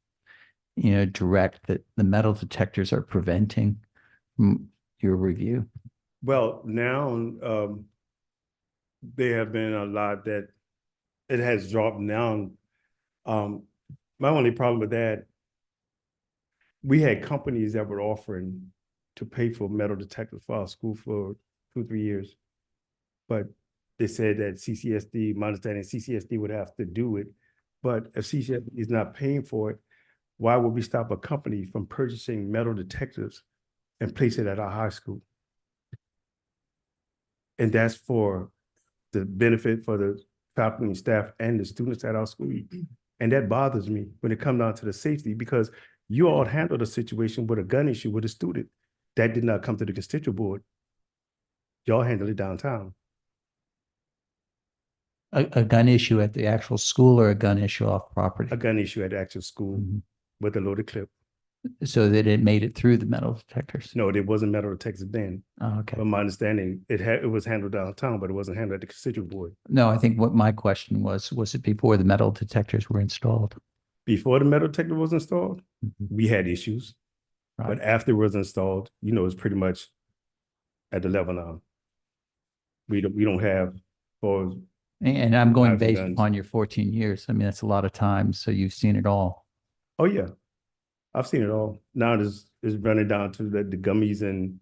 direct that the metal detectors are preventing from your review? Well, now there have been a lot that it has dropped down. My only problem with that, we had companies that were offering to pay for metal detectors for our school for 2-3 years. But they said that CCSD, my understanding, CCSD would have to do it. But if CCSD is not paying for it, why would we stop a company from purchasing metal detectors and place it at our high school? And that's for the benefit for the faculty, staff, and the students at our school. And that bothers me when it comes down to the safety, because You all handled a situation with a gun issue with a student. That did not come to the constituent board. Y'all handled it downtown. A gun issue at the actual school or a gun issue off property? A gun issue at the actual school with a loaded clip. So that it made it through the metal detectors? No, it wasn't metal detectors then. Oh, okay. From my understanding, it was handled downtown, but it wasn't handled at the constituent board. No, I think what my question was it before the metal detectors were installed? Before the metal detector was installed, we had issues. Right. But after it was installed, it's pretty much at the level now. We don't have, or And I'm going knives and based guns. upon your 14 years. I mean, that's a lot of time. So you've seen it all. Oh yeah, I've seen it all. Now it's running down to the gummies and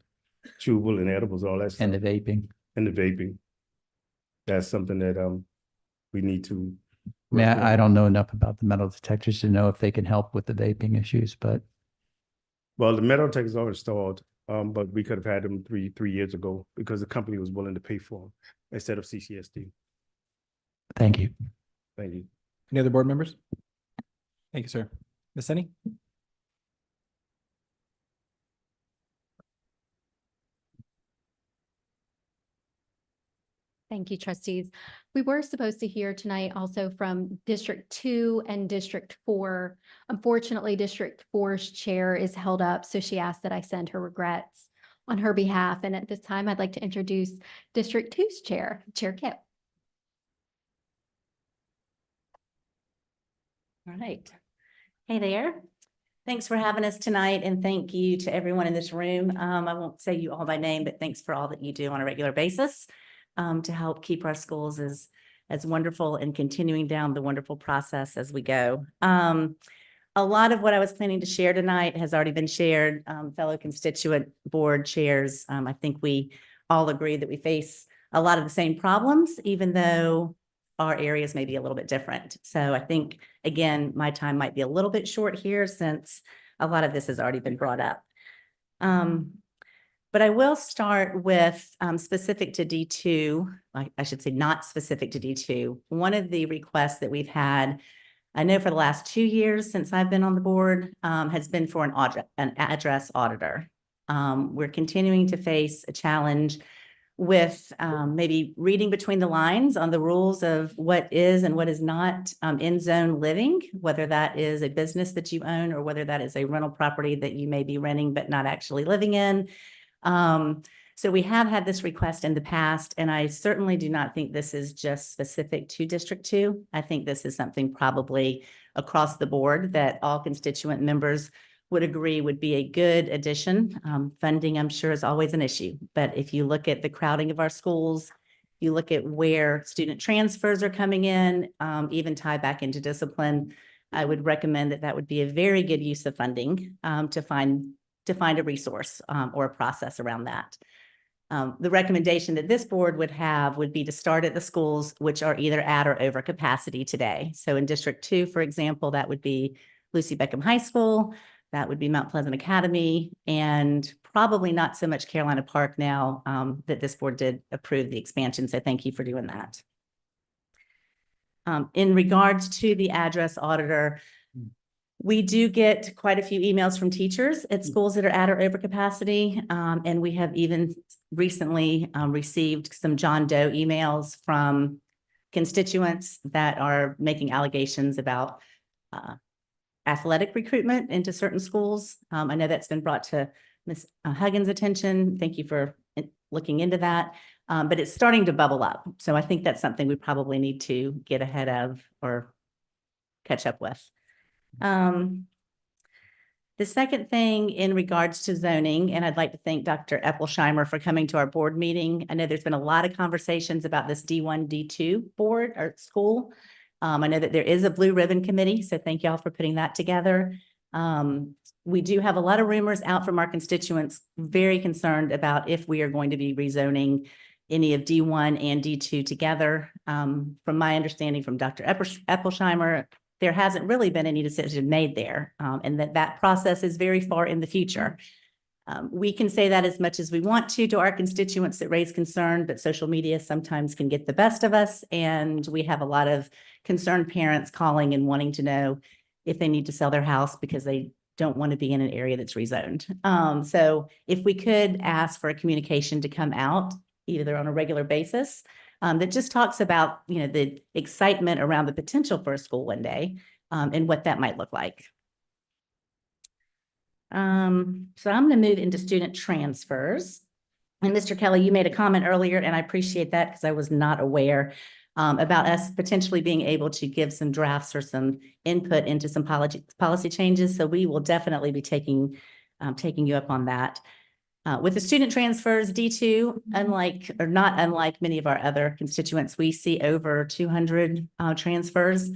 chewable and edibles, all that stuff. And the vaping. And the vaping. That's something that we need to. I mean, work with. I don't know enough about the metal detectors to know if they can help with the vaping issues, but Well, the metal detectors are installed, but we could have had them three years ago because the company was willing to pay for them instead of CCSD. thank you. Thank you. Any other board members? Thank you, sir. Ms. Senni? Thank you, trustees. We were supposed to hear tonight also from District 2 and District 4. Unfortunately, District 4's chair is held up, so she asked that I send her regrets on her behalf. And at this time, I'd like to introduce District 2's chair, Chair Kip. All right. Hey there. Thanks for having us tonight, and thank you to everyone in this room. I won't say you all by name, but thanks for all that you do on a regular basis to help keep our schools as wonderful and continuing down the wonderful process as we go. A lot of what I was planning to share tonight has already been shared. Fellow constituent board chairs, I think we all agree that we face a lot of the same problems, even though our areas may be a little bit different. So I think, again, my time might be a little bit short here since a lot of this has already been brought up. But I will start with specific to D2, I should say not specific to D2. One of the requests that we've had, I know for the last 2 years since I've been on the board, has been for an address auditor. We're continuing to face a challenge with maybe reading between the lines on the rules of what is and what is not in zone living, whether that is a business that you own or whether that is a rental property that you may be renting but not actually living in. So we have had this request in the past, and I certainly do not think this is just specific to District 2. I think this is something probably across the board that all constituent members would agree would be a good addition. Funding, I'm sure, is always an issue, but if you look at the crowding of our schools, you look at where student transfers are coming in, even tie back into discipline, I would recommend that that would be a very good use of funding to find a resource or a process around that. The recommendation that this board would have would be to start at the schools which are either at or over capacity today. So in District 2, for example, that would be Lucy Beckham High School, that would be Mount Pleasant Academy, and probably not so much Carolina Park now that this board did approve the expansion. So thank you for doing that. In regards to the address auditor, we do get quite a few emails from teachers at schools that are at or over capacity. And we have even recently received some John Doe emails from constituents that are making allegations about athletic recruitment into certain schools. I know that's been brought to Ms. Huggins' attention. Thank you for looking into that. But it's starting to bubble up. So I think that's something we probably need to get ahead of or catch up with. The second thing in regards to zoning, and I'd like to thank Dr. Eppelsheimer for coming to our board meeting. I know there's been a lot of conversations about this D1, D2 board or school. I know that there is a blue ribbon committee, so thank y'all for putting that together. We do have a lot of rumors out from our constituents, very concerned about if we are going to be rezoning any of D1 and D2 together. From my understanding from Dr. Eppelsheimer, there hasn't really been any decision made there, and that process is very far in the future. We can say that as much as we want to our constituents that raise concern, but social media sometimes can get the best of us, and we have a lot of concerned parents calling and wanting to know if they need to sell their house because they don't want to be in an area that's rezoned. So if we could ask for a communication to come out either on a regular basis, that just talks about, you know, the excitement around the potential for a school one day, and what that might look like. So I'm going to move into student transfers. And Mr. Kelly, you made a comment earlier, and I appreciate that because I was not aware about us potentially being able to give some drafts or some input into some policy changes. So we will definitely be taking you up on that. With the student transfers, D2, not unlike many of our other constituents, we see over 200 transfers.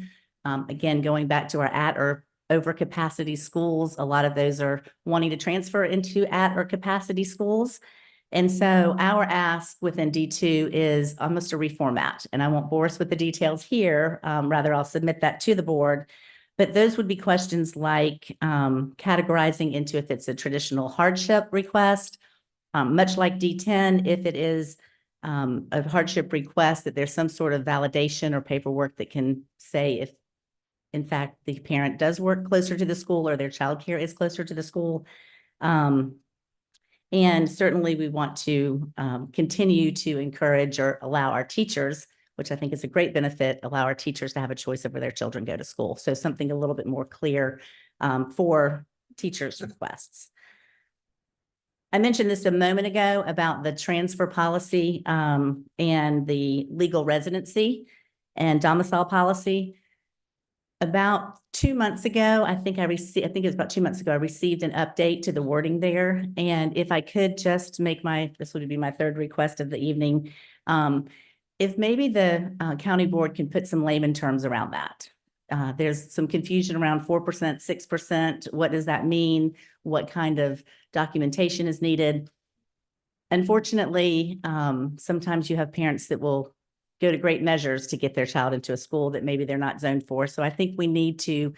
Again, going back to our at or over capacity schools, a lot of those are wanting to transfer into at or capacity schools. And so our ask within D2 is almost a reformat, and I won't bore us with the details here. Rather, I'll submit that to the board. But those would be questions like categorizing into if it's a traditional hardship request, much like D10, if it is a hardship request, that there's some sort of validation or paperwork that can say if, in fact, the parent does work closer to the school or their childcare is closer to the school. And certainly we want to continue to encourage or allow our teachers, which I think is a great benefit, allow our teachers to have a choice of where their children go to school. So something a little bit more clear for teachers' requests. I mentioned this a moment ago about the transfer policy and the legal residency and domicile policy. About 2 months ago, I think it was about 2 months ago, I received an update to the wording there. And if I could just make this would be my third request of the evening. If maybe the county board can put some layman terms around that. There's some confusion around 4%, 6%. What does that mean? What kind of documentation is needed? Unfortunately, sometimes you have parents that will go to great measures to get their child into a school that maybe they're not zoned for. So I think we need to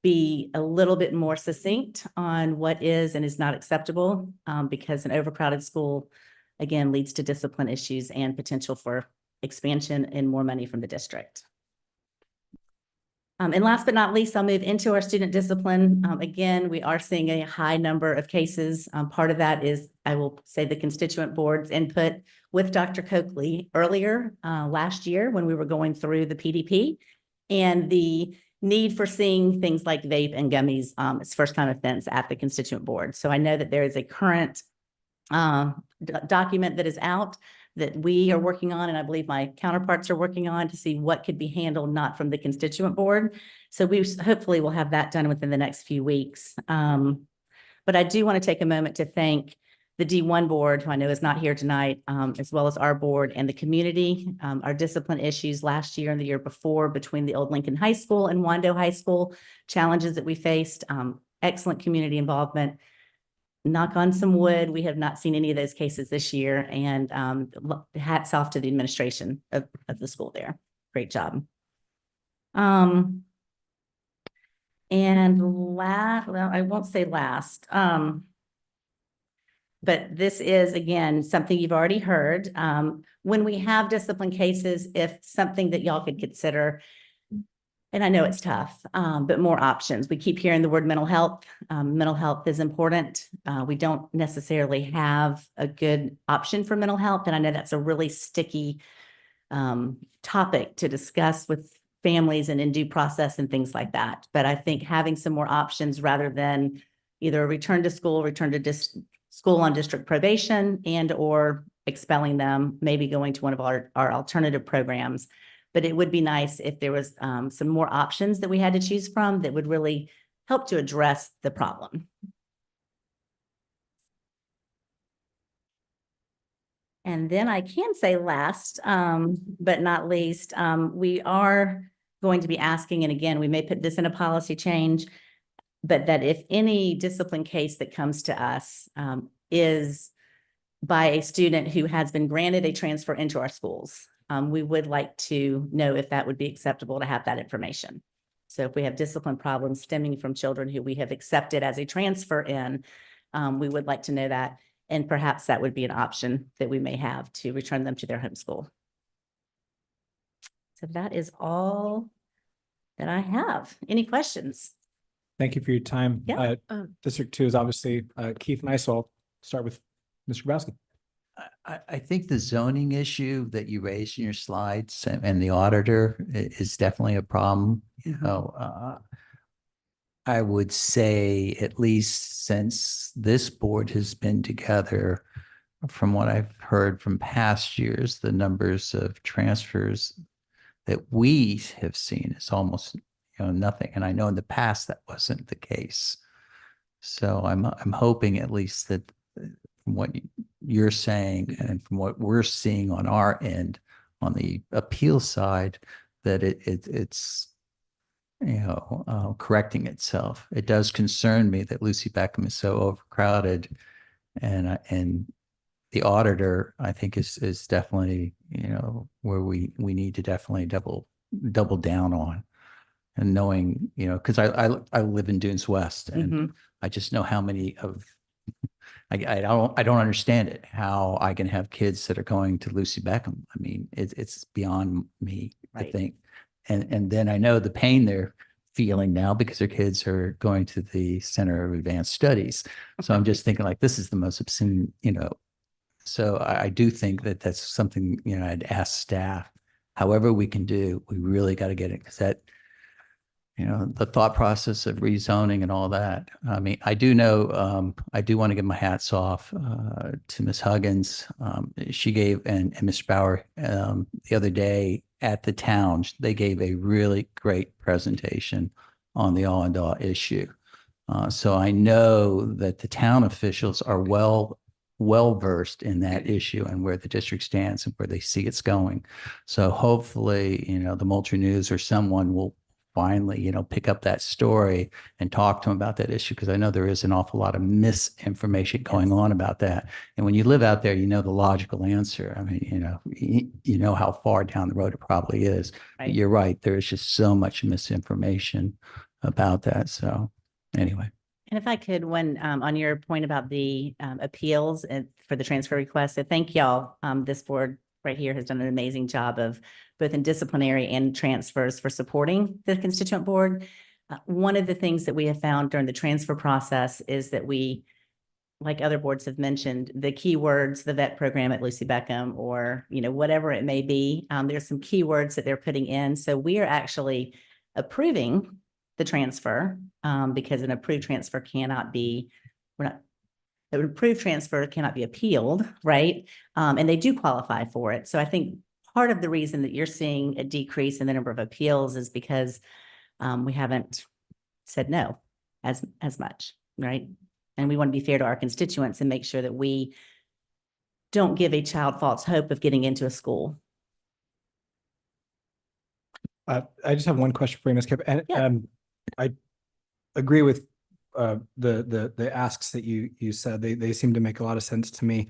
be a little bit more succinct on what is and is not acceptable, because an overcrowded school, again, leads to discipline issues and potential for expansion and more money from the district. And last but not least, I'll move into our student discipline. Again, we are seeing a high number of cases. Part of that is, I will say, the constituent board's input with Dr. Coakley earlier last year when we were going through the PDP and the need for seeing things like vape and gummies as first-time offense at the constituent board. So I know that there is a current document that is out that we are working on, and I believe my counterparts are working on to see what could be handled not from the constituent board. So we hopefully will have that done within the next few weeks. But I do want to take a moment to thank the D1 board, who I know is not here tonight, as well as our board and the community. Our discipline issues last year and the year before between the old Lincoln High School and Wando High School, challenges that we faced, excellent community involvement. Knock on some wood, we have not seen any of those cases this year, and hats off to the administration of the school there. Great job. And well, I won't say last, but this is, again, something you've already heard. When we have discipline cases, if something that y'all could consider, and I know it's tough, but more options. We keep hearing the word mental health. Mental health is important. We don't necessarily have a good option for mental health. And I know that's a really sticky topic to discuss with families and in due process and things like that. But I think having some more options rather than either return to school, return to school on district probation, and or expelling them, maybe going to one of our alternative programs. But it would be nice if there was some more options that we had to choose from that would really help to address the problem. And then I can say last, but not least, we are going to be asking, and again, we may put this in a policy change, but that if any discipline case that comes to us is by a student who has been granted a transfer into our schools, we would like to know if that would be acceptable to have that information. So if we have discipline problems stemming from children who we have accepted as a transfer in, we would like to know that. And perhaps that would be an option that we may have to return them to their home school. So that is all that I have. Any questions? Thank you for your time. Yeah. District 2 is obviously Keith and I, so I'll start with Mr. Grabowski. I think the zoning issue that you raised in your slides and the auditor is definitely a problem. You know, I would say at least since this board has been together, from what I've heard from past years, the numbers of transfers that we have seen is almost, nothing. And I know in the past that wasn't the case. So I'm hoping at least that from what you're saying and from what we're seeing on our end, on the appeal side, that it's correcting itself. It does concern me that Lucy Beckham is so overcrowded, and the auditor, I think, is definitely where we need to definitely double down on, and knowing because I live in Dunes West, and I just know how many of I don't understand it, how I can have kids that are going to Lucy Beckham. I mean, it's beyond me, I think. And then I know the pain they're feeling now because their kids are going to the Center of Advanced Studies. So I'm just thinking like, this is the most obscene, So I do think that that's something, I'd ask staff, however we can do, we really got to get it, because that, the thought process of rezoning and all that. I mean, I do know, I do want to give my hats off to Ms. Huggins. She gave, and Mr. Bauer, the other day at the town, they gave a really great presentation on the all and all issue. So I know that the town officials are well versed in that issue and where the district stands and where they see it's going. So hopefully, the Moultrie News or someone will finally, pick up that story and talk to them about that issue, because I know there is an awful lot of misinformation going on about that. And when you live out there, the logical answer. I mean, you know how far down the road it probably is. But you're right. There is just so much misinformation about that. So anyway. And if I could, on your point about the appeals and for the transfer request, so thank y'all. This board right here has done an amazing job of both in disciplinary and transfers for supporting the constituent board. One of the things that we have found during the transfer process is that we, like other boards have mentioned, the keywords, the vet program at Lucy Beckham, or, whatever it may be, there's some keywords that they're putting in. So we are actually approving the transfer because an approved transfer cannot be, an approved transfer cannot be appealed, right? And they do qualify for it. So I think part of the reason that you're seeing a decrease in the number of appeals is because we haven't said no as much, right? And we want to be fair to our constituents and make sure that we don't give a child false hope of getting into a school. I just have one question for you, Ms. Kipp. And I agree with the asks that you said. They seem to make a lot of sense to me.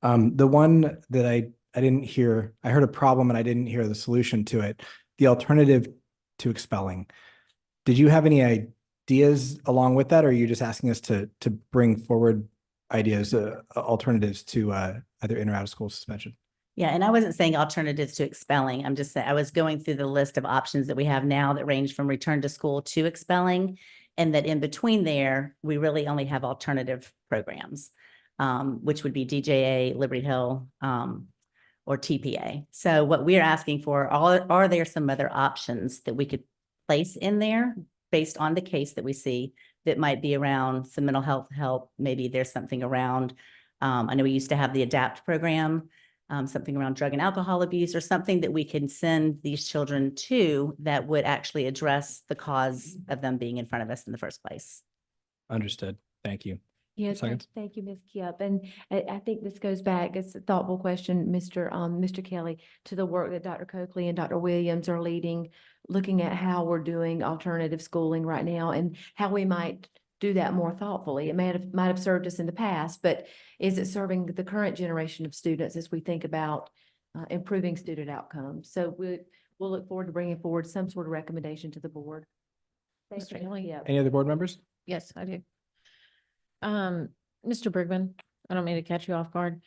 The one that I didn't hear, I heard a problem and I didn't hear the solution to it. The alternative to expelling. Did you have any ideas along with that, or are you just asking us to bring forward ideas, alternatives to either in or out of school suspension? Yeah, and I wasn't saying alternatives to expelling. I'm just saying I was going through the list of options that we have now that range from return to school to expelling, and that in between there, we really only have alternative programs, which would be DJA, Liberty Hill, or TPA. So what we're asking for, are there some other options that we could place in there based on the case that we see that might be around some mental health help? Maybe there's something around, I know we used to have the ADAPT program, something around drug and alcohol abuse, or something that we can send these children to that would actually address the cause of them being in front of us in the first place. Understood. Thank you. Yes, Seconds. thank you, Ms. Kipp. And I think this goes back, it's a thoughtful question, Mr. Kelly, to the work that Dr. Coakley and Dr. Williams are leading, looking at how we're doing alternative schooling right now and how we might do that more thoughtfully. It might have served us in the past, but is it serving the current generation of students as we think about improving student outcomes? So we'll look forward to bringing forward some sort of recommendation to the board. Thanks, Mr. Kelly. Yep. Any other board members? Yes, I do. Mr. Brigman, I don't mean to catch you off guard.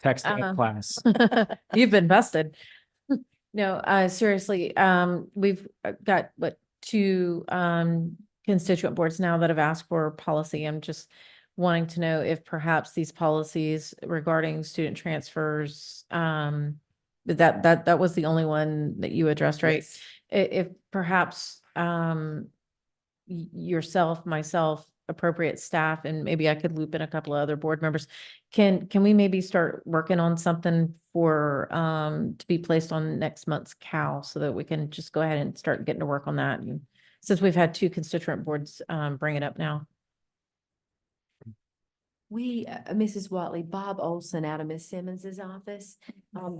Texting in class. You've been busted. No, seriously, we've got, to constituent boards now that have asked for policy. I'm just wanting to know if perhaps these policies regarding student transfers, that was the only one that you addressed, right? Yes. If perhaps yourself, myself, appropriate staff, and maybe I could loop in a couple of other board members. Can we maybe start working on something for to be placed on next month's CAL so that we can just go ahead and start getting to work on that? And since we've had two constituent boards bring it up now. We, Mrs. Watley, Bob Olson out of Miss Simmons's office,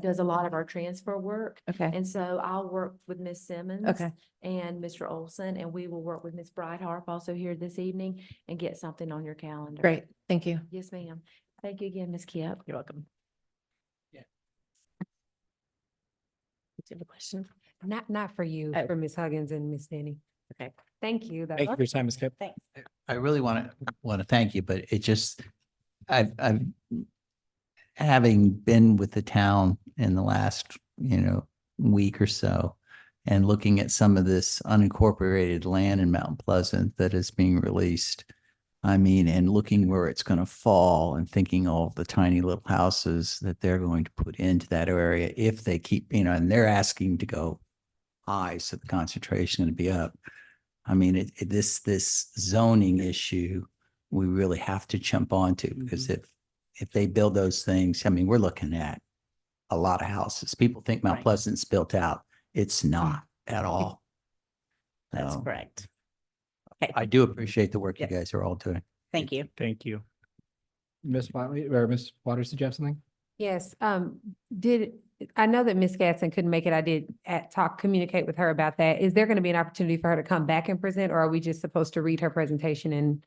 does a lot of our transfer work. Okay. And so I'll work with Miss Simmons. Okay. And Mr. Olson, and we will work with Miss Brightheart also here this evening and get something on your calendar. Great. Thank you. Yes, ma'am. Thank you again, Miss Kip. You're welcome. Do you have a question? Not for you, for Ms. Huggins and Ms. Denny. Okay. Thank you. Thank you for your time, Ms. Kip. Thanks. I really want to thank you, but it just, I've having been with the town in the last, week or so and looking at some of this unincorporated land in Mount Pleasant that is being released. I mean, and looking where it's going to fall and thinking all of the tiny little houses that they're going to put into that area if they keep, and they're asking to go high, so the concentration is going to be up. I mean, this zoning issue, we really have to jump onto because if they build those things, I mean, we're looking at a lot of houses. People think Mount Pleasant's built out. It's not at all. That's So, correct. Okay, I do appreciate the work you guys are all doing. thank you. Thank you. Ms. Watley, or Ms. Waters, did you have something? Yes, I know that Ms. Gatson couldn't make it. I did communicate with her about that. Is there going to be an opportunity for her to come back and present, or are we just supposed to read her presentation and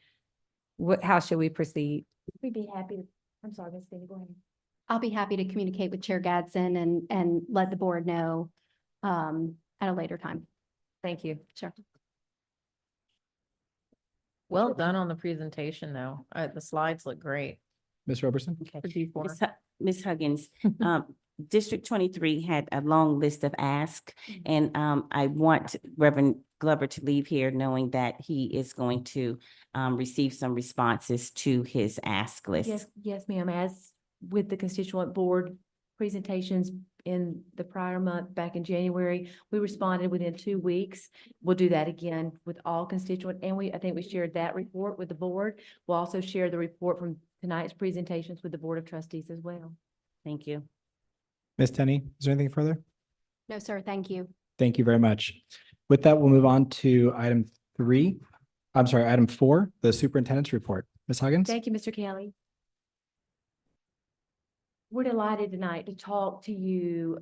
how should we proceed? We'd be happy to, I'm sorry, Miss Denny, go ahead. I'll be happy to communicate with Chair Gadsden and let the board know at a later time. Thank you. Sure. Well done on the presentation, though. The slides look great. Ms. Roberson? Okay. For D4. Ms. Huggins, District 23 had a long list of asks, and I want Reverend Glover to leave here knowing that he is going to receive some responses to his ask list. Yes, ma'am. As with the constituent board presentations in the prior month, back in January, we responded within 2 weeks. We'll do that again with all constituent, and I think we shared that report with the board. We'll also share the report from tonight's presentations with the Board of Trustees as well. Thank you. Ms. Tenney, is there anything further? No, sir. Thank you. Thank you very much. With that, we'll move on to item 4, the superintendent's report. Ms. Huggins? Thank you, Mr. Kelly. We're delighted tonight to talk to you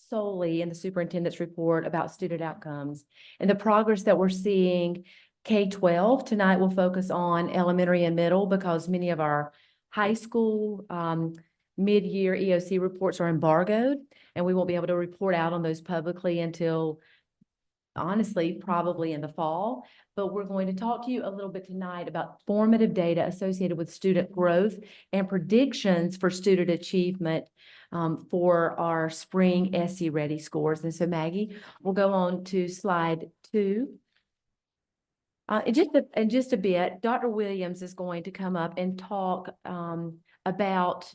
solely in the superintendent's report about student outcomes and the progress that we're seeing K-12. Tonight we'll focus on elementary and middle because many of our high school mid-year EOC reports are embargoed, and we won't be able to report out on those publicly until, honestly, probably in the fall. But we're going to talk to you a little bit tonight about formative data associated with student growth and predictions for student achievement for our spring SE Ready scores. And so Maggie, we'll go on to slide 2. In just a bit, Dr. Williams is going to come up and talk about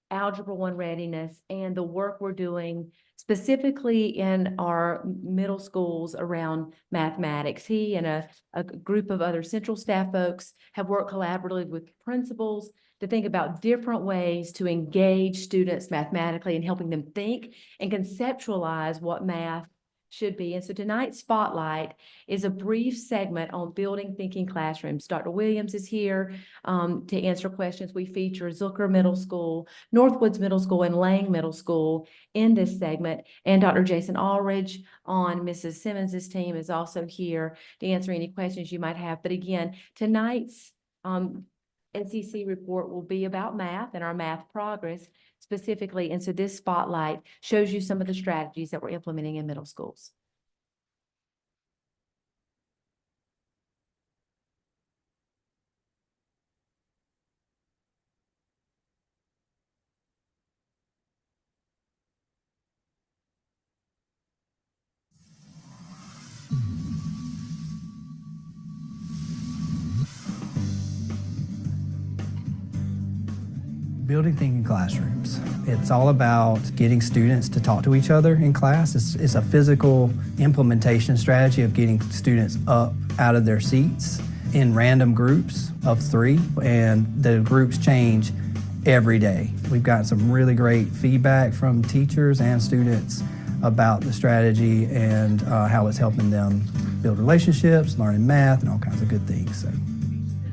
Algebra 1 readiness and the work we're doing specifically in our middle schools around mathematics. He and a group of other central staff folks have worked collaboratively with principals to think about different ways to engage students mathematically and helping them think and conceptualize what math should be. And so tonight's spotlight is a brief segment on building thinking classrooms. Dr. Williams is here to answer questions. We feature Zucker Middle School, Northwoods Middle School, and Lang Middle School in this segment. And Dr. Jason Allridge on Mrs. Simmons's team is also here to answer any questions you might have. But again, tonight's SEC report will be about math and our math progress specifically. And so this spotlight shows you some of the strategies that we're implementing in middle schools. Building thinking classrooms. It's all about getting students to talk to each other in class. It's a physical implementation strategy of getting students up out of their seats in random groups of 3, and the groups change every day. We've gotten some really great feedback from teachers and students about the strategy and how it's helping them build relationships, learning math, and all kinds of good things. So.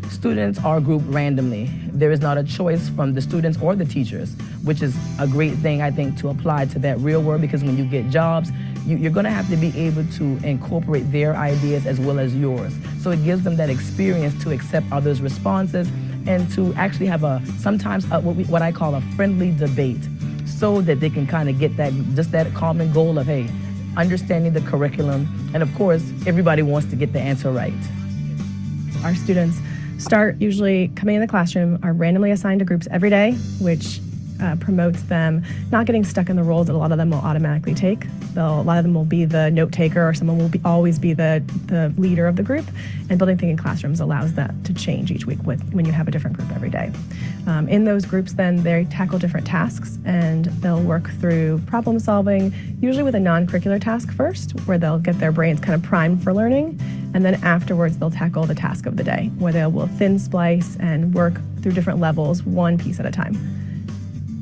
Students are grouped randomly. There is not a choice from the students or the teachers, which is a great thing, I think, to apply to that real world, because when you get jobs, you're going to have to be able to incorporate their ideas as well as yours. So it gives them that experience to accept others' responses and to actually have sometimes what I call a friendly debate, so that they can kind of get that common goal of, hey, understanding the curriculum. And of course, everybody wants to get the answer right. Our students start usually coming in the classroom, are randomly assigned to groups every day, which promotes them not getting stuck in the roles that a lot of them will automatically take. A lot of them will be the note taker, or someone will always be the leader of the group. And Building Thinking Classrooms allows that to change each week when you have a different group every day. In those groups, then they tackle different tasks, and they'll work through problem solving, usually with a non-curricular task first, where they'll get their brains kind of primed for learning. And then afterwards, they'll tackle the task of the day, where they will thin splice and work through different levels, one piece at a time.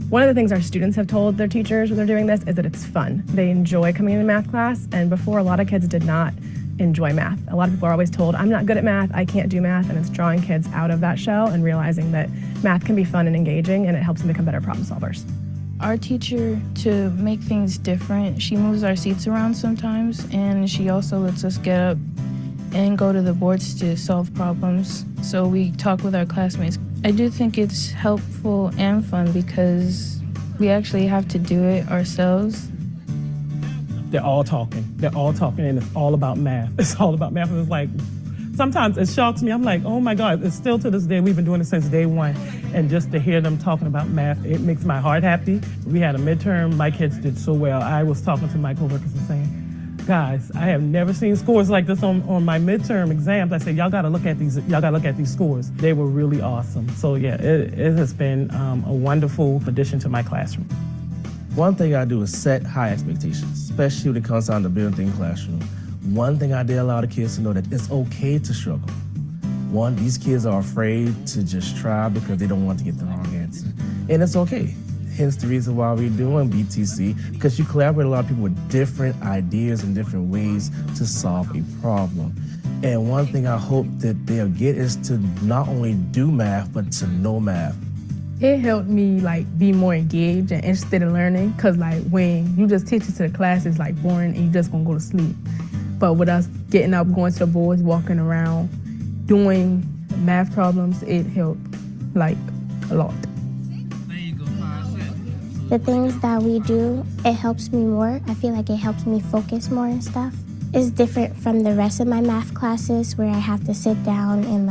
One of the things our students have told their teachers when they're doing this is that it's fun. They enjoy coming into math class, and before, a lot of kids did not enjoy math. A lot of people are always told, I'm not good at math, I can't do math, and it's drawing kids out of that shell and realizing that math can be fun and engaging, and it helps them become better problem solvers. Our teacher, to make things different, she moves our seats around sometimes, and she also lets us get up and go to the boards to solve problems. So we talk with our classmates. I do think it's helpful and fun because we actually have to do it ourselves. They're all talking, and it's all about math. It's all about math, and it's like, sometimes it shocks me. I'm like, oh my God, it's still to this day, we've been doing it since day one. And just to hear them talking about math, it makes my heart happy. We had a midterm, my kids did so well. I was talking to my coworkers and saying, guys, I have never seen scores like this on my midterm exams. I said, y'all gotta look at these scores. They were really awesome. So yeah, it has been a wonderful addition to my classroom. One thing I do is set high expectations, especially when it comes down to Building Thinking Classroom. One thing I did allow the kids to know that it's okay to struggle. One, these kids are afraid to just try because they don't want to get the wrong answer. And it's okay. Hence the reason why we're doing BTC, because you collaborate a lot of people with different ideas and different ways to solve a problem. And one thing I hope that they'll get is to not only do math, but to know math. It helped me be more engaged and interested in learning, because when you just teach it to the class, it's boring and you just gonna go to sleep. But with us getting up, going to the boards, walking around, doing math problems, it helped a lot. The things that we do, it helps me more. I feel like it helps me focus more and stuff. It's different from the rest of my math classes where I have to sit down and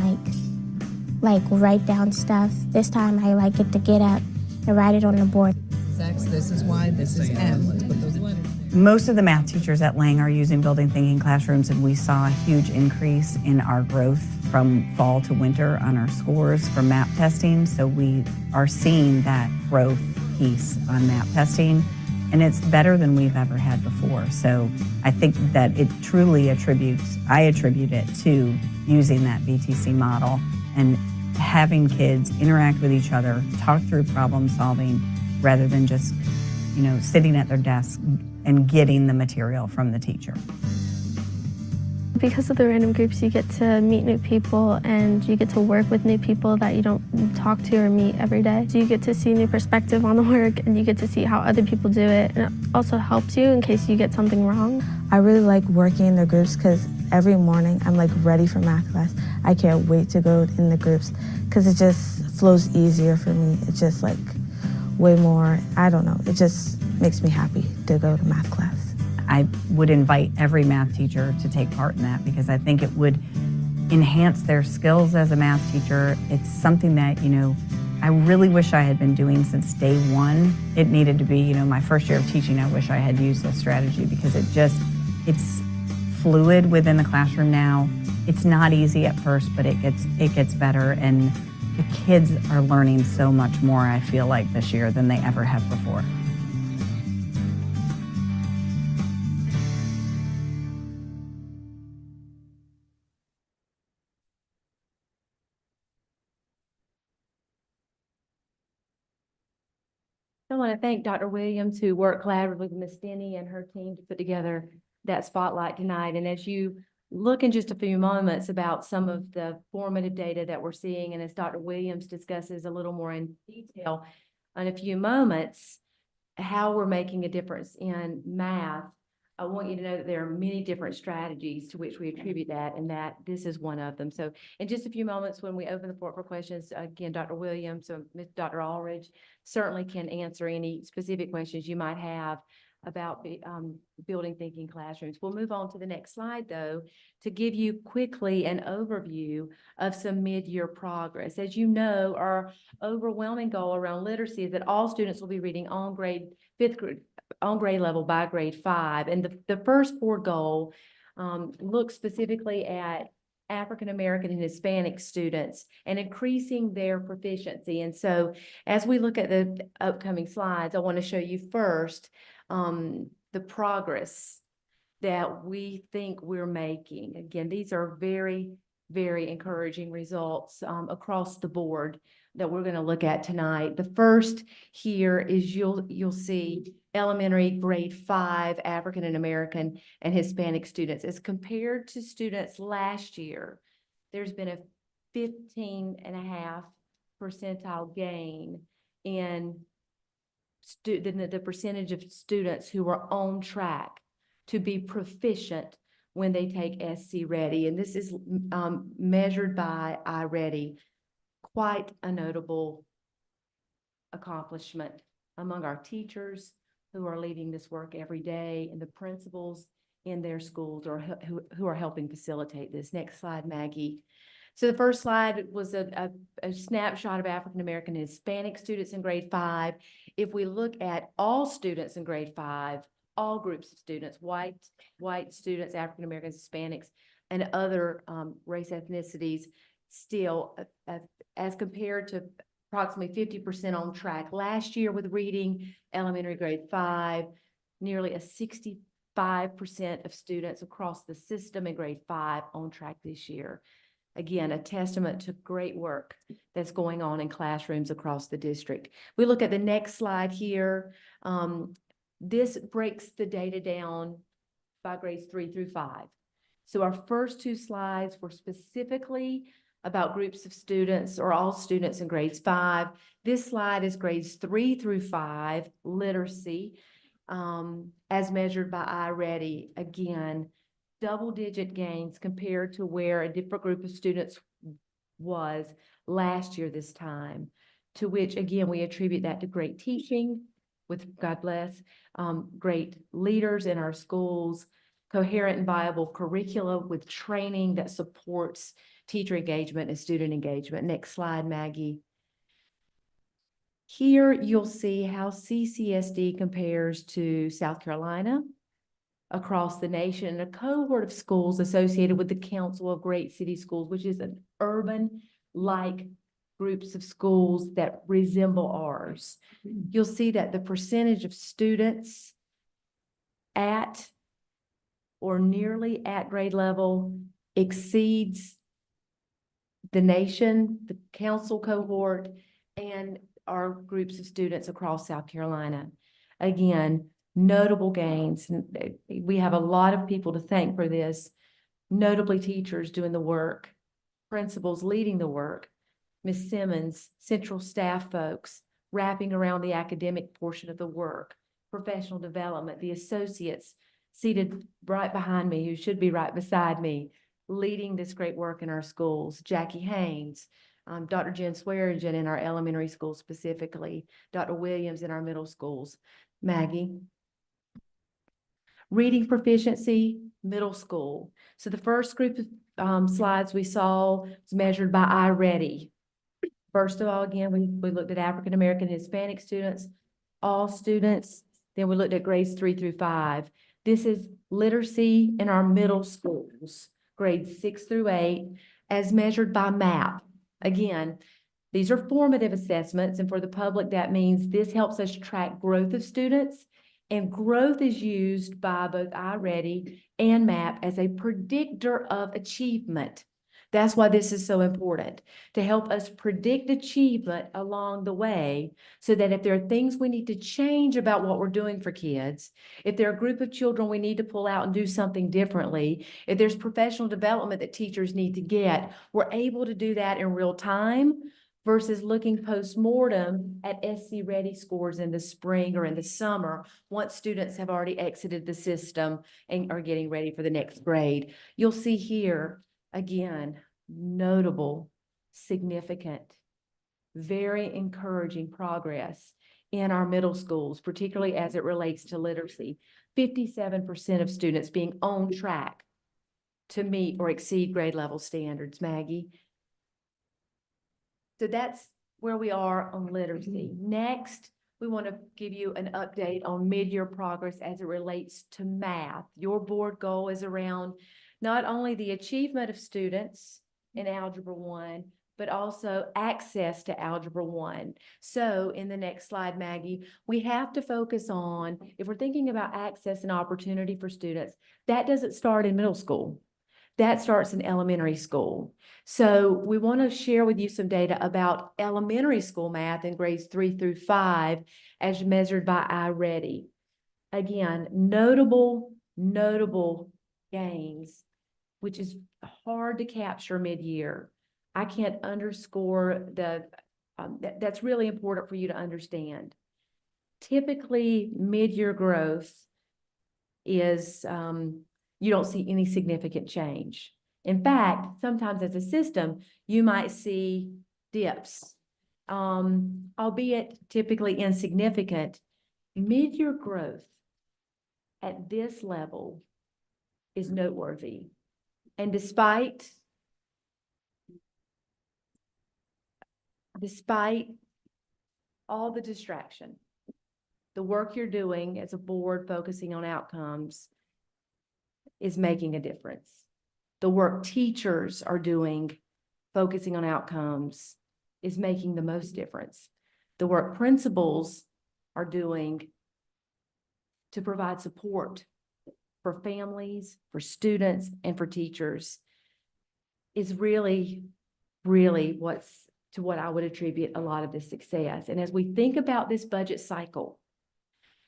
write down stuff. This time I get to get up and write it on the board. X, this is Y, this is M. Let's put those letters. Most of the math teachers at Lang are using Building Thinking Classrooms, and we saw a huge increase in our growth from fall to winter on our scores for MAP testing. So we are seeing that growth piece on MAP testing, and it's better than we've ever had before. So I think that it truly I attribute it to using that BTC model and having kids interact with each other, talk through problem solving, rather than just, sitting at their desk and getting the material from the teacher. Because of the random groups, you get to meet new people and you get to work with new people that you don't talk to or meet every day. So you get to see new perspective on the work and you get to see how other people do it. And it also helps you in case you get something wrong. I really like working in the groups because every morning I'm ready for math class. I can't wait to go in the groups because it just flows easier for me. It's just way more, I don't know, it just makes me happy to go to math class. I would invite every math teacher to take part in that because I think it would enhance their skills as a math teacher. It's something that, I really wish I had been doing since day one. It needed to be, my first year of teaching, I wish I had used this strategy because it's fluid within the classroom now. It's not easy at first, but it gets better, and The kids are learning so much more, I feel like, this year than they ever have before. I want to thank Dr. Williams, who worked collaboratively with Ms. Denny and her team to put together that spotlight tonight. And as you look in just a few moments about some of the formative data that we're seeing, and as Dr. Williams discusses a little more in detail in a few moments, how we're making a difference in math, I want you to know that there are many different strategies to which we attribute that, and that this is one of them. So in just a few moments, when we open the floor for questions, again, Dr. Williams or Dr. Aldridge certainly can answer any specific questions you might have about building thinking classrooms. We'll move on to the next slide, though, to give you quickly an overview of some mid-year progress. As you know, our overwhelming goal around literacy is that all students will be reading on fifth grade, on grade level by grade 5. And the first 4 goal looks specifically at African American and Hispanic students and increasing their proficiency. And so as we look at the upcoming slides, I want to show you first the progress that we think we're making. Again, these are very, very encouraging results across the board that we're going to look at tonight. The first here is you'll see elementary grade 5 African and American and Hispanic students as compared to students last year. There's been a 15.5 percentile gain in the percentage of students who are on track to be proficient when they take SC Ready. And this is measured by iReady. Quite a notable accomplishment among our teachers who are leading this work every day and the principals in their schools or who are helping facilitate this. Next slide, Maggie. So the first slide was a snapshot of African American and Hispanic students in grade 5. If we look at all students in grade 5, all groups of students, white students, African Americans, Hispanics, and other race ethnicities, still as compared to approximately 50% on track last year with reading, elementary grade 5, nearly a 65% of students across the system in grade 5 on track this year. Again, a testament to great work that's going on in classrooms across the district. We look at the next slide here. This breaks the data down by grades 3 through 5. So our first 2 slides were specifically about groups of students or all students in grades 5. This slide is grades 3 through 5 literacy as measured by iReady. Again, double-digit gains compared to where a different group of students was last year this time, to which, again, we attribute that to great teaching with, God bless, great leaders in our schools, coherent and viable curricula with training that supports teacher engagement and student engagement. Next slide, Maggie. Here you'll see how CCSD compares to South Carolina, across the nation, and a cohort of schools associated with the Council of Great City Schools, which is an urban-like groups of schools that resemble ours. You'll see that the percentage of students at or nearly at grade level exceeds the nation, the council cohort, and our groups of students across South Carolina. Again, notable gains. We have a lot of people to thank for this, notably teachers doing the work, principals leading the work, Ms. Simmons, central staff folks, wrapping around the academic portion of the work, professional development, the associates seated right behind me, who should be right beside me, leading this great work in our schools, Jackie Haynes, Dr. Jen Swearingen in our elementary schools specifically, Dr. Williams in our middle schools, Maggie. Reading proficiency, middle school. So the first group of slides we saw was measured by iReady. First of all, again, we looked at African American and Hispanic students, all students. Then we looked at grades 3 through 5. This is literacy in our middle schools, grades 6 through 8, as measured by MAP. Again, These are formative assessments, and for the public, that means this helps us track growth of students. And growth is used by both iReady and MAP as a predictor of achievement. That's why this is so important, to help us predict achievement along the way, so that if there are things we need to change about what we're doing for kids, if there are a group of children we need to pull out and do something differently, if there's professional development that teachers need to get, we're able to do that in real time versus looking post-mortem at SC Ready scores in the spring or in the summer, once students have already exited the system and are getting ready for the next grade. You'll see here, again, notable, significant, very encouraging progress in our middle schools, particularly as it relates to literacy. 57% of students being on track to meet or exceed grade level standards, Maggie. So that's where we are on literacy. Next, we want to give you an update on mid-year progress as it relates to math. Your board goal is around not only the achievement of students in Algebra 1, but also access to Algebra 1. So in the next slide, Maggie, we have to focus on, if we're thinking about access and opportunity for students, that doesn't start in middle school. That starts in elementary school. So we want to share with you some data about elementary school math in grades 3 through 5 as measured by iReady. Again, notable gains, which is hard to capture mid-year. I can't underscore that's really important for you to understand. Typically, mid-year growth is, you don't see any significant change. In fact, sometimes as a system, you might see dips, albeit typically insignificant. Mid-year growth at this level is noteworthy. And despite all the distraction, the work you're doing as a board focusing on outcomes is making a difference. The work teachers are doing focusing on outcomes is making the most difference. The work principals are doing to provide support for families, for students, and for teachers is really what I would attribute a lot of this success. And as we think about this budget cycle,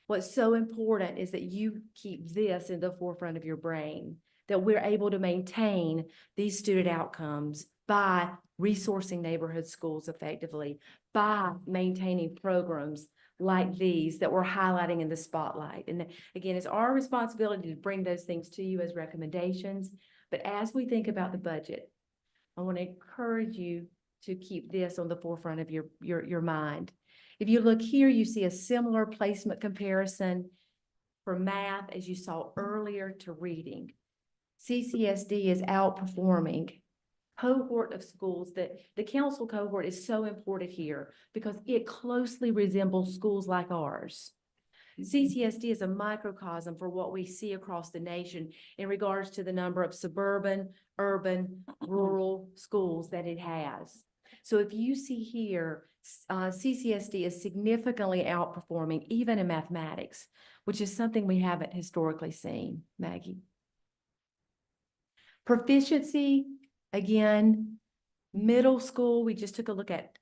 what's so important is that you keep this in the forefront of your brain, that we're able to maintain these student outcomes by resourcing neighborhood schools effectively, by maintaining programs like these that we're highlighting in the spotlight. And again, it's our responsibility to bring those things to you as recommendations. But as we think about the budget, I want to encourage you to keep this on the forefront of your mind. If you look here, you see a similar placement comparison for math as you saw earlier to reading. CCSD is outperforming cohort of schools. That the council cohort is so important here because it closely resembles schools like ours. CCSD is a microcosm for what we see across the nation in regards to the number of suburban, urban, rural schools that it has. So if you see here, CCSD is significantly outperforming even in mathematics, which is something we haven't historically seen, Maggie. Proficiency, again, middle school, we just took a look at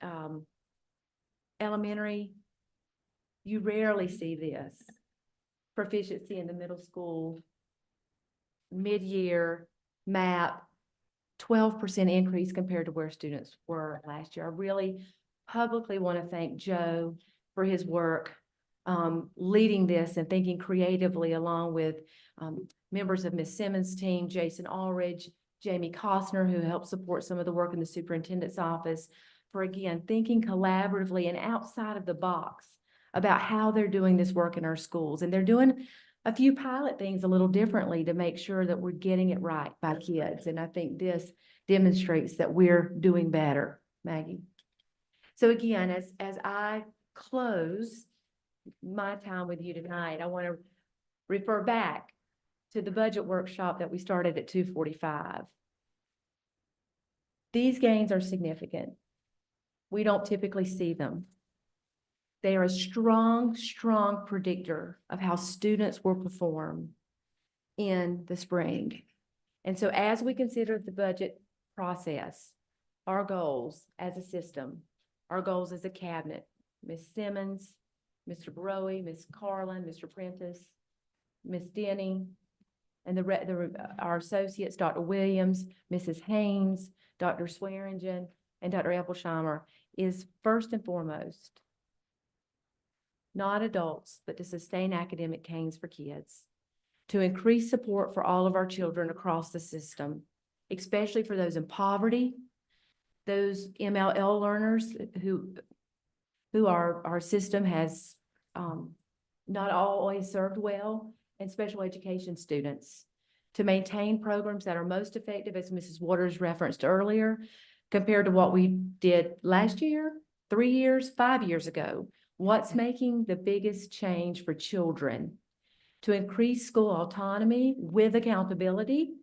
elementary. You rarely see this. Proficiency in the middle school, mid-year, MAP, 12% increase compared to where students were last year. I really publicly want to thank Joe for his work leading this and thinking creatively along with members of Ms. Simmons' team, Jason Allridge, Jamie Costner, who helped support some of the work in the superintendent's office, for again, thinking collaboratively and outside of the box about how they're doing this work in our schools. And they're doing a few pilot things a little differently to make sure that we're getting it right by kids. And I think this demonstrates that we're doing better, Maggie. So again, as I close my time with you tonight, I want to refer back to the budget workshop that we started at 2:45. These gains are significant. We don't typically see them. They are a strong, strong predictor of how students will perform in the spring. And so as we consider the budget process, our goals as a system, our goals as a cabinet, Ms. Simmons, Mr. Barowie, Ms. Carlin, Mr. Prentice, Ms. Denny, and our associates, Dr. Williams, Mrs. Haynes, Dr. Swearingen, and Dr. Epplesheimer, is first and foremost, not adults, but to sustain academic gains for kids, to increase support for all of our children across the system, especially for those in poverty, those MLL learners who our system has not always served well, and special education students, to maintain programs that are most effective, as Mrs. Waters referenced earlier, compared to what we did last year, 3 years, 5 years ago. What's making the biggest change for children? To increase school autonomy with accountability,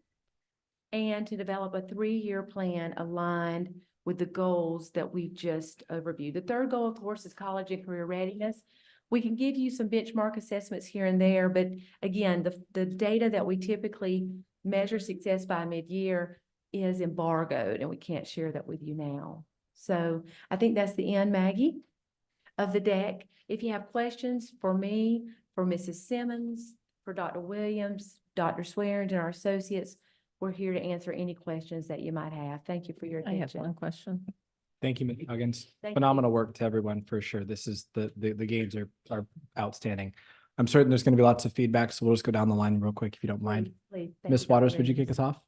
and to develop a 3-year plan aligned with the goals that we've just overviewed. The third goal, of course, is college and career readiness. We can give you some benchmark assessments here and there, but again, the data that we typically measure success by mid-year is embargoed, and we can't share that with you now. So I think that's the end, Maggie, of the deck. If you have questions for me, for Mrs. Simmons, for Dr. Williams, Dr. Swearingen, our associates, we're here to answer any questions that you might have. Thank you for your I have attention. one question. Thank you, Ms. Huggins. Thank you. Phenomenal work to everyone for sure. This is the games are outstanding. I'm certain there's going to be lots of feedback, so we'll just go down the line real quick if you don't mind. Please. Thank Ms. you, Dr. Waters, would you Williams. kick us off?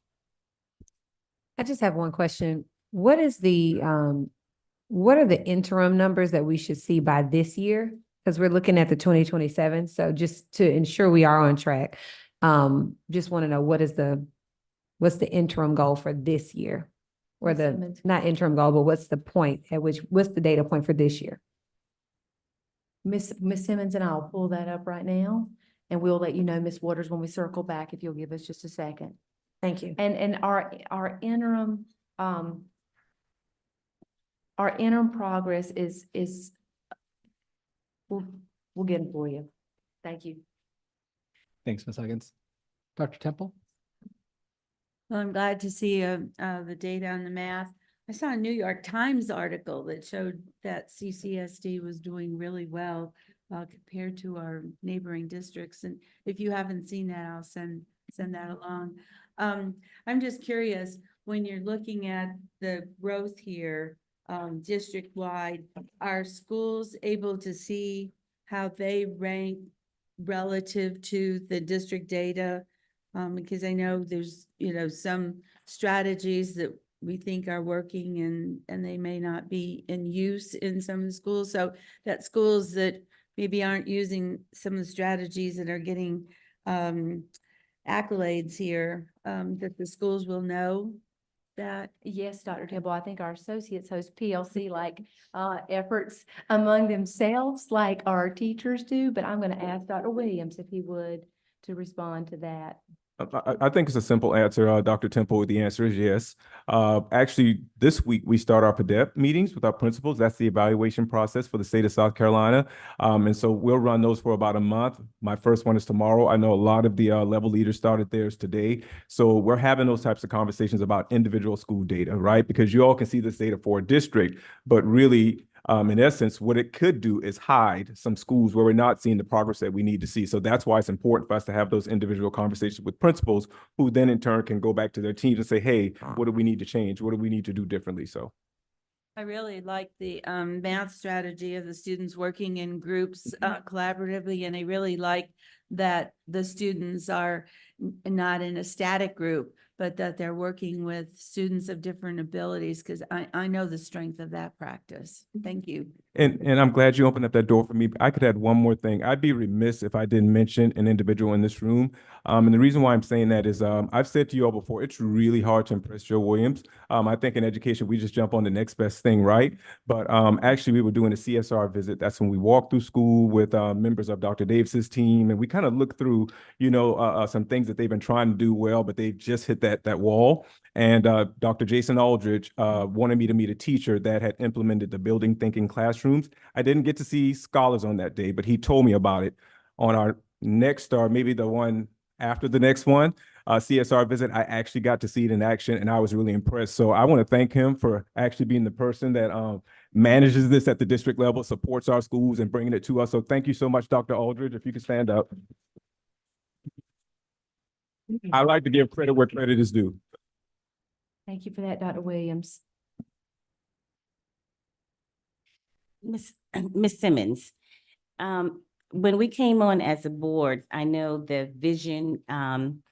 I just have one question. What is what are the interim numbers that we should see by this year? Because we're looking at the 2027. So just to ensure we are on track, just want to know what's the interim goal for this year? Or Ms. Simmons. not interim goal, but what's the data point for this year? Miss Simmons and I will pull that up right now, and we'll let you know, Ms. Waters, when we circle back, if you'll give us just a second. Thank you. And our interim progress is we'll get it for you. Thank you. Thanks, Ms. Huggins. Dr. Temple? Well, I'm glad to see the data on the math. I saw a New York Times article that showed that CCSD was doing really well compared to our neighboring districts. And if you haven't seen that, I'll send that along. I'm just curious, when you're looking at the growth here, district-wide, are schools able to see how they rank relative to the district data? Because I know there's, some strategies that we think are working and they may not be in use in some of the schools. So that schools that maybe aren't using some of the strategies that are getting accolades here, that the schools will know that. Yes, Dr. Temple, I think our associates host PLC-like efforts among themselves, like our teachers do, but I'm going to ask Dr. Williams if he would to respond to that. I think it's a simple answer, Dr. Temple. The answer is yes. Actually, this week we start our PDEP meetings with our principals. That's the evaluation process for the state of South Carolina. And so we'll run those for about a month. My first one is tomorrow. I know a lot of the level leaders started theirs today. So we're having those types of conversations about individual school data, right? Because you all can see this data for a district, but really, in essence, what it could do is hide some schools where we're not seeing the progress that we need to see. So that's why it's important for us to have those individual conversations with principals, who then in turn can go back to their teams and say, hey, what do we need to change? What do we need to do differently? So I really like the math strategy of the students working in groups collaboratively, and I really like that the students are not in a static group, but that they're working with students of different abilities, because I know the strength of that practice. Thank you. And I'm glad you opened up that door for me. I could add one more thing. I'd be remiss if I didn't mention an individual in this room. And the reason why I'm saying that is I've said to you all before, it's really hard to impress Joe Williams. I think in education, we just jump on the next best thing, right? But actually, we were doing a CSR visit. That's when we walked through school with members of Dr. Davis's team, and we kind kind of looked through, some things that they've been trying to do well, but they've just hit that wall. And Dr. Jason Aldridge wanted me to meet a teacher that had implemented the building thinking classrooms. I didn't get to see scholars on that day, but he told me about it on our next, or maybe the one after the next one, CSR visit. I actually got to see it in action, and I was really impressed. So I want to thank him for actually being the person that manages this at the district level, supports our schools, and bringing it to us. So thank you so much, Dr. Aldridge. If you could stand up. I like to give credit where credit is due. Thank you for that, Dr. Williams. Miss Simmons, when we came on as a board, I know the vision and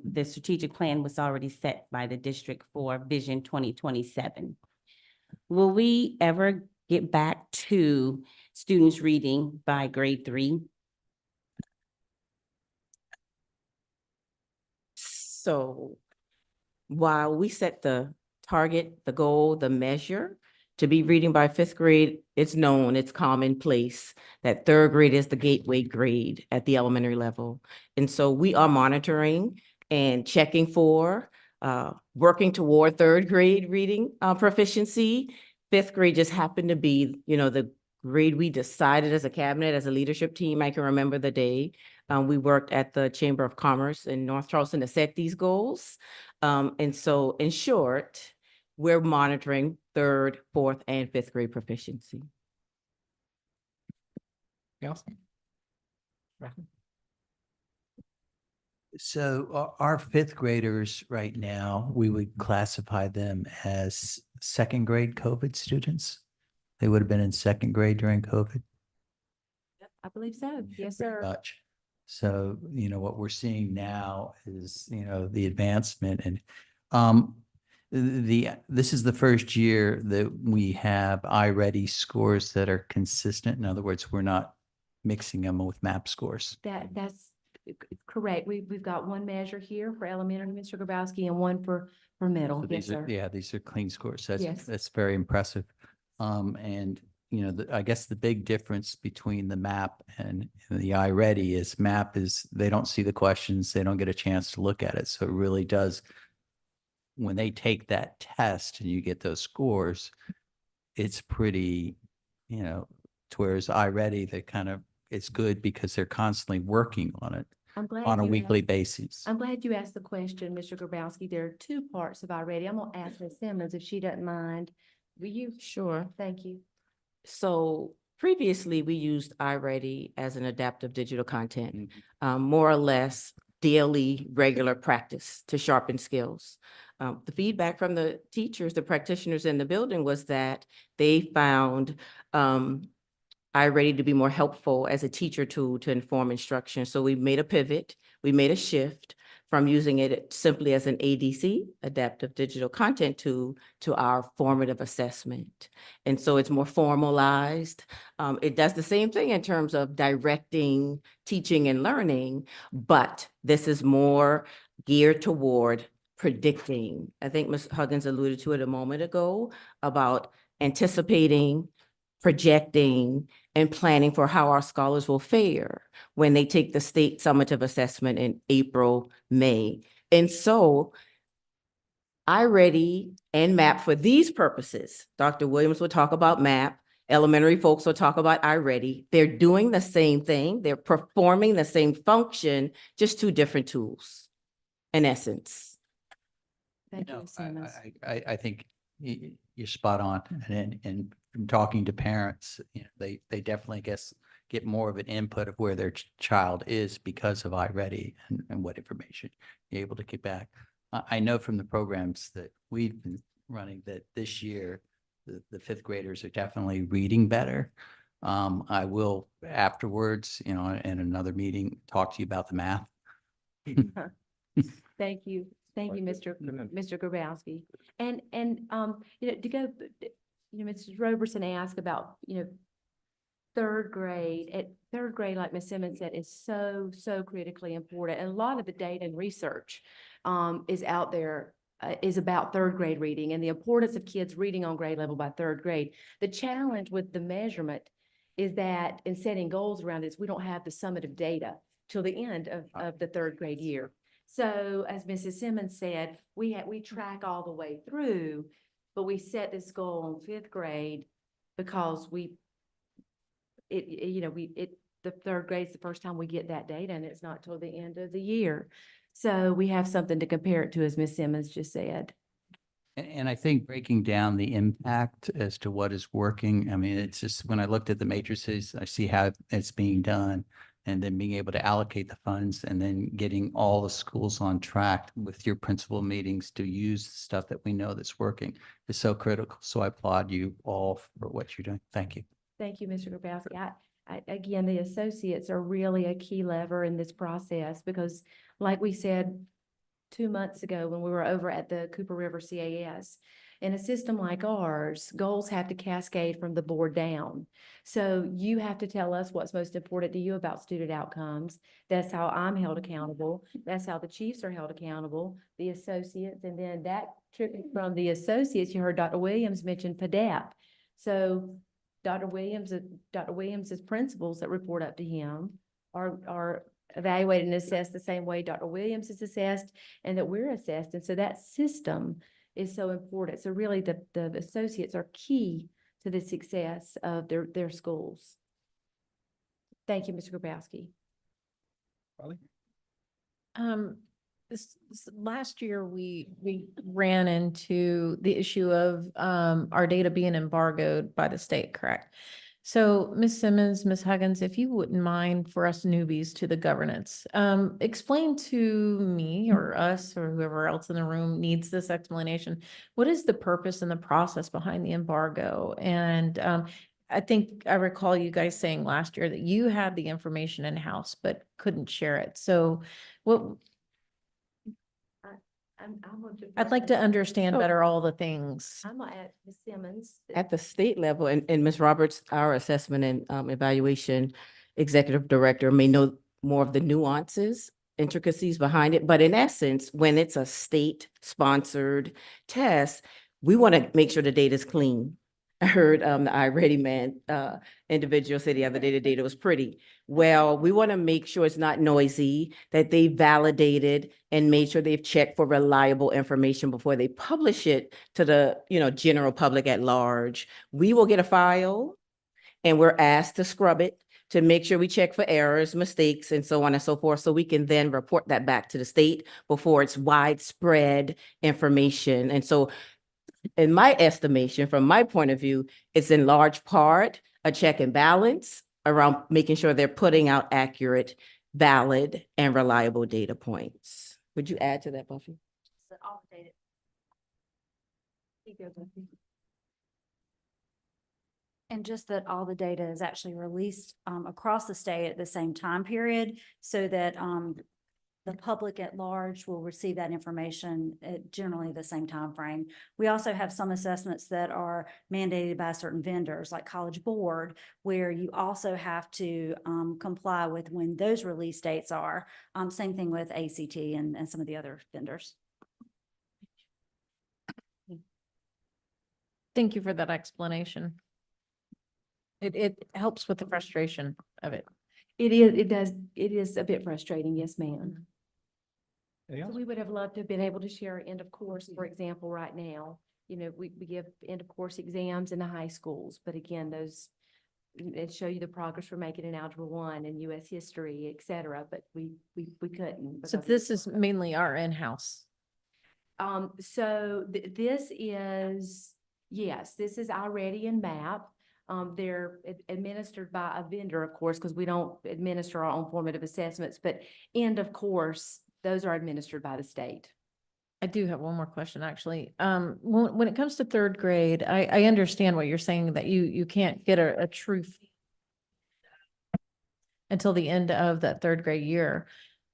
the strategic plan was already set by the district for Vision 2027. Will we ever get back to students reading by grade 3? So while we set the target, the goal, the measure to be reading by 5th grade, it's known, it's commonplace that 3rd grade is the gateway grade at the elementary level. And so we are monitoring and checking for, working toward 3rd grade reading proficiency. 5th grade just happened to be, the grade we decided as a cabinet, as a leadership team. I can remember the day. We worked at the Chamber of Commerce in North Charleston to set these goals. And so in short, we're monitoring 3rd, 4th, and 5th grade proficiency. Else? So our 5th graders right now, we would classify them as 2nd grade COVID students. They would have been in 2nd grade during COVID. I believe so. Yes, sir. Much. So, what we're seeing now is, the advancement, and this is the first year that we have iReady scores that are consistent. In other words, we're not mixing them with MAP scores. That's correct. We've got one measure here for elementary, Mr. Grabowski, and one for middle. So Yes, these are, sir. these are clean scores. So Yes. that's very impressive. And I guess the big difference between the MAP and the iReady is MAP is they don't see the questions, they don't get a chance to look at it. So it really does, when they take that test and you get those scores, it's pretty, to whereas iReady, they kind of, it's good because they're constantly working on it I'm glad on a you weekly asked- basis. I'm glad you asked the question, Mr. Grabowski. There are 2 parts of iReady. I'm gonna ask Ms. Simmons if she doesn't mind. Will you? Sure. Thank you. So previously, we used iReady as an adaptive digital content, more or less daily, regular practice to sharpen skills. The feedback from the teachers, the practitioners in the building was that they found iReady to be more helpful as a teacher tool to inform instruction. So we made a pivot, we made a shift from using it simply as an ADC, adaptive digital content tool, to our formative assessment. And so it's more formalized. It does the same thing in terms of directing, teaching, and learning, but this is more geared toward predicting. I think Ms. Huggins alluded to it a moment ago about anticipating, projecting, and planning for how our scholars will fare when they take the state summative assessment in April, May. And so iReady and MAP for these purposes, Dr. Williams will talk about MAP, elementary folks will talk about iReady. They're doing the same thing. They're performing the same function, just 2 different tools, in essence. Thank you, Ms. Simmons. I think you're spot on. And from talking to parents, they definitely get more of an input of where their child is because of iReady and what information you're able to get back. I know from the programs that we've been running that this year, the 5th graders are definitely reading better. I will afterwards, in another meeting, talk to you about the math. Thank you. Thank you, Mr. Grabowski. And to go, Mrs. Roberson asked about, 3rd grade. At 3rd grade, like Ms. Simmons said, is so critically important. And a lot of the data and research is out there, is about 3rd grade reading and the importance of kids reading on grade level by 3rd grade. The challenge with the measurement is that in setting goals around this, we don't have the summative data till the end of the third grade year. So as Mrs. Simmons said, we track all the way through, but we set this goal in fifth grade because the third grade's the first time we get that data, and it's not till the end of the year. So we have something to compare it to, as Ms. Simmons just said. And I think breaking down the impact as to what is working, I mean, it's just, when I looked at the matrices, I see how it's being done. And then being able to allocate the funds and then getting all the schools on track with your principal meetings to use the stuff that we know that's working is so critical. So I applaud you all for what you're doing. Thank you. Thank you, Mr. Grabowski. Again, the associates are really a key lever in this process because, like we said 2 months ago when we were over at the Cooper River CAS, in a system like ours, goals have to cascade from the board down. So you have to tell us what's most important to you about student outcomes. That's how I'm held accountable. That's how the chiefs are held accountable, the associates, and then that tripping from the associates, you heard Dr. Williams mention PDAP. So Dr. Williams's principals that report up to him are evaluated and assessed the same way Dr. Williams is assessed and that we're assessed. And so that system is so important. So really the associates are key to the success of their schools. Thank you, Mr. Grabowski. Last year, we ran into the issue of our data being embargoed by the state, correct? So Ms. Simmons, Ms. Huggins, if you wouldn't mind for us newbies to the governance, explain to me or us or whoever else in the room needs this explanation. What is the purpose and the process behind the embargo? And I think I recall you guys saying last year that you had the information in-house but couldn't share it. So what? I'd like to understand better all the things. I'm gonna add Ms. Simmons. At the state level, and Ms. Roberts, our assessment and evaluation executive director, may know more of the nuances, intricacies behind it. But in essence, when it's a state-sponsored test, we want to make sure the data is clean. I heard the iReady man individual say the other day the data was pretty. Well, we want to make sure it's not noisy, that they validated and made sure they've checked for reliable information before they publish it to the general public at large. We will get a file and we're asked to scrub it to make sure we check for errors, mistakes, and so on and so forth, so we can then report that back to the state before it's widespread information. And so in my estimation, from my point of view, it's in large part a check and balance around making sure they're putting out accurate, valid, and reliable data points. Would you add to that, Buffy? All the data. And just that all the data is actually released across the state at the same time period so that the public at large will receive that information at generally the same time frame. We also have some assessments that are mandated by certain vendors like College Board, where you also have to comply with when those release dates are. Same thing with ACT and some of the other vendors. Thank you for that explanation. It helps with the frustration of it. It is a bit frustrating, yes, ma'am. So we would have loved to have been able to share end of course, for example, right now. We give end of course exams in the high schools, but again, those it show you the progress we're making in Algebra 1 and US history, et cetera, but we couldn't. So this is mainly our in-house. So this is, yes, this is iReady and MAP. They're administered by a vendor, of course, because we don't administer our own formative assessments, but end of course, those are administered by the state. I do have one more question, actually. When it comes to third grade, I understand what you're saying, that you can't get a true until the end of that third grade year.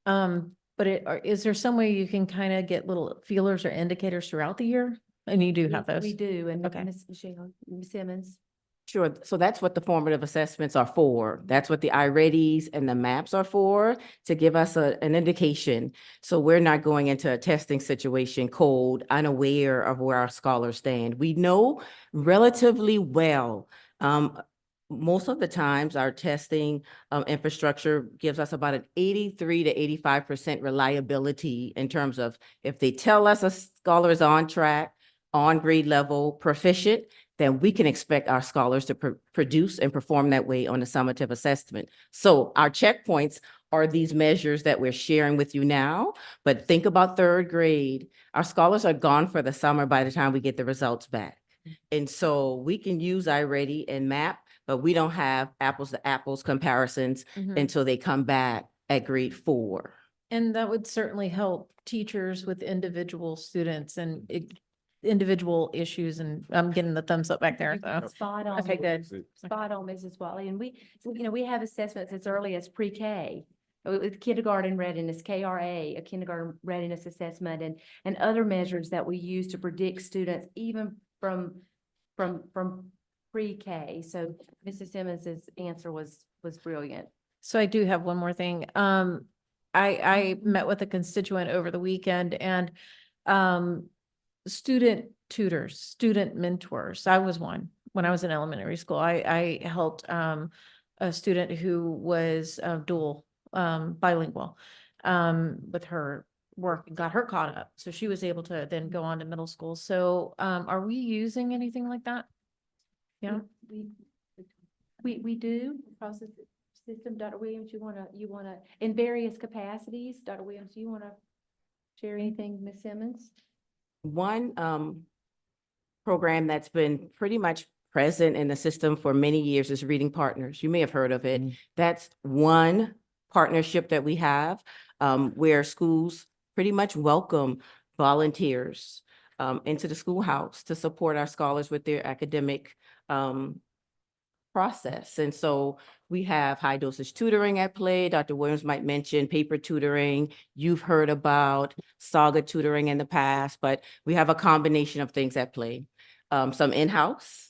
But is there some way you can kind of get little feelers or indicators throughout the year? And you do have those? We do, and Okay. Ms. Michelle, Ms. Simmons. Sure. So that's what the formative assessments are for. That's what the iReadies and the maps are for, to give us an indication. So we're not going into a testing situation cold, unaware of where our scholars stand. We know relatively well most of the times our testing infrastructure gives us about an 83 to 85% reliability in terms of if they tell us a scholar is on track, on grade level, proficient, then we can expect our scholars to produce and perform that way on a summative assessment. So our checkpoints are these measures that we're sharing with you now, but think about third grade. Our scholars are gone for the summer by the time we get the results back. And so we can use iReady and MAP, but we don't have apples to apples comparisons until they come back at grade 4. And that would certainly help teachers with individual students and individual issues. And I'm getting the thumbs up back there. So. Spot on. Okay, good. Spot on, Mrs. Watley. And we have assessments as early as pre-K. With kindergarten readiness, KRA, a kindergarten readiness assessment, and other measures that we use to predict students even from pre-K. So Mrs. Simmons's answer was brilliant. So I do have one more thing. I met with a constituent over the weekend and student tutors, student mentors. I was one when I was in elementary school. I helped a student who was dual bilingual with her work and got her caught up. So she was able to then go on to middle school. So are we using anything like that? Yeah. We do process system. Dr. Williams, you wanna in various capacities. Dr. Williams, you wanna share anything, Ms. Simmons? One program that's been pretty much present in the system for many years is Reading Partners. You may have heard of it. That's one partnership that we have where schools pretty much welcome volunteers into the schoolhouse to support our scholars with their academic process. And so we have high dosage tutoring at play. Dr. Williams might mention paper tutoring. You've heard about Saga tutoring in the past, but we have a combination of things at play. Some in-house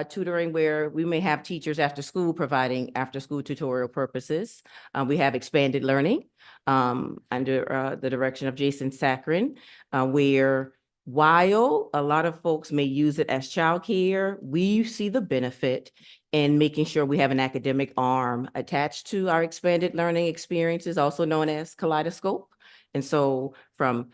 tutoring where we may have teachers after school providing after school tutorial purposes. We have expanded learning under the direction of Jason Saccharin, where while a lot of folks may use it as childcare, we see the benefit in making sure we have an academic arm attached to our expanded learning experiences, also known as Kaleidoscope. And so from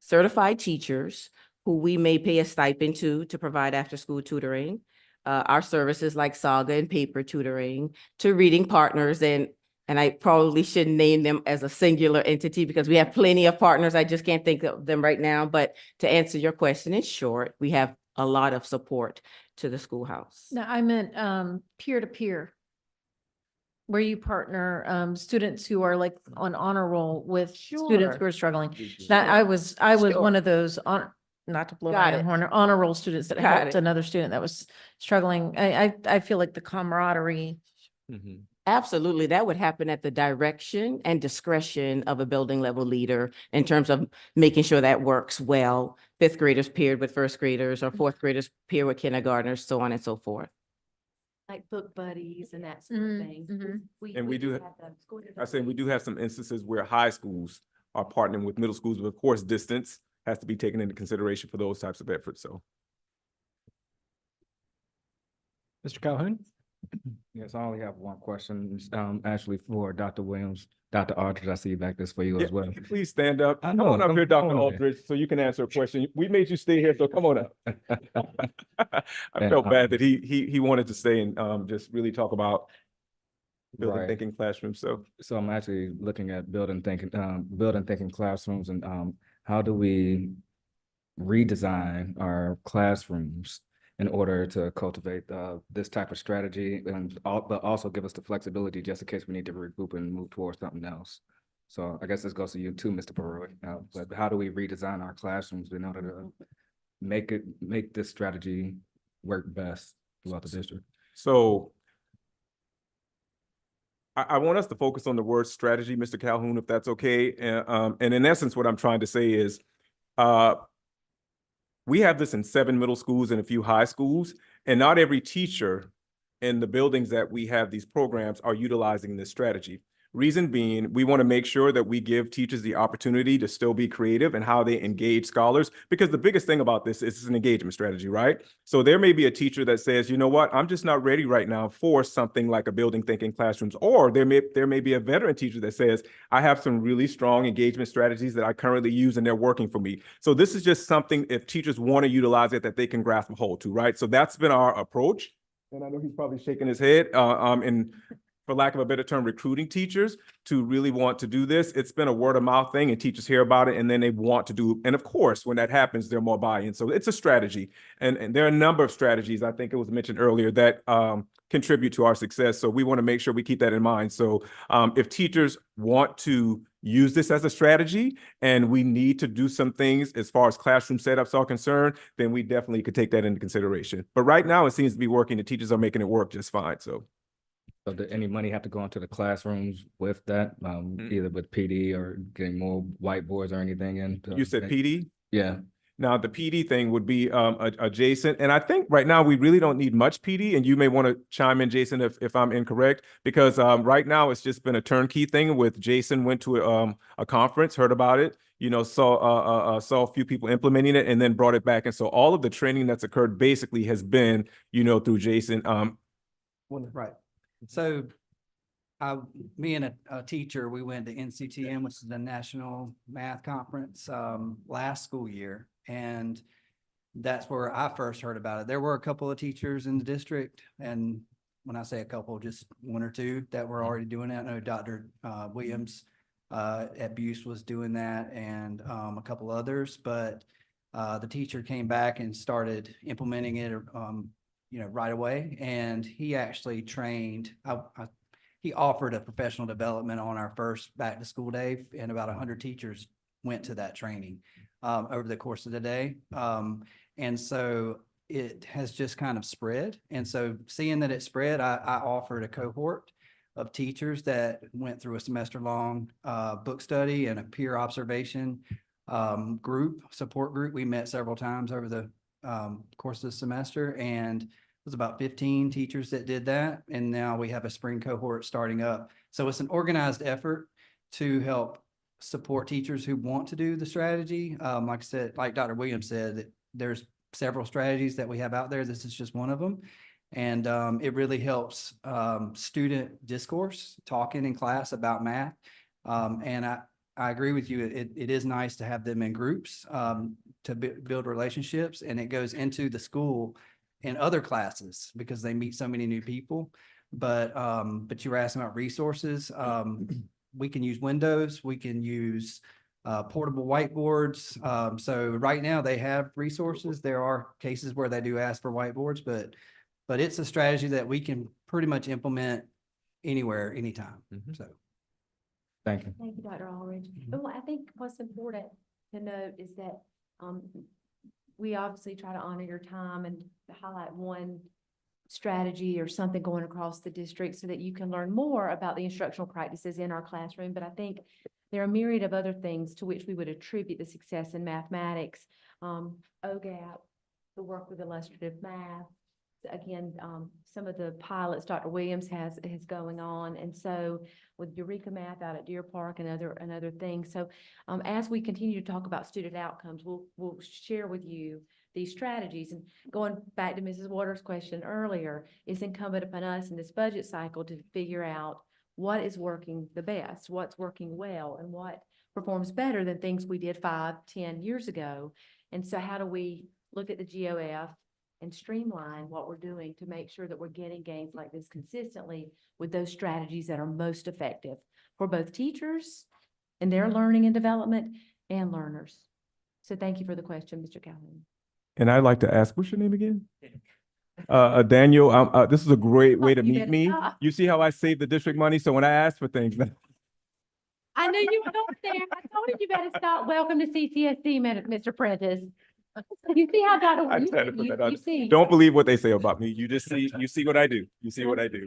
certified teachers who we may pay a stipend to provide after school tutoring, our services like Saga and paper tutoring, to Reading Partners, and I probably shouldn't name them as a singular entity because we have plenty of partners. I just can't think of them right now. But to answer your question in short, we have a lot of support to the schoolhouse. No, I meant peer-to-peer, where you partner students who are like on honor roll with students who are struggling. That I was one of those not to blow my own horn, honor roll students that helped another student that was struggling. I feel like the camaraderie. Absolutely. That would happen at the direction and discretion of a building level leader in terms of making sure that works well. 5th graders paired with 1st graders or 4th graders paired with kindergartners, so on and so forth. Like book buddies and that sort of thing. We do have some instances where high schools are partnering with middle schools, but of course, distance has to be taken into consideration for those types of efforts. So. Mr. Calhoun? Yes, I only have one question, actually for Dr. Williams. Dr. Aldridge, I see you back this for you as well. Please stand up. Come on up here, Dr. Aldridge, so you can answer a question. We made you stay here, so come on up. I felt bad that he wanted to stay and just really talk about building thinking classrooms. So I'm actually looking at building thinking classrooms, and how do we redesign our classrooms in order to cultivate this type of strategy, but also give us the flexibility just in case we need to regroup and move towards something else. So I guess this goes to you too, Mr. Baroy. But how do we redesign our classrooms in order to make this strategy work best throughout the district? So I want us to focus on the word strategy, Mr. Calhoun, if that's okay. And in essence, what I'm trying to say is, we have this in 7 middle schools and a few high schools, and not every teacher in the buildings that we have these programs are utilizing this strategy. Reason being, we want to make sure that we give teachers the opportunity to still be creative in how they engage scholars, because the biggest thing about this is it's an engagement strategy, right? So there may be a teacher that says, you know what, I'm just not ready right now for something like a building thinking classrooms, or there may be a veteran teacher that says, I have some really strong engagement strategies that I currently use and they're working for me. So this is just something, if teachers want to utilize it, that they can grasp a hold to, right? So that's been our approach. And I know he's probably shaking his head, and for lack of a better term, recruiting teachers to really want to do this. It's been a word of mouth thing, and teachers hear about it and then they want to do. And of course, when that happens, they're more buy-in. So it's a strategy. And there are a number of strategies, I think it was mentioned earlier, that contribute to our success. So we want to make sure we keep that in mind. So if teachers want to use this as a strategy and we need to do some things as far as classroom setups are concerned, then we definitely could take that into consideration. But right now it seems to be working. The teachers are making it work just fine. So did any money have to go into the classrooms with that, either with PD or getting more whiteboards or anything in? You said PD? Yeah. Now, the PD thing would be adjacent. And I think right now we really don't need much PD. And you may want to chime in, Jason, if I'm incorrect, because right now it's just been a turnkey thing with Jason went to a conference, heard about it, you know, saw a few people implementing it and then brought it back. And so all of the training that's occurred basically has been, you know, through Jason. Right. So me and a teacher, we went to NCTM, which is the National Math Conference, last school year. And that's where I first heard about it. There were a couple of teachers in the district. And when I say a couple, just one or two that were already doing that. I know Dr. Williams at Buse was doing that, and a couple others. But the teacher came back and started implementing it you know, right away. And he actually trained, he offered a professional development on our first back to school day, and about 100 teachers went to that training over the course of the day. And so it has just kind of spread. And so seeing that it spread, I offered a cohort of teachers that went through a semester long book study and a peer observation support group. We met several times over the course of the semester, and it was about 15 teachers that did that. And now we have a spring cohort starting up. So it's an organized effort to help support teachers who want to do the strategy. Like I said, like Dr. Williams said, that there's several strategies that we have out there. This is just one of them. And it really helps student discourse, talking in class about math. And I agree with you. It is nice to have them in groups to build relationships, and it goes into the school in other classes because they meet so many new people. But you were asking about resources. We can use Windows. We can use portable whiteboards. So right now they have resources. There are cases where they do ask for whiteboards, but it's a strategy that we can pretty much implement anywhere, anytime. So. Thank you. Thank you, Dr. Aldridge. Well, I think what's important to note is that we obviously try to honor your time and highlight one strategy or something going across the district so that you can learn more about the instructional practices in our classroom. But I think there are a myriad of other things to which we would attribute the success in mathematics, OGAP, the work with illustrative math. Again, some of the pilots Dr. Williams has going on, and so with Eureka Math out at Deer Park and other things. So as we continue to talk about student outcomes, we'll share with you these strategies. And going back to Mrs. Waters' question earlier, it's incumbent upon us in this budget cycle to figure out what is working the best, what's working well, and what performs better than things we did 5-10 years ago. And so how do we look at the GOF and streamline what we're doing to make sure that we're getting gains like this consistently with those strategies that are most effective for both teachers and their learning and development and learners. So thank you for the question, Mr. Calhoun. And I'd like to ask, what's your name again? Daniel, this is a great way to meet me. You see how I save the district money? So when I ask for things. I knew you were going there. I told you better stop. Welcome to CCSD, Mr. Prentice. You see how Dr. I try to put that out. You see. Don't believe what they say about me. You just see, you see what I do. You see what I do.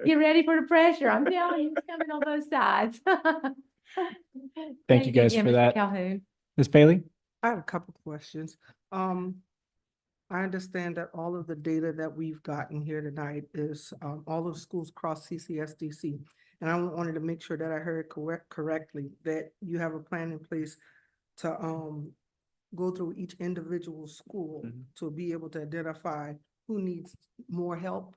Get ready for the pressure. I'm telling you, it's coming on both sides. Thank you guys again, for Mr. that. Calhoun. Ms. Bailey? I have a couple of questions. I understand that all of the data that we've gotten here tonight is all of the schools across CCSDC. And I wanted to make sure that I heard correctly, that you have a plan in place to go through each individual school to be able to identify who needs more help.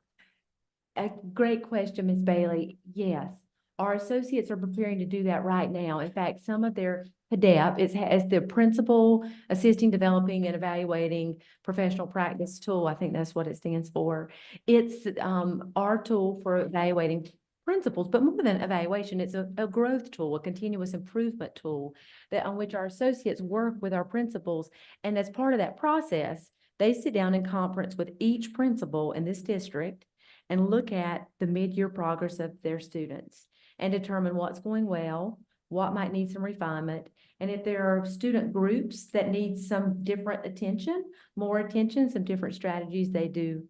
A great question, Ms. Bailey. Yes, our associates are preparing to do that right now. In fact, some of their PDEP is as the principal assisting, developing, and evaluating professional practice tool. I think that's what it stands for. It's our tool for evaluating principals, but more than evaluation, it's a growth tool, a continuous improvement tool that on which our associates work with our principals. And as part of that process, they sit down in conference with each principal in this district and look at the mid-year progress of their students and determine what's going well, what might need some refinement, and if there are student groups that need some different attention, more attention, some different strategies, they do.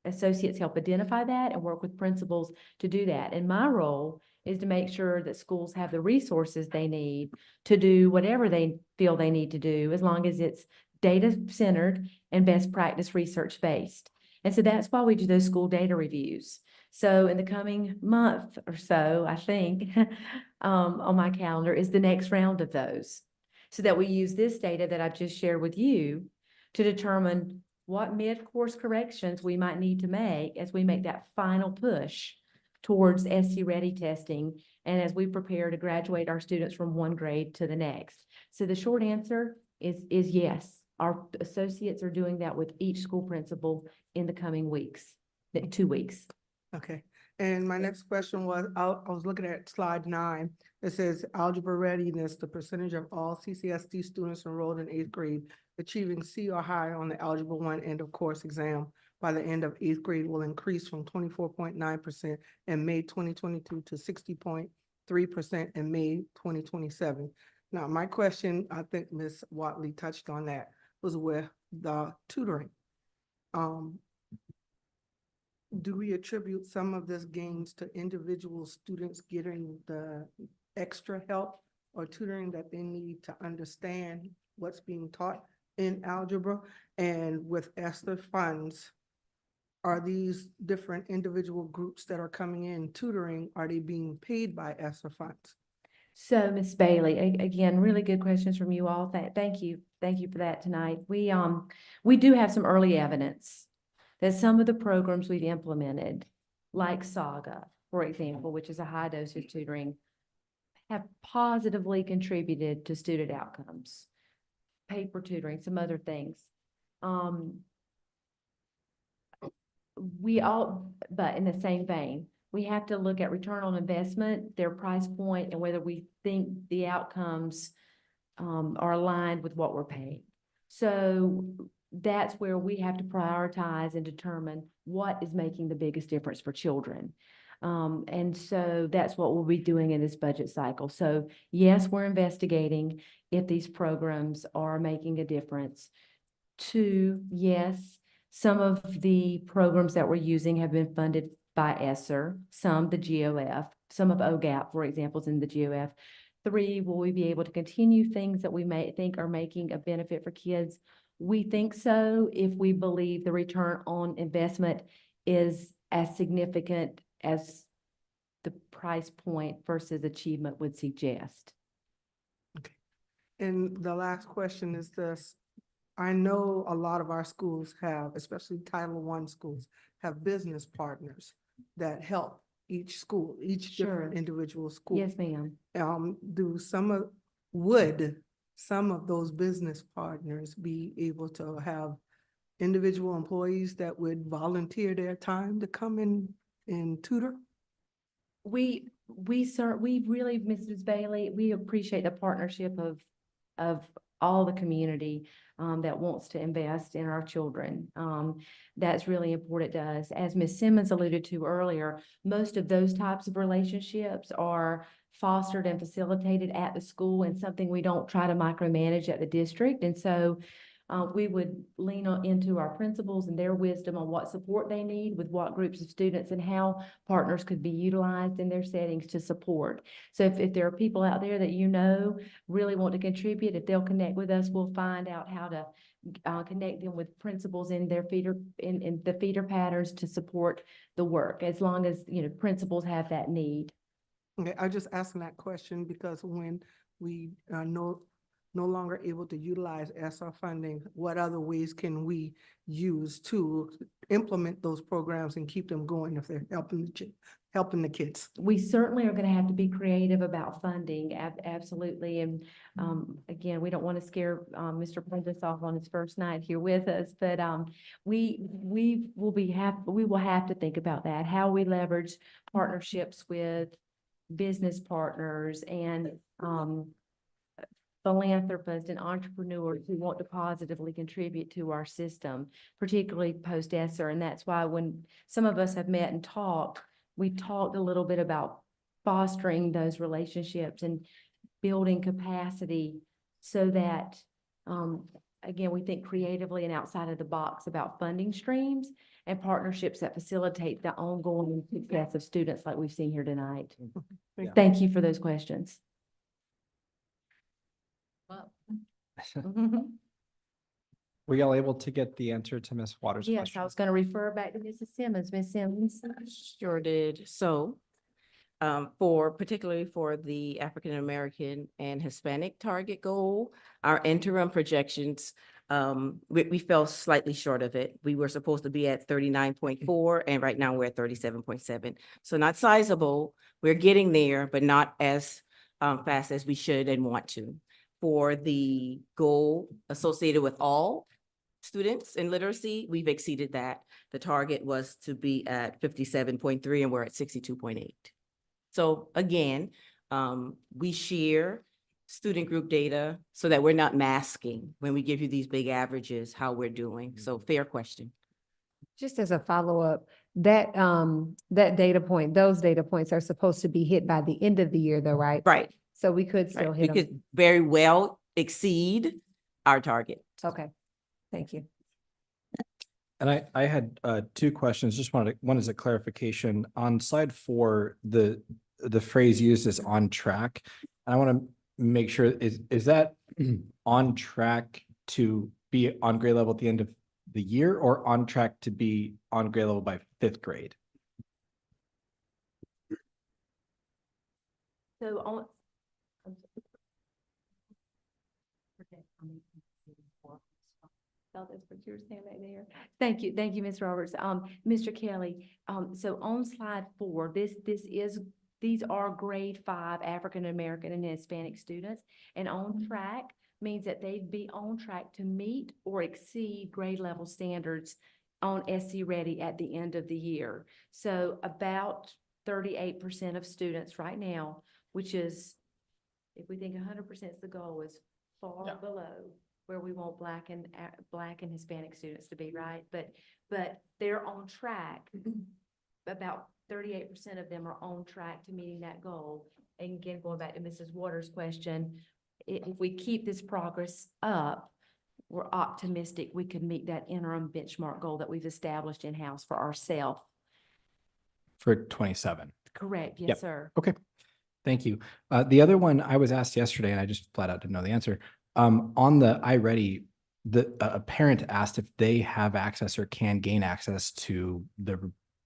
Associates help identify that and work with principals to do that. And my role is to make sure that schools have the resources they need to do whatever they feel they need to do, as long as it's data-centered and best practice research-based. And so that's why we do those school data reviews. So in the coming month or so, I think, on my calendar is the next round of those. So that we use this data that I've just shared with you to determine what mid-course corrections we might need to make as we make that final push towards SC ready testing and as we prepare to graduate our students from one grade to the next. So the short answer is yes. Our associates are doing that with each school principal in the coming weeks, 2 weeks. Okay. And my next question was, I was looking at slide 9. It says algebra readiness, the percentage of all CCSD students enrolled in 8th grade achieving C or higher on the Algebra 1 end of course exam by the end of 8th grade will increase from 24.9% in May 2022 to 60.3% in May 2027. Now, my question, I think Ms. Watley touched on that, was with the tutoring. Do we attribute some of this gains to individual students getting the extra help or tutoring that they need to understand what's being taught in algebra? And with ESSER funds, are these different individual groups that are coming in tutoring, are they being paid by ESSER funds? So Ms. Bailey, again, really good questions from you all. Thank you. Thank you for that tonight. We do have some early evidence that some of the programs we've implemented, like Saga, for example, which is a high dosage tutoring, have positively contributed to student outcomes. Paper tutoring, some other things. But in the same vein, we have to look at return on investment, their price point, and whether we think the outcomes are aligned with what we're paying. So that's where we have to prioritize and determine what is making the biggest difference for children. And so that's what we'll be doing in this budget cycle. So yes, we're investigating if these programs are making a difference. 2, yes, some of the programs that we're using have been funded by ESSER, some the GOF, some of OGAP, for example, is in the GOF. 3, will we be able to continue things that we may think are making a benefit for kids? We think so if we believe the return on investment is as significant as the price point versus achievement would suggest. Okay. And the last question is this. I know a lot of our schools have, especially Title I schools, have business partners that help each school, each different individual school. Yes, ma'am. Would some of those business partners be able to have individual employees that would volunteer their time to come in and tutor? We really, Mrs. Bailey, we appreciate the partnership of all the community that wants to invest in our children. That's really important to us. As Ms. Simmons alluded to earlier, most of those types of relationships are fostered and facilitated at the school and something we don't try to micromanage at the district. And so we would lean into our principals and their wisdom on what support they need with what groups of students and how partners could be utilized in their settings to support. So if there are people out there that really want to contribute, if they'll connect with us, we'll find out how to connect them with principals in their in the feeder patterns to support the work, as long as, principals have that need. Okay, I just asking that question because when we are no longer able to utilize ESSER funding, what other ways can we use to implement those programs and keep them going if they're helping the kids? We certainly are going to have to be creative about funding, absolutely. And again, we don't want to scare Mr. Prentice off on his first night here with us, but we will have to think about that, how we leverage partnerships with business partners and philanthropists and entrepreneurs who want to positively contribute to our system, particularly post-ESSER. And that's why when some of us have met and talked, we talked a little bit about fostering those relationships and building capacity so that, again, we think creatively and outside of the box about funding streams and partnerships that facilitate the ongoing success of students like we've seen here tonight. Yeah. Thank you for those questions. Were y'all able to get the answer to Ms. Waters' Yes, question? I was going to refer back to Mrs. Simmons. Ms. Simmons. Sure did. So, particularly for the African American and Hispanic target goal, our interim projections, we fell slightly short of it. We were supposed to be at 39.4, and right now we're at 37.7. So not sizable. We're getting there, but not as fast as we should and want to. For the goal associated with all students in literacy, we've exceeded that. The target was to be at 57.3 and we're at 62.8. So again, we share student group data so that we're not masking when we give you these big averages, how we're doing. So fair question. Just as a follow-up, that data point, those data points are supposed to be hit by the end of the year though, right? Right. So we could still Right. hit We them. could very well exceed our target. Okay, thank you. And I had two questions. Just one is a clarification. On slide 4, the phrase used is on track. And I want to make sure, is that on track to be on grade level at the end of the year or on track to be on grade level by 5th grade? So on. That's what you were saying right there. Thank you, Ms. Roberts. Mr. Kelly, so on slide 4, these are grade 5 African American and Hispanic students, and on track means that they'd be on track to meet or exceed grade level standards on SC Ready at the end of the year. So about 38% of students right now, which is, if we think 100% is the goal, is far below where we want Black and Hispanic students to be, right? But they're on track. About 38% of them are on track to meeting that goal. And again, going back to Mrs. Waters' question, if we keep this progress up, we're optimistic we could meet that interim benchmark goal that we've established in-house for ourselves. For 27. Correct, yes, Yep. sir. Okay, thank you. The other one I was asked yesterday, and I just flat out didn't know the answer. On the iReady, a parent asked if they have access or can gain access to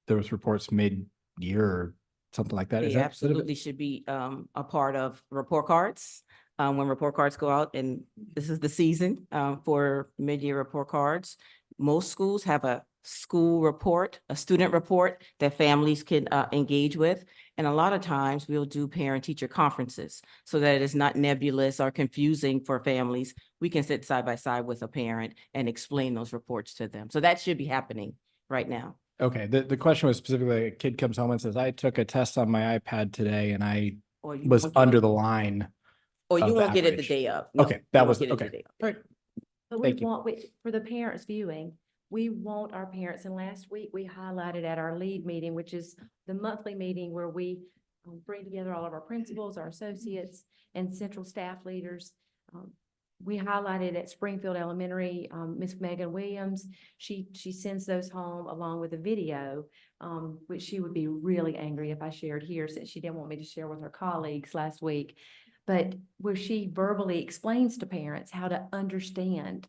those reports mid-year or something like that. Is They that absolutely should be a part of report cards. When report cards go out, and this is the season for mid-year report cards. Most schools have a school report, a student report that families can engage with. And a lot of times we'll do parent-teacher conferences so that it is not nebulous or confusing for families. We can sit side by side with a parent and explain those reports to them. So that should be happening right now. Okay, the question was specifically, a kid comes home and says, I took a test on my iPad today and I was under the line. Or you of won't get it the average. day of. No, Okay, you that won't was, get it the okay. day of. All right. But Thank you. for the parents viewing, we want our parents, and last week we highlighted at our lead meeting, which is the monthly meeting where we bring together all of our principals, our associates, and central staff leaders. We highlighted at Springfield Elementary, Miss Megan Williams, she sends those home along with a video, which she would be really angry if I shared here since she didn't want me to share with her colleagues last week. But where she verbally explains to parents how to understand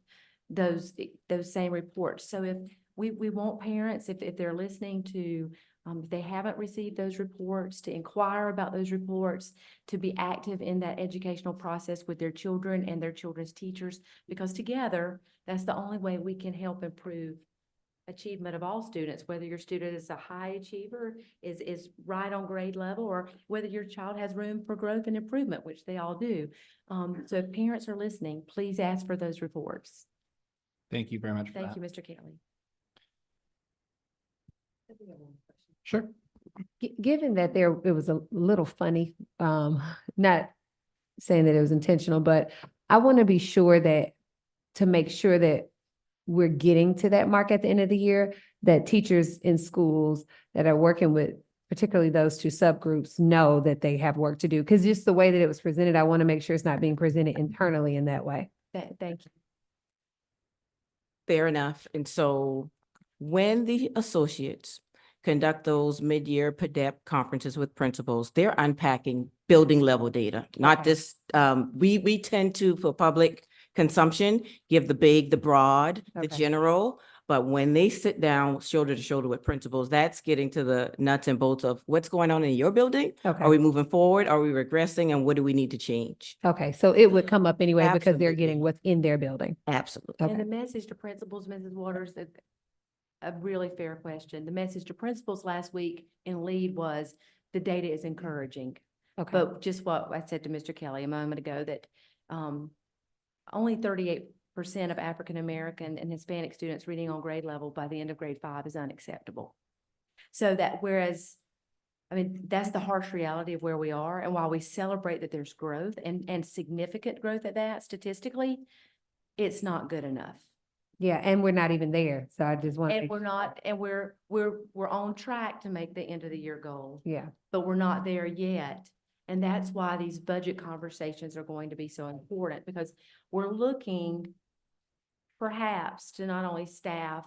those same reports. So if we want parents, if they're listening to, if they haven't received those reports, to inquire about those reports, to be active in that educational process with their children and their children's teachers, because together, that's the only way we can help improve achievement of all students, whether your student is a high achiever, is right on grade level, or whether your child has room for growth and improvement, which they all do. So if parents are listening, please ask for those reports. Thank you very much for Thank that. you, Mr. Kelly. Sure. Given that it was a little funny, not saying that it was intentional, but I want to be sure that, to make sure that we're getting to that mark at the end of the year, that teachers in schools that are working with particularly those two subgroups know that they have work to do. Because just the way that it was presented, I want to make sure it's not being presented internally in that way. Thank you. Fair enough. And so when the associates conduct those mid-year PDEP conferences with principals, they're unpacking building level data, not Okay. just, we tend to, for public consumption, give the big, the broad, the Okay. general. But when they sit down shoulder to shoulder with principals, that's getting to the nuts and bolts of what's going on in your building. Okay. Are we moving forward? Are we regressing? And what do we need to change? Okay, so it would come up anyway because they're Absolutely. getting what's in their building. Absolutely. Okay. And the message to principals, Mrs. Waters, a really fair question. The message to principals last week in lead was the data is encouraging. Okay. But just what I said to Mr. Kelly a moment ago, that only 38% of African American and Hispanic students reading on grade level by the end of grade 5 is unacceptable. So that whereas, I mean, that's the harsh reality of where we are. And while we celebrate that there's growth and significant growth at that statistically, it's not good enough. Yeah, and we're not even there. So I just want And to, we're not, and we're on track to make the end of the year goal, yeah. but we're not there yet. And that's why these budget conversations are going to be so important, because we're looking perhaps to not only staff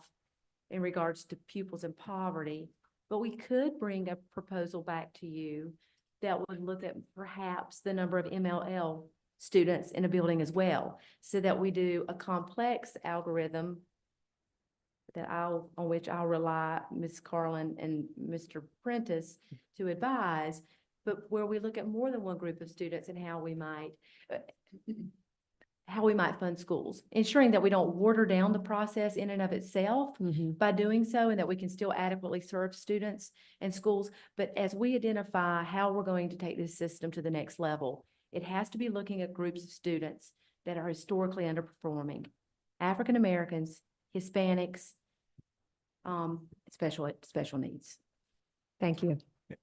in regards to pupils in poverty, but we could bring a proposal back to you that would look at perhaps the number of MLL students in a building as well, so that we do a complex algorithm on which I'll rely Ms. Carlin and Mr. Prentice to advise, but where we look at more than one group of students and how we might fund schools, ensuring that we don't water down the process in and of itself by doing so, and that we can still adequately serve students and schools. But as we identify how we're going to take this system to the next level, it has to be looking at groups of students that are historically underperforming: African Americans, Hispanics, special needs. Thank you.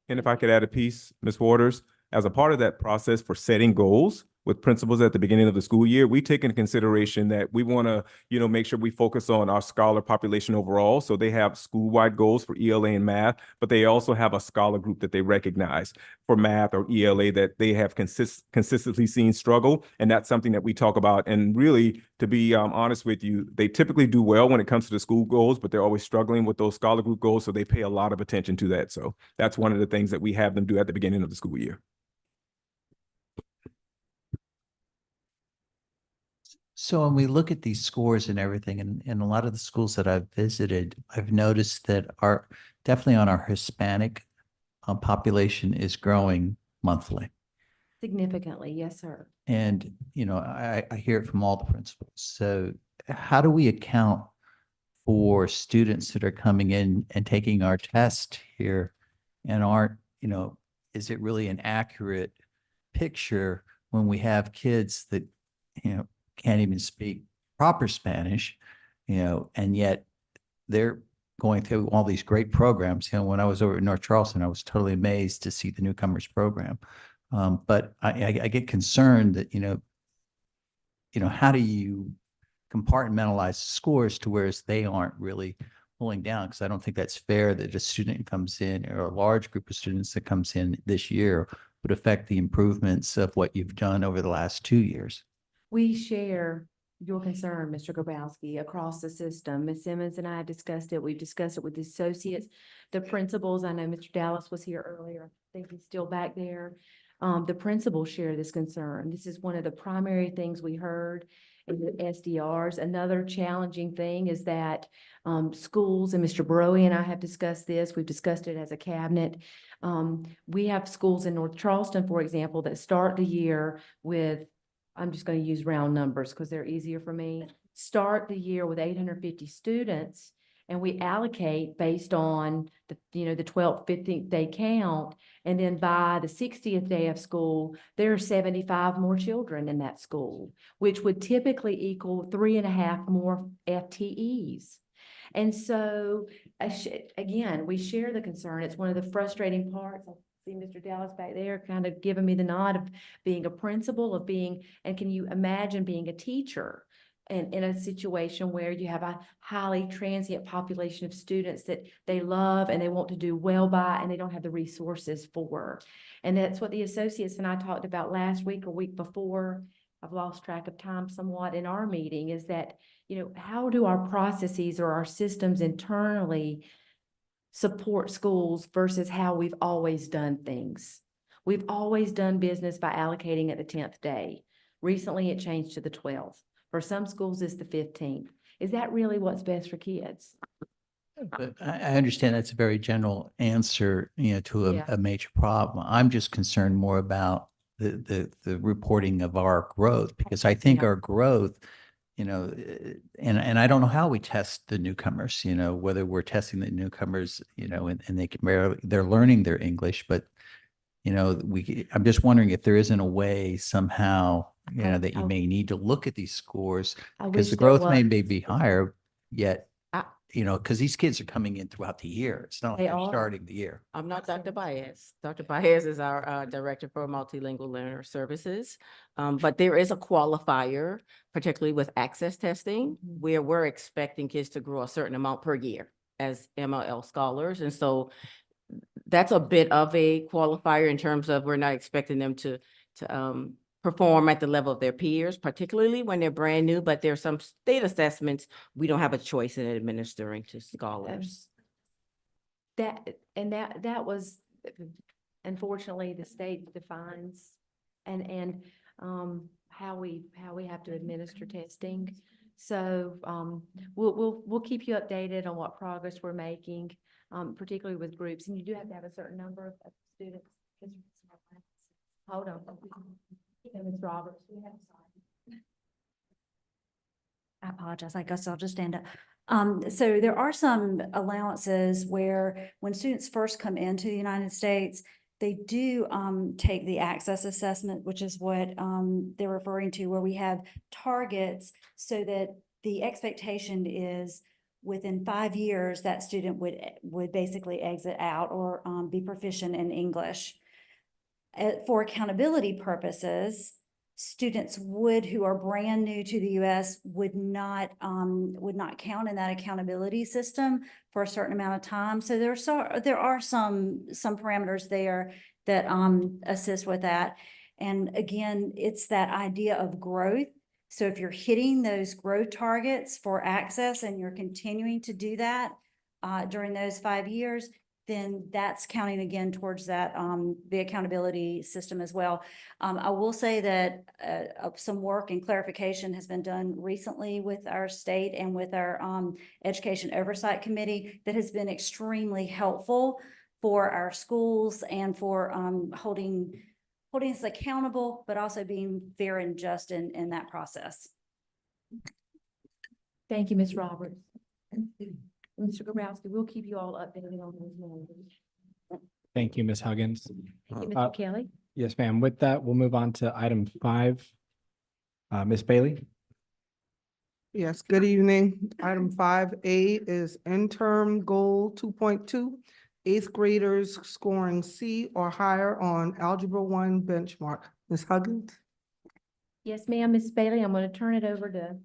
And if I could add a piece, Ms. Waters, as a part of that process for setting goals with principals at the beginning of the school year, we take into consideration that we want to, make sure we focus on our scholar population overall. So they have school-wide goals for ELA and math, but they also have a scholar group that they recognize for math or ELA that they have consistently seen struggle. And that's something that we talk about. And really, to be honest with you, they typically do well when it comes to the school goals, but they're always struggling with those scholar group goals. So they pay a lot of attention to that. So that's one of the things that we have them do at the beginning of the school year. So when we look at these scores and everything, and a lot of the schools that I've visited, I've noticed that definitely on our Hispanic population is growing monthly. Significantly, yes, sir. And, I hear it from all the principals. So how do we account for students that are coming in and taking our test here and aren't, is it really an accurate picture when we have kids that, can't even speak proper Spanish, and yet they're going through all these great programs. When I was over in North Charleston, I was totally amazed to see the newcomers program. But I get concerned that, how do you compartmentalize scores to whereas they aren't really pulling down? Because I don't think that's fair that a student comes in, or a large group of students that comes in this year would affect the improvements of what you've done over the last 2 years. We share your concern, Mr. Grabowski, across the system. Ms. Simmons and I have discussed it. We've discussed it with the associates, the principals. I know Mr. Dallas was here earlier. I think he's still back there. The principals share this concern. This is one of the primary things we heard in the SDRs. Another challenging thing is that schools, and Mr. Brody and I have discussed this, we've discussed it as a cabinet. We have schools in North Charleston, for example, that start the year with, I'm just going to use round numbers because they're easier for me, start the year with 850 students, and we allocate based on the, the 12th, 15th day count. And then by the 60th day of school, there are 75 more children in that school, which would typically equal 3.5 more FTEs. And so, again, we share the concern. It's one of the frustrating parts. I see Mr. Dallas back there kind of giving me the nod of being a principal, of being, and can you imagine being a teacher in a situation where you have a highly transient population of students that they love and they want to do well by, and they don't have the resources for. And that's what the associates and I talked about last week or week before. I've lost track of time somewhat in our meeting, is that, how do our processes or our systems internally support schools versus how we've always done things? We've always done business by allocating at the 10th day. Recently, it changed to the 12th. For some schools, it's the 15th. Is that really what's best for kids? But I understand that's a very general answer, to Yeah. a major problem. I'm just concerned more about the reporting of our growth, because I think Yeah. our growth, and I don't know how we test the newcomers, whether we're testing the newcomers, and they can they're learning their English, but I'm just wondering if there isn't a way somehow, that you may need to look at these scores, I because wish the there growth may was. be higher, yet, I- because these kids are coming in throughout the year. It's not like They they're are. starting the year. I'm not Dr. Baez. Dr. Baez is our Director for Multilingual Learner Services. But there is a qualifier, particularly with access testing, where we're expecting kids to grow a certain amount per year as MLL scholars. And so that's a bit of a qualifier in terms of we're not expecting them to perform at the level of their peers, particularly when they're brand new, but there's some state assessments we don't have a choice in administering to scholars. That was, unfortunately, the state defines and how we have to administer testing. So we'll keep you updated on what progress we're making, particularly with groups. And you do have to have a certain number of students. Hold on. Ms. Roberts. I apologize. I guess I'll just stand up. So there are some allowances where when students first come into the United States, they do take the access assessment, which is what they're referring to, where we have targets so that the expectation is within 5 years that student would basically exit out or be proficient in English. For accountability purposes, students who are brand new to the U.S. would not count in that accountability system for a certain amount of time. So there are some parameters there that assist with that. And again, it's that idea of growth. So if you're hitting those growth targets for access and you're continuing to do that during those 5 years, then that's counting again towards that, the accountability system as well. I will say that some work and clarification has been done recently with our state and with our Education Oversight Committee that has been extremely helpful for our schools and for holding us accountable, but also being fair and just in that process. Thank you, Ms. Roberts. Mr. Grabowski, we'll keep you all updated on those numbers. Thank you, Ms. Huggins. Thank you, Mr. Kelly. Yes, ma'am. With that, we'll move on to item 5. Ms. Bailey? Yes, good evening. Item 5A is interim goal 2.2, 8th graders scoring C or higher on Algebra 1 benchmark. Ms. Huggins? Yes, ma'am, Ms. Bailey, I'm going to turn it over to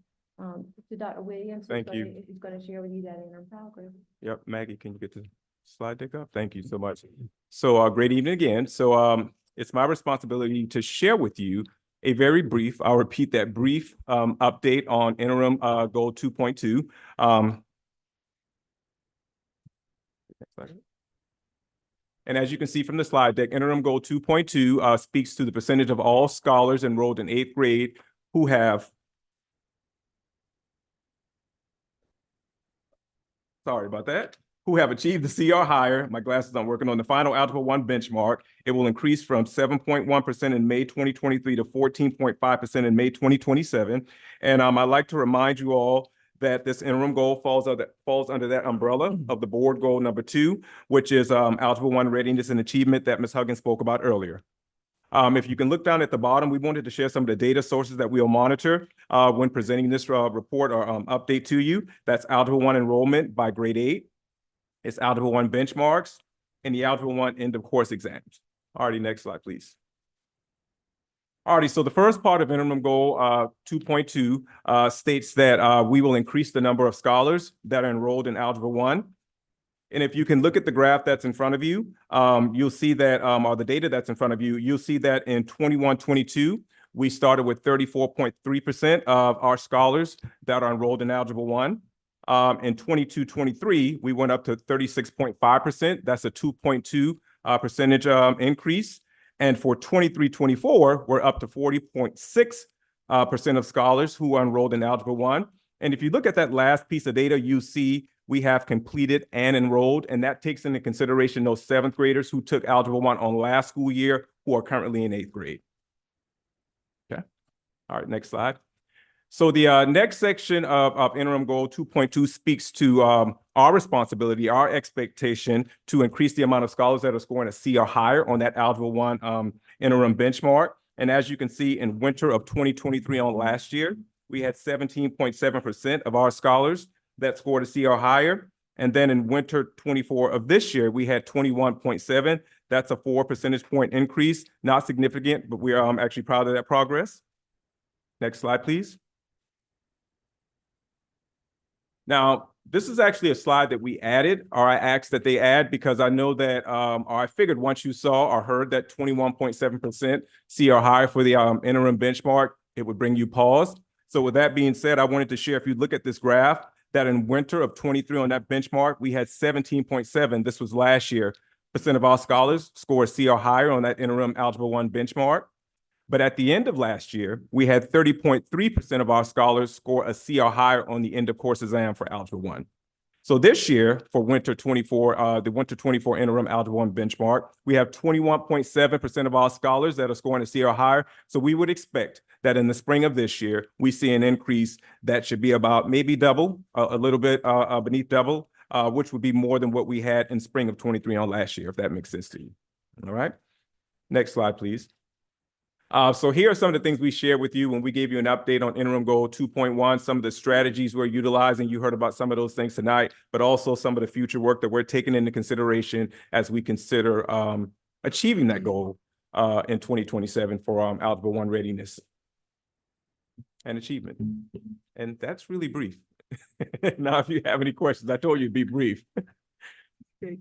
Dr. Williams. Thank you. Who's going to share with you that interim progress. Yep, Maggie, can you get the slide deck up? Thank you so much. So great evening again. So it's my responsibility to share with you a very brief, I'll repeat that, brief update on interim goal 2.2. And as you can see from the slide deck, interim goal 2.2 speaks to the percentage of all scholars enrolled in 8th grade who have, sorry about that, who have achieved the C or higher. My glasses aren't working. On the final Algebra 1 benchmark, it will increase from 7.1% in May 2023 to 14.5% in May 2027. And I'd like to remind you all that this interim goal falls under that umbrella of the board goal number 2, which is Algebra 1 readiness and achievement that Ms. Huggins spoke about earlier. If you can look down at the bottom, we wanted to share some of the data sources that we'll monitor when presenting this report or update to you. That's Algebra 1 enrollment by grade 8. It's Algebra 1 benchmarks and the Algebra 1 end of course exams. Alrighty, next slide, please. Alrighty, so the first part of interim goal 2.2 states that we will increase the number of scholars that are enrolled in Algebra 1. And if you can look at the graph that's in front of you, you'll see that, or the data that's in front of you, you'll see that in 21-22, we started with 34.3% of our scholars that are enrolled in Algebra 1. In 22-23, we went up to 36.5%. That's a 2.2 percentage increase. And for 23-24, we're up to 40.6% of scholars who are enrolled in Algebra 1. And if you look at that last piece of data, you see we have completed and enrolled, and that takes into consideration those 7th graders who took Algebra 1 on last school year who are currently in 8th grade. Okay. All right, next slide. So the next section of interim goal 2.2 speaks to our responsibility, our expectation to increase the amount of scholars that are scoring a C or higher on that Algebra 1 interim benchmark. And as you can see, in winter of 2023 on last year, we had 17.7% of our scholars that scored a C or higher. And then in winter 24 of this year, we had 21.7. That's a 4 percentage point increase. Not significant, but we're actually proud of that progress. Next slide, please. Now, this is actually a slide that we added, or I asked that they add, because I know that, or I figured once you saw or heard that 21.7% C or higher for the interim benchmark, it would bring you pause. So with that being said, I wanted to share, if you look at this graph, that in winter of 23 on that benchmark, we had 17.7, this was last year, percent of our scholars score C or higher on that interim Algebra 1 benchmark. But at the end of last year, we had 30.3% of our scholars score a C or higher on the end of course exam for Algebra 1. So this year, for winter 24, the winter 24 interim Algebra 1 benchmark, we have 21.7% of our scholars that are scoring a C or higher. So we would expect that in the spring of this year, we see an increase that should be about maybe double, a little bit beneath double, which would be more than what we had in spring of 23 on last year, if that makes sense to you. All right. Next slide, please. So here are some of the things we shared with you when we gave you an update on interim goal 2.1, some of the strategies we're utilizing. You heard about some of those things tonight, but also some of the future work that we're taking into consideration as we consider achieving that goal in 2027 for Algebra 1 readiness and achievement. And that's really brief. Now, if you have any questions, I told you to be brief. Okay,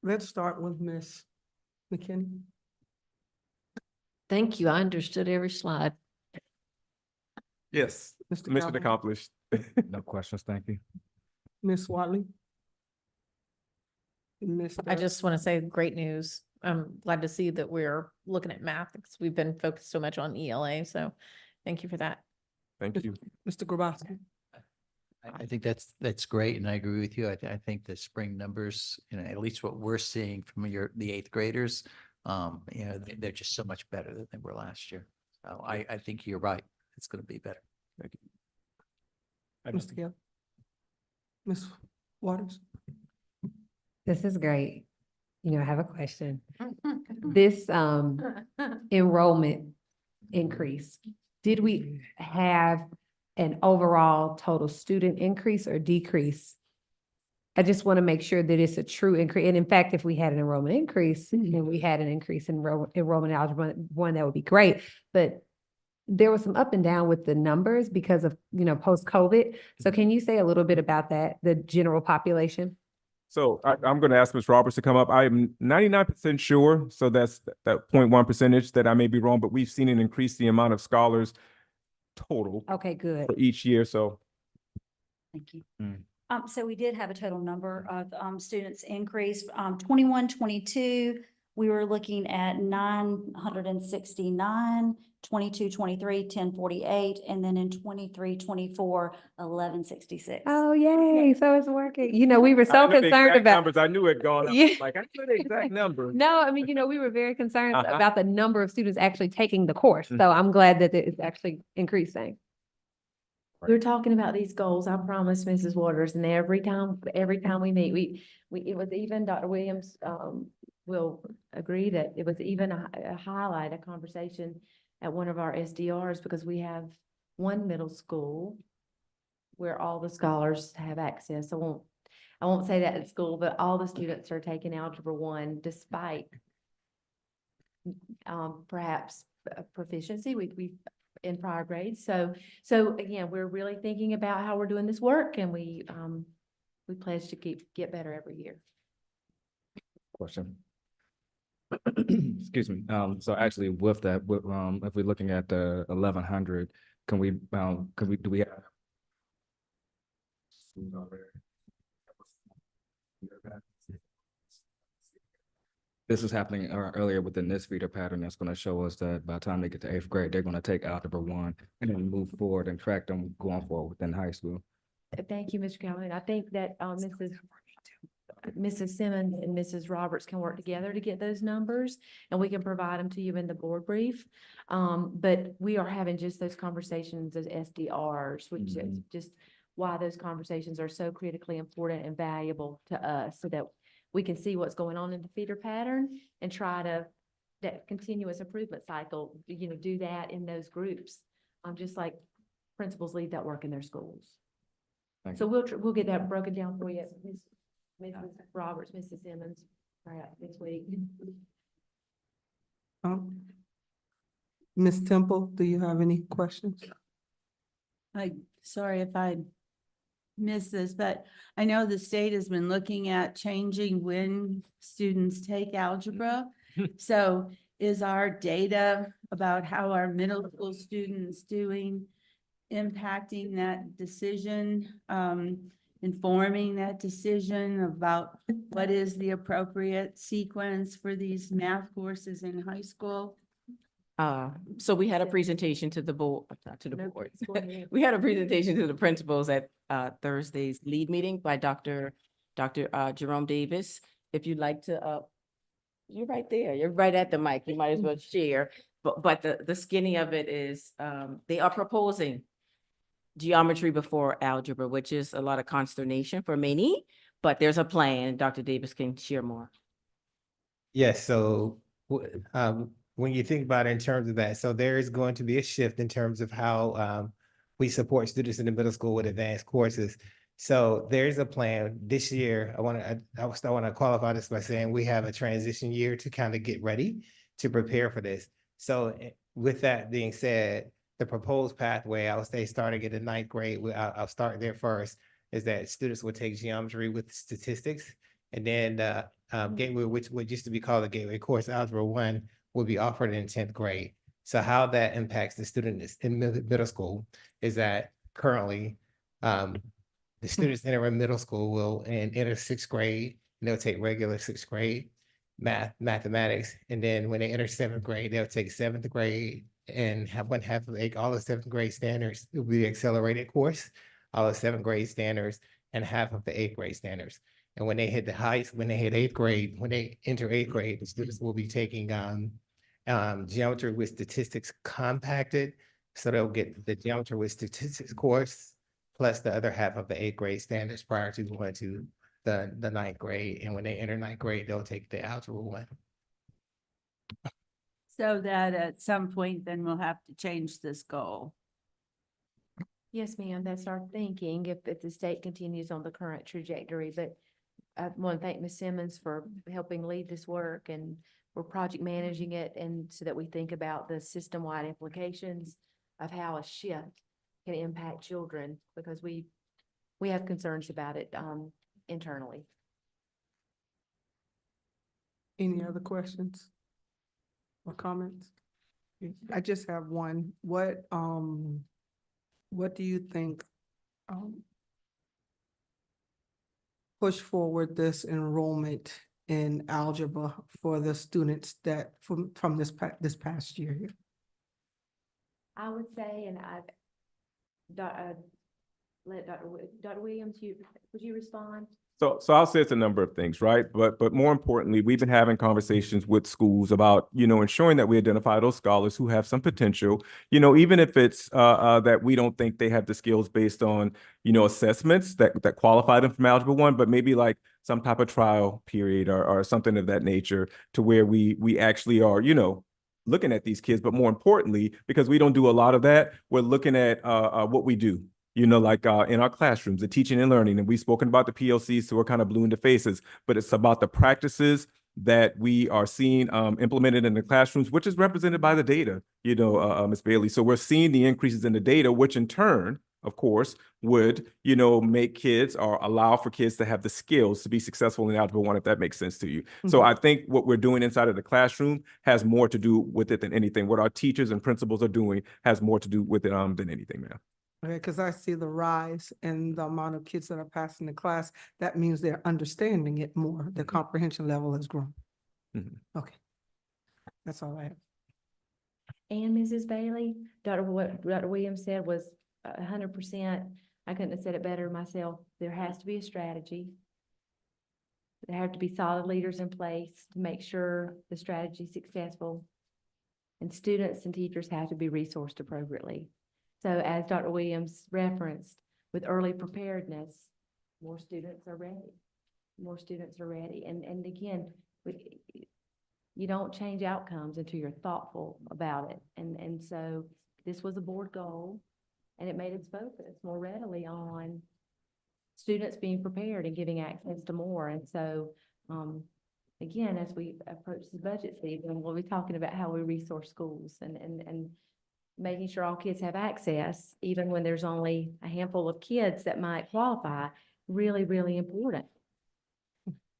let's start with Ms. McKinney. Thank you. I understood every slide. Yes, Mr. mission Calhoun. accomplished. No questions, thank you. Ms. Watley. Ms. I just want to say great news. I'm glad to see that we're looking at math because we've been focused so much on ELA. So thank you for that. Thank you. Mr. Grabowski. I think that's great, and I agree with you. I think the spring numbers, at least what we're seeing from the 8th graders, they're just so much better than they were last year. So I think you're right. It's going to be better. Thank you. Mr. Gill. Ms. Waters. This is great. I have a question. This enrollment increase, did we have an overall total student increase or decrease? I just want to make sure that it's a true increase. And in fact, if we had an enrollment increase and we had an increase in enrollment in Algebra 1, that would be great. But there was some up and down with the numbers because of, post-COVID. So can you say a little bit about that, the general population? So I'm going to ask Ms. Roberts to come up. I'm 99% sure. So that's that 0.1 percentage that I may be wrong, but we've seen an increase the amount of scholars total Okay, good. for each year. So Thank you. So we did have a total number of, students increase, 21, 22, we were looking at 969, 22, 23, 1048, and then in 23, 24, 1166. Oh, yay. So it's working. You know, we were so concerned about. Numbers, I knew it going up. Yeah. Like, I knew the exact number. No, I mean, you know, we were very concerned Uh-huh. about the number of students actually taking the course. So I'm glad that it's actually increasing. We're talking about these goals, I promise, Mrs. Waters, and every time we meet, it was even, Dr. Williams, will agree that it was even a highlight, a conversation at one of our SDRs, because we have one middle school where all the scholars have access. I won't say that at school, but all the students are taking Algebra 1 despite perhaps proficiency we in prior grades. So again, we're really thinking about how we're doing this work, and we pledge to get better every year. Question. Excuse me. So actually with that, if we're looking at the 1100, do we have? This is happening earlier within this feeder pattern that's going to show us that by the time they get to 8th grade, they're going to take Algebra 1 and then move forward and track them going forward within high school. Thank you, Mr. Calhoun. I think that Mrs. Simmons and Mrs. Roberts can work together to get those numbers, and we can provide them to you in the board brief. But we are having just those conversations as SDRs, which is just why those conversations are so critically important and valuable to us, so that we can see what's going on in the feeder pattern and try to, that continuous improvement cycle, you know, do that in those groups. Just like principals lead that work in their schools. So we'll get that broken down for you, Mrs. Roberts, Mrs. Simmons, perhaps this week. Ms. Temple, do you have any questions? Sorry if I missed this, but I know the state has been looking at changing when students take algebra. So is our data about how our middle school students doing impacting that decision, informing that decision about what is the appropriate sequence for these math courses in high school? So we had a presentation to the board, to the board. We had a presentation to the principals at Thursday's lead meeting by Dr. Jerome Davis. If you'd like to, you're right there. You're right at the mic. You might as well share. But the skinny of it is they are proposing geometry before algebra, which is a lot of consternation for many, but there's a plan. Dr. Davis can share more. Yes, so when you think about it in terms of that, so there is going to be a shift in terms of how we support students in the middle school with advanced courses. So there's a plan this year. I want to qualify this by saying we have a transition year to kind of get ready to prepare for this. So with that being said, the proposed pathway, I would say starting at the 9th grade, I'll start there first, is that students will take geometry with statistics, and then gateway, which used to be called the gateway course, Algebra 1, will be offered in 10th grade. So how that impacts the students in middle school is that currently the students entering middle school will enter 6th grade, and they'll take regular 6th grade mathematics. And then when they enter 7th grade, they'll take 7th grade and have one half of all the 7th grade standards. It will be the accelerated course, all the 7th grade standards, and half of the 8th grade standards. And when they hit when they hit 8th grade, when they enter 8th grade, the students will be taking geometry with statistics compacted. So they'll get the geometry with statistics course, plus the other half of the 8th grade standards prior to going to the 9th grade. And when they enter 9th grade, they'll take the Algebra 1. So that at some point, then we'll have to change this goal. Yes, ma'am, that's our thinking if the state continues on the current trajectory. But I want to thank Ms. Simmons for helping lead this work, and we're project managing it, and so that we think about the system-wide implications of how a shift can impact children, because we have concerns about it internally. Any other questions or comments? I just have one. What do you think push forward this enrollment in algebra for the students that from this past year here? I would say, and let Dr. Williams, would you respond? So I'll say it's a number of things, right? But more importantly, we've been having conversations with schools about, ensuring that we identify those scholars who have some potential, even if it's that we don't think they have the skills based on, assessments that qualify them from Algebra 1, but maybe like some type of trial period or something of that nature to where we actually are, looking at these kids. But more importantly, because we don't do a lot of that, we're looking at what we do. Like in our classrooms, the teaching and learning, and we've spoken about the PLCs, so we're kind of blue in the faces, but it's about the practices that we are seeing implemented in the classrooms, which is represented by the data, Ms. Bailey. So we're seeing the increases in the data, which in turn, of course, would, make kids or allow for kids to have the skills to be successful in Algebra 1, if that makes sense to you. So I think what we're doing inside of the classroom has more to do with it than anything. What our teachers and principals are doing has more to do with it than anything, ma'am. Okay, because I see the rise in the amount of kids that are passing the class. That means they're understanding it more. The comprehension level has grown. Okay. That's all I have. And Mrs. Bailey, what Dr. Williams said was 100%. I couldn't have said it better myself. There has to be a strategy. There have to be solid leaders in place to make sure the strategy is successful. And students and teachers have to be resourced appropriately. So as Dr. Williams referenced, with early preparedness, more students are ready. More students are ready. And again, you don't change outcomes until you're thoughtful about it. And so this was a board goal, and it made us focus more readily on students being prepared and giving access to more. And so, again, as we approach the budget season, we'll be talking about how we resource schools and making sure all kids have access, even when there's only a handful of kids that might qualify, really, really important,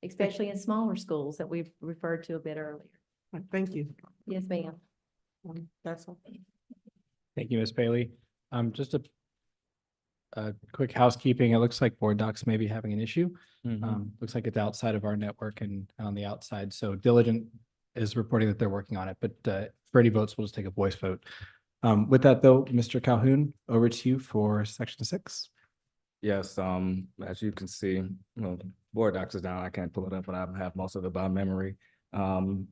especially in smaller schools that we've referred to a bit earlier. Thank you. Yes, ma'am. That's all. Thank you, Ms. Bailey. Just a quick housekeeping. It looks like board docs may be having an issue. Looks like it's outside of our network and on the outside. So Diligent is reporting that they're working on it, but for any votes, we'll just take a voice vote. With that though, Mr. Calhoun, over to you for section 6. Yes, as you can see, board docs is down. I can't pull it up, but I have most of it by memory. Going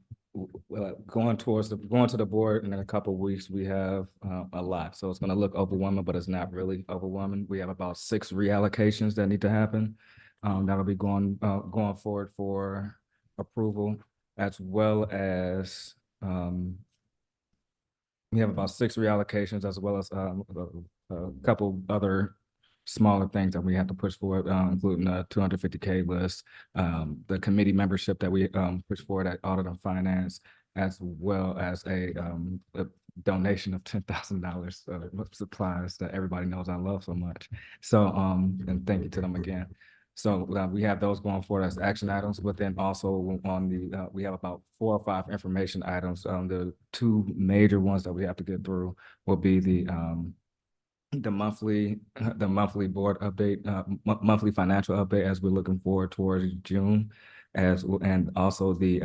to the board in a couple of weeks, we have a lot. So it's going to look overwhelming, but it's not really overwhelming. We have about 6 reallocations that need to happen. That'll be going forward for approval, as well as we have about 6 reallocations, as well as a couple other smaller things that we have to push forward, including the 250K list, the committee membership that we push forward at Audit and Finance, as well as a donation of $10,000 of supplies that everybody knows I love so much. So, and thank you to them again. So we have those going forward as action items, but then also on the, we have about 4 or 5 information items. The 2 major ones that we have to get through will be the monthly board update, monthly financial update as we're looking forward towards June, and also the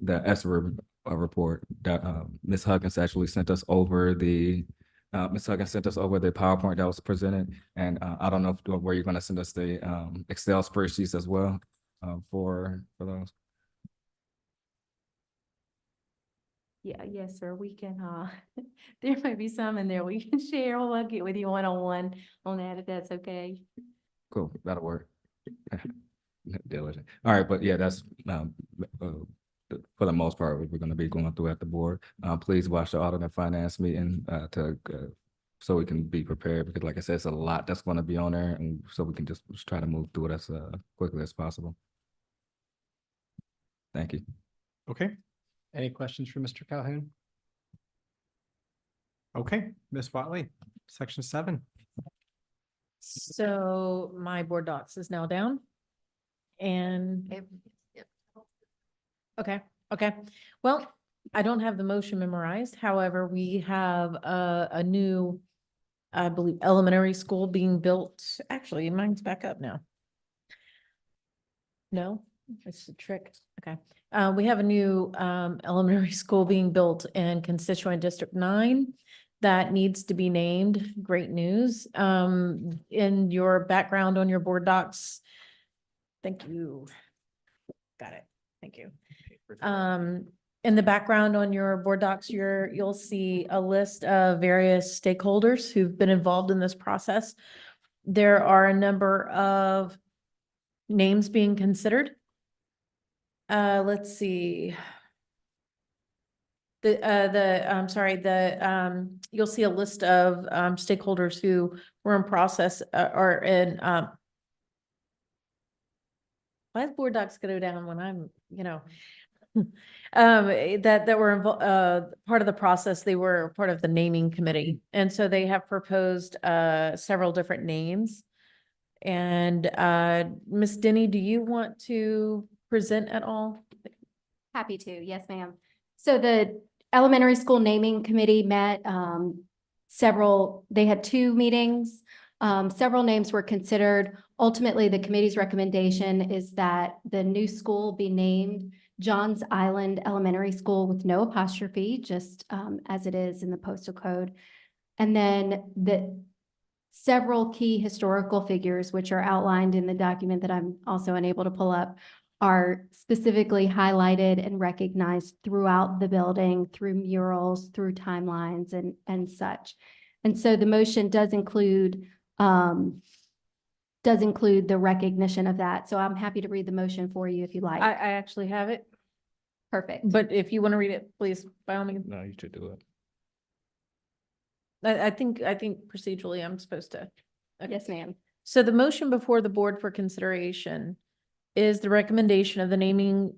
ESSER report that Ms. Huggins actually sent us over the PowerPoint that was presented, and I don't know where you're going to send us the Excel spreadsheets as well for those. Yeah, yes, sir. We can, there may be some in there we can share. We'll get with you one-on-one on that, if that's okay. Cool, that'll work. Diligent. All right, but yeah, that's for the most part, we're going to be going through at the board. Please watch the Audit and Finance meeting so we can be prepared, because like I said, it's a lot that's going to be on there, and so we can just try to move through it as quickly as possible. Thank you. Okay. Any questions for Mr. Calhoun? Okay, Ms. Watley, section 7. So my board docs is now down. And okay. Well, I don't have the motion memorized. However, we have a new, I believe, elementary school being built. Actually, mine's back up now. No, it's a trick. Okay. We have a new elementary school being built in Constituent District 9 that needs to be named. Great news. In your background on your board docs. Thank you. Got it. Thank you. In the background on your board docs, you'll see a list of various stakeholders who've been involved in this process. There are a number of names being considered. Let's see. You'll see a list of stakeholders who were in process or in why is board docs go down when I'm, that were part of the process. They were part of the naming committee. And so they have proposed several different names. And Ms. Denny, do you want to present at all? Happy to, yes, ma'am. So the elementary school naming committee met they had 2 meetings. Several names were considered. Ultimately, the committee's recommendation is that the new school be named Johns Island Elementary School with no apostrophe, just as it is in the postal code. And then several key historical figures, which are outlined in the document that I'm also unable to pull up, are specifically highlighted and recognized throughout the building through murals, through timelines and such. And so the motion does include the recognition of that. So I'm happy to read the motion for you if you like. I actually have it, Perfect. but if you want to read it, please, by all means. No, you should do it. I think procedurally I'm supposed to. Okay. Yes, ma'am. So the motion before the board for consideration is the recommendation of the naming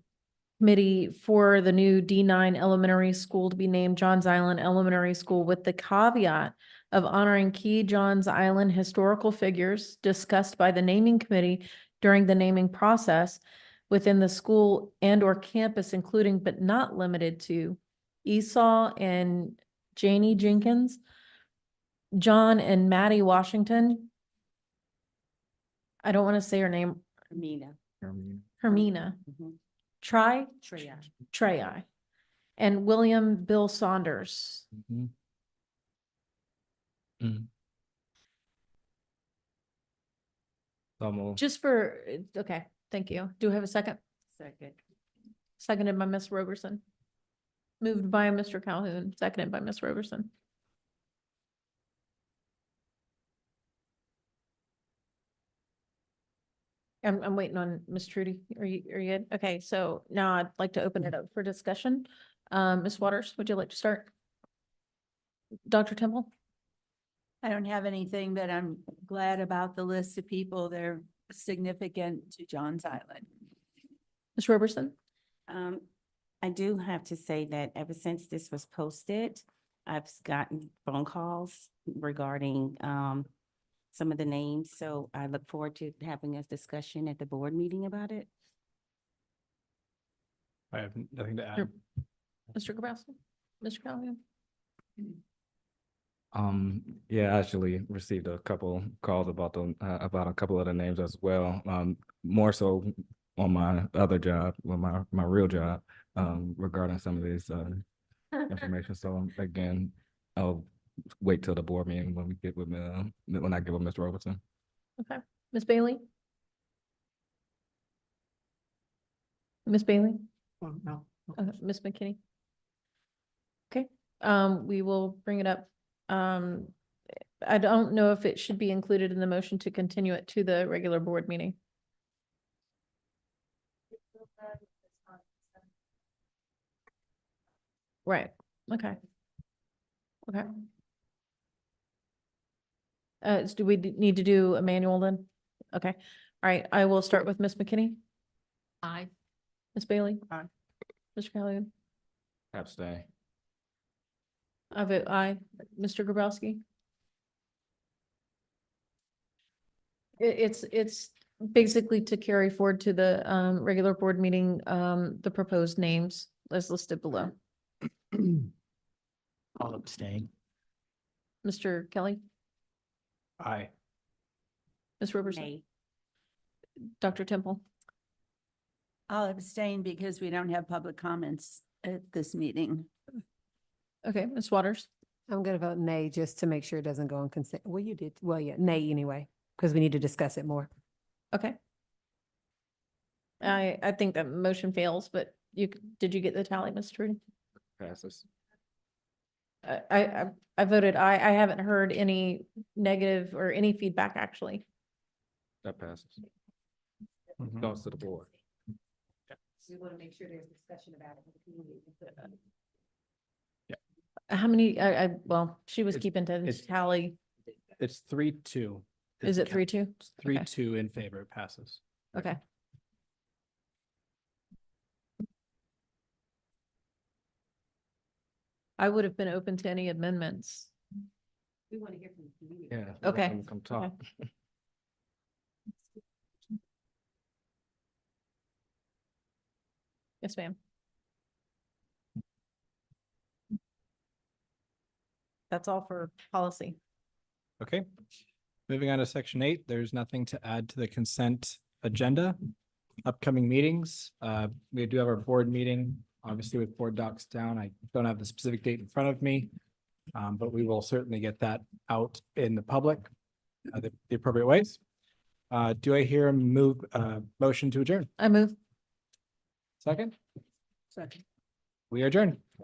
committee for the new D9 elementary school to be named Johns Island Elementary School with the caveat of honoring key Johns Island historical figures discussed by the naming committee during the naming process within the school and or campus, including but not limited to Esau and Janie Jenkins, John and Maddie Washington. I don't want to say her name. Hermina. Trey, and William Bill Saunders. Just for, okay, thank you. Do we have a second? Second. Seconded by Ms. Roberson. Moved by Mr. Calhoun, seconded by Ms. Roberson. I'm waiting on Ms. Trudy. Are you good? Okay, so now I'd like to open it up for discussion. Ms. Waters, would you like to start? Dr. Temple? I don't have anything, but I'm glad about the list of people. They're significant to Johns Island. Ms. Roberson? I do have to say that ever since this was posted, I've gotten phone calls regarding some of the names. So I look forward to having a discussion at the board meeting about it. I have nothing to add. Mr. Grabowski? Mr. Calhoun? Yeah, I actually received a couple calls about a couple of the names as well. More so on my other job, with my real job, regarding some of these information. So again, I'll wait till the board meeting when we get with when I get with Mr. Robertson. Okay. Ms. Bailey? Ms. Bailey? No. Ms. McKinney? Okay, we will bring it up. I don't know if it should be included in the motion to continue it to the regular board meeting. Right, okay. Okay. Do we need to do a manual then? Okay, all right, I will start with Ms. McKinney. Aye. Ms. Bailey? Aye. Mr. Calhoun? Abstain. I vote aye. Mr. Grabowski? It's basically to carry forward to the regular board meeting, the proposed names as listed below. I'll abstain. Mr. Kelly? Aye. Ms. Roberson? Nay. Dr. Temple? I'll abstain because we don't have public comments at this meeting. Okay, Ms. Waters? I'm gonna vote nay just to make sure it doesn't go on consent. Well, you did. Well, yeah, nay anyway, because we need to discuss it more. Okay. I think that motion fails, but did you get the tally, Ms. Trudy? Passes. I voted aye. I haven't heard any negative or any feedback, actually. That passes. Mhm. Goes to the board. We want to make sure there's discussion about it. How many, well, she was It's- keeping to it's- this tally. It's 3-2. Is it 3-2? It's 3-2 in favor, it passes. Okay. I would have been open to any amendments. We want to hear from the community. Yeah. Okay. Come talk. Yes, ma'am. That's all for policy. Okay. Moving on to section 8, there's nothing to add to the consent agenda. Upcoming meetings, we do have our board meeting, obviously with board docs down. I don't have the specific date in front of me. But we will certainly get that out in the public, the appropriate ways. Do I hear a motion to adjourn? I move. Second? Second. We are adjourned.